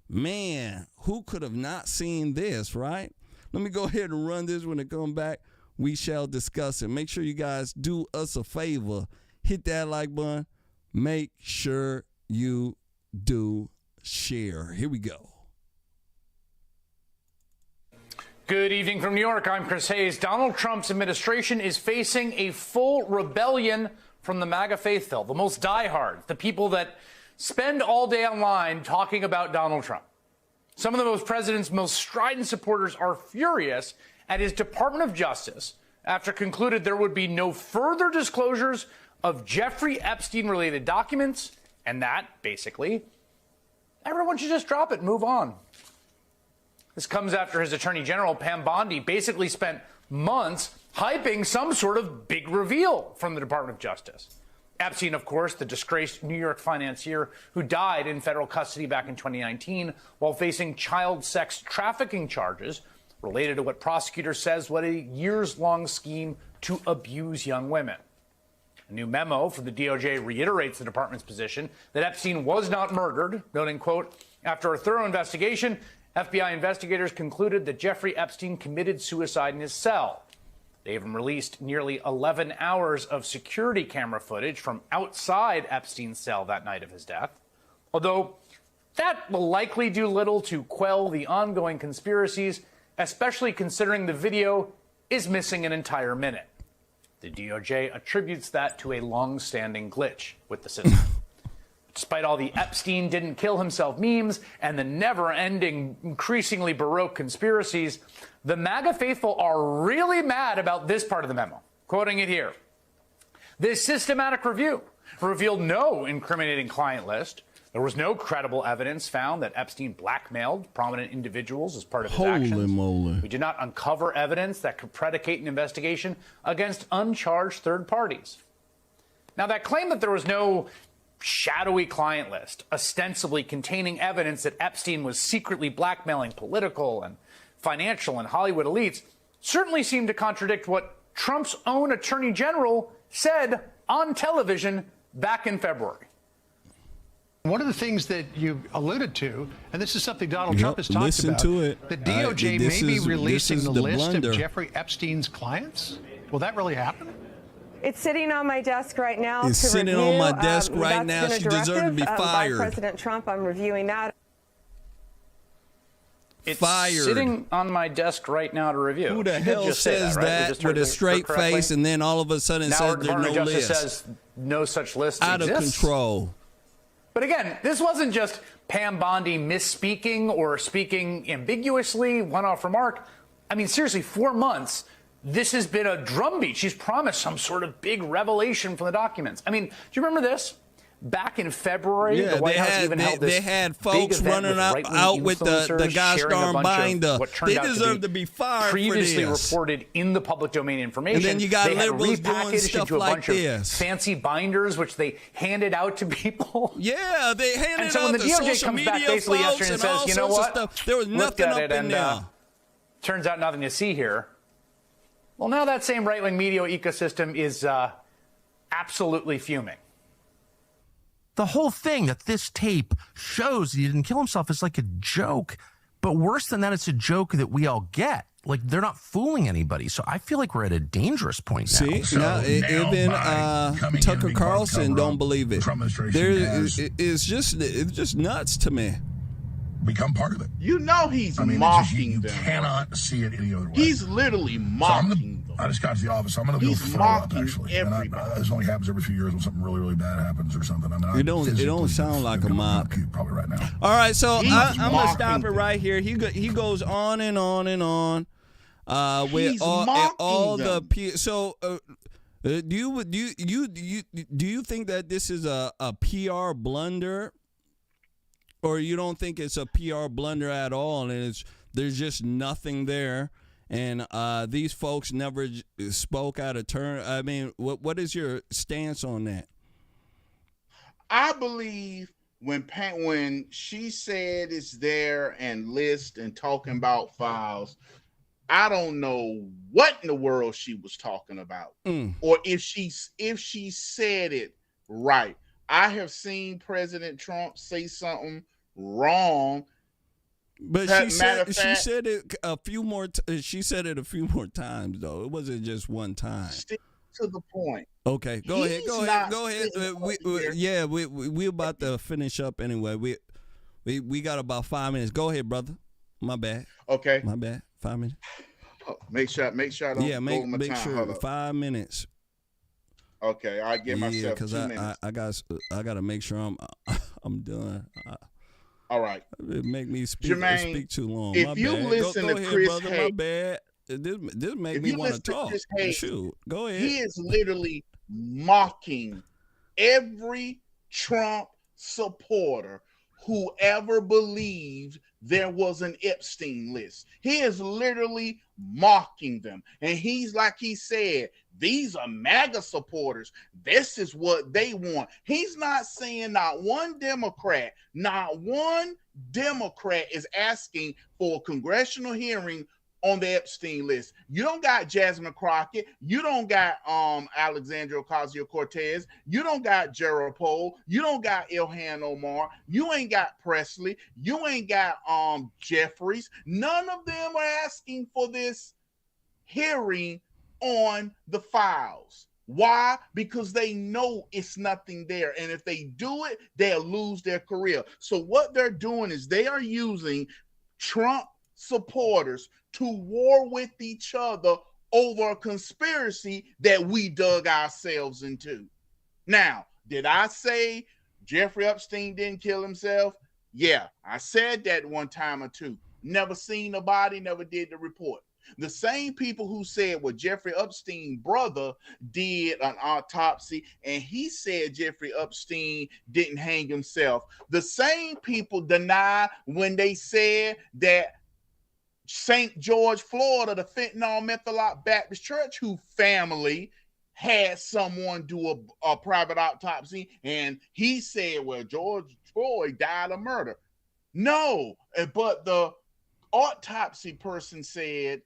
Man, who could have not seen this, right? Let me go ahead and run this. When it comes back, we shall discuss it. Make sure you guys do us a favor. Hit that like button. Make sure you do share. Here we go. Good evening from New York. I'm Chris Hayes. Donald Trump's administration is facing a full rebellion from the MAGA faithful, the most diehard, the people that spend all day online talking about Donald Trump. Some of the president's most strident supporters are furious at his Department of Justice after concluded there would be no further disclosures of Jeffrey Epstein-related documents, and that, basically, everyone should just drop it and move on. This comes after his Attorney General, Pam Bondi, basically spent months hyping some sort of big reveal from the Department of Justice. Epstein, of course, the disgraced New York financier who died in federal custody back in 2019 while facing child sex trafficking charges related to what prosecutors says was a years-long scheme to abuse young women. A new memo from the DOJ reiterates the department's position that Epstein was not murdered, noting, quote, after a thorough investigation, FBI investigators concluded that Jeffrey Epstein committed suicide in his cell. They even released nearly 11 hours of security camera footage from outside Epstein's cell that night of his death. Although that will likely do little to quell the ongoing conspiracies, especially considering the video is missing an entire minute. The DOJ attributes that to a long-standing glitch with the system. Despite all the Epstein didn't kill himself memes and the never-ending, increasingly Baroque conspiracies, the MAGA faithful are really mad about this part of the memo. Quoting it here. This systematic review revealed no incriminating client list. There was no credible evidence found that Epstein blackmailed prominent individuals as part of his actions. Holy moly. We did not uncover evidence that could predicate an investigation against uncharged third parties. Now, that claim that there was no shadowy client list, ostensibly containing evidence that Epstein was secretly blackmailing political and financial and Hollywood elites, certainly seemed to contradict what Trump's own attorney general said on television back in February. One of the things that you alluded to, and this is something Donald Trump has talked listen about, to it. the DOJ may be releasing the list blunder. of Jeffrey Epstein's clients. Will that really happen? It's sitting on my desk right now. It's to sitting review. on my desk right now. That's She been a deserves to be directive, fired. by President Trump. I'm reviewing that. It's Fired. sitting on my desk right now to review. Who the She did hell just say says right? We that just with heard a straight correctly. face and then all of a sudden Now says our there's Department no of Justice list? says no such list Out exists. of control. But again, this wasn't just Pam Bondi misspeaking or speaking ambiguously, one-off remark. I mean, seriously, 4 months, this has been a drumbeat. She's promised some sort of big revelation from the documents. I mean, do you remember this? Back in February, the White House even held this they had big folks event running with right-wing out with the influencers gosh sharing a darn bunch of binder. what turned They out deserve to be fired previously for this. reported in the public domain information. And then you got they had liberals doing repackaged stuff into a like bunch this. of fancy binders, which they handed out to people. Yeah, they handed and so out when the to DOJ social comes back media basically folks yesterday and and all says, you know sorts of what? stuff. There was Looked nothing at up it in and, there. Turns out nothing to see here. Well, now that same right-wing media ecosystem is absolutely fuming. The whole thing that this tape shows he didn't kill himself is like a joke. But worse than that, it's a joke that we all get. Like, they're not fooling anybody. So I feel like we're at a dangerous point now. See, even Tucker Carlson don't believe it. It's just nuts to me. Become part of it. You know he's I mean, mocking you them. cannot see it any other way. He's literally mocking them. I just got to the office. I'm going to do a He's throw up, mocking actually. everybody. This only happens every few years when something really, really bad happens or something. I mean, It don't sound like a mock. Probably right now. All right, so He's I'm gonna mocking stop it them. right here. He goes on and on and on with He's all mocking the them. so. Do you think that this is a PR blunder, or you don't think it's a PR blunder at all, and there's just nothing there, and these folks never spoke out of turn? I mean, what is your stance on that? I believe when she said it's there and list and talking about files, I don't know what in the world she was talking about, or if she said it right. I have seen President Trump say something wrong, but she said it a few more. She said it a few more times, though. It wasn't just one time. Stick to the point. Okay, go ahead. We about to finish up anyway. We got about 5 minutes. Go ahead, brother. My bad. Okay. My bad. 5 minutes. Make sure I don't go over my time. Sure. Hold up. 5 minutes. Okay, I give myself 2 minutes. I got to make sure I'm done. All right. It make me speak too long. If My you bad. listen go to ahead, Chris brother. Hayes, my bad. This make me want to talk. Shoot, go ahead. He is literally mocking every Trump supporter who ever believed there was an Epstein list. He is literally mocking them. And he's like he said, these are MAGA supporters. This is what they want. He's not saying not one Democrat is asking for a congressional hearing on the Epstein list. You don't got Jasmine Crockett. You don't got Alexandria Ocasio-Cortez. You don't got Gerald Pohl. You don't got Ilhan Omar. You ain't got Presley. You ain't got Jeffries. None of them are asking for this hearing on the files. Why? Because they know it's nothing there. And if they do it, they'll lose their career. So what they're doing is they are using Trump supporters to war with each other over a conspiracy that we dug ourselves into. Now, did I say Jeffrey Epstein didn't kill himself? Yeah, I said that one time or two. Never seen the body, never did the report. The same people who said, well, Jeffrey Epstein's brother did an autopsy and he said Jeffrey Epstein didn't hang himself. The same people deny when they said that St. George, Florida, the Fentanyl Methodist Baptist Church, who family had someone do a private autopsy, and he said, well, George Floyd died of murder. No, but the autopsy person said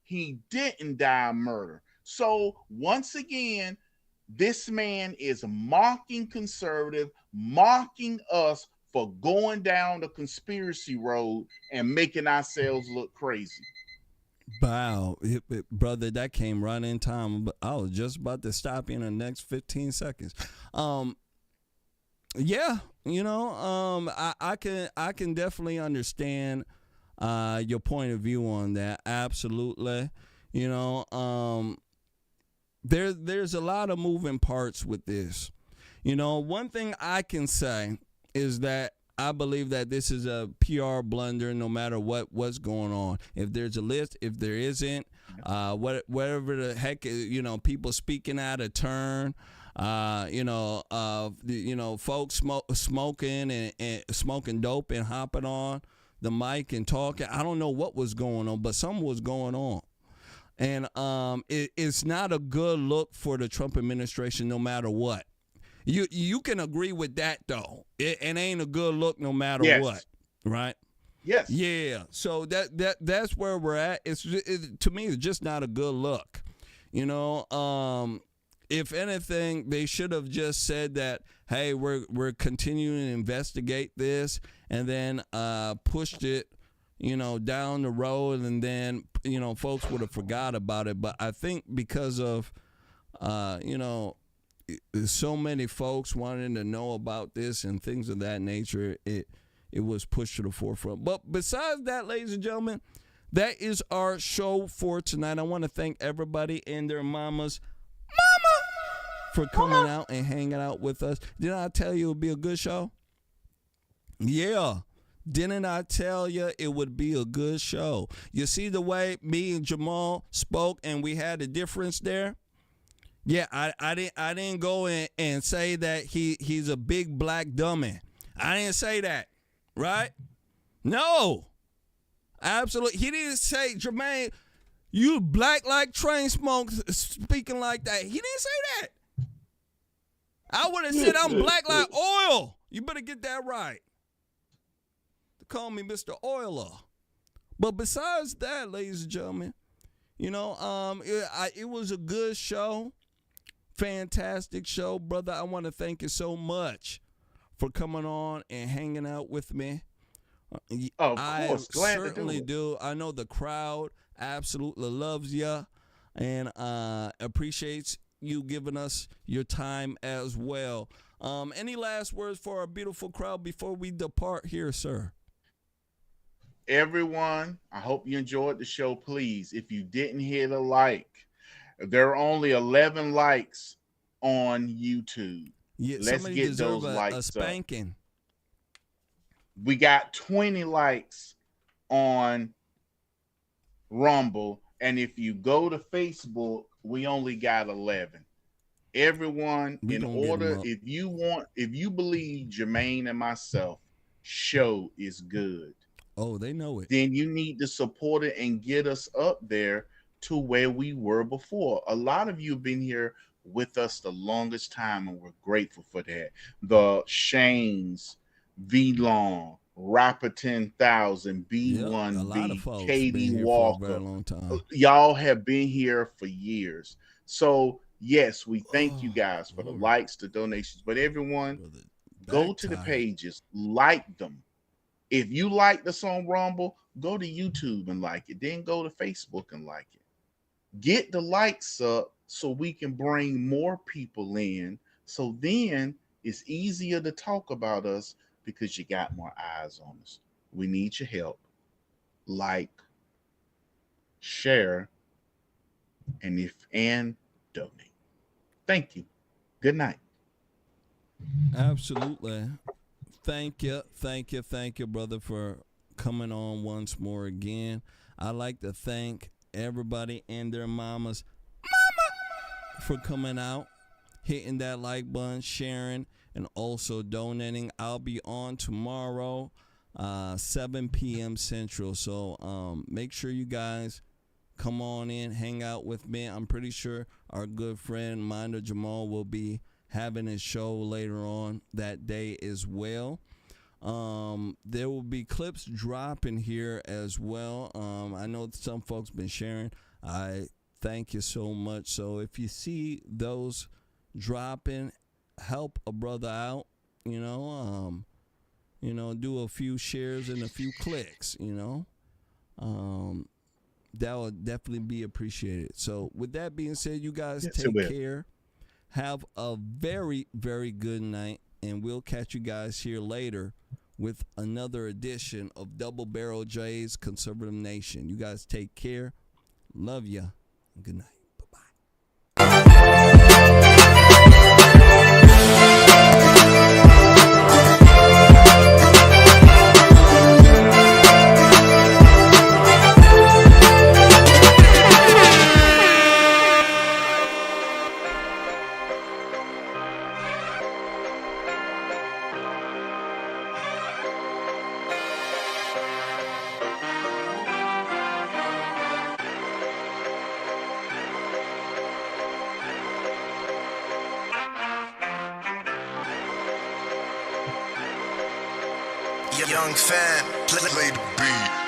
he didn't die of murder. So once again, This man is mocking conservative, mocking us for going down the conspiracy road and making ourselves look crazy. Wow, brother, that came right in time. But I was just about to stop you in the next 15 seconds. Yeah, you know, I can definitely understand your point of view on that. Absolutely, you know, there's a lot of moving parts with this. You know, one thing I can say is that I believe that this is a PR blunder no matter what's going on. If there's a list, if there isn't, whatever the heck, you know, people speaking out of turn, folks smoking and smoking dope and hopping on the mic and talking. I don't know what was going on, but something was going on. And it's not a good look for the Trump administration no matter what. You can agree with that, though. It ain't a good look no matter what, right? Yes. Yeah. So that's where we're at. To me, it's just not a good look. You know, if anything, they should have just said that, hey, we're continuing to investigate this, and then pushed it, you know, down the road, and then, you know, folks would have forgot about it. But I think because of, you know, so many folks wanting to know about this and things of that nature, it was pushed to the forefront. But besides that, ladies and gentlemen, that is our show for tonight. I want to thank everybody and their mamas for coming out and hanging out with us. Didn't I tell you it would be a good show? Yeah. Didn't I tell you it would be a good show? You see the way me and Jamal spoke and we had a difference there? Yeah, I didn't go and say that he's a big black dummy. I didn't say that, right? No, absolutely. He didn't say, Jermain, you black like train smoke speaking like that. He didn't say that. I would have said I'm black like oil. You better get that right. To call me Mr. Oiler. But besides that, ladies and gentlemen, you know, it was a good show. Fantastic show, brother. I want to thank you so much for coming on and hanging out with me. Of course, glad certainly to do it. I know the crowd absolutely loves you and appreciates you giving us your time as well. Any last words for our beautiful crowd before we depart here, sir? Everyone, I hope you enjoyed the show. Please, if you didn't hit a like, there are only 11 likes on YouTube. Yeah, let's get those likes a spanking. Up. We got 20 likes on Rumble, and if you go to Facebook, we only got 11. Everyone, in order, if you believe Jermain and myself show is good, they know it, then you need to support it and get us up there to where we were before. A lot of you have been here with us the longest time, and we're grateful for that. The Shanes, V Long, Rapper 10,000, B1B, Katie Walker. Y'all have been here for years. So yes, we thank you guys for the likes, the donations, but everyone, go to the pages, like them. If you like the song Rumble, go to YouTube and like it. Then go to Facebook and like it. Get the likes up so we can bring more people in. So then it's easier to talk about us because you got more eyes on us. We need your help. Like, share, and donate. Thank you. Good night. Absolutely. Thank you, brother, for coming on once more again. I'd like to thank everybody and their mamas for coming out, hitting that like button, sharing, and also donating. I'll be on tomorrow, 7 p.m. Central. So make sure you guys come on in, hang out with me. I'm pretty sure our good friend Minder Jamal will be having his show later on that day as well. There will be clips dropping here as well. I know some folks been sharing. I thank you so much. So if you see those drop in, help a brother out, you know, do a few shares and a few clicks, you know. That would definitely be appreciated. So with that being said, you guys take care. Have a very, very good night, and we'll catch you guys here later with another edition of Double Barrel J's Conservative Nation. You guys take care. Love ya. Good night. Young fan, play the beat.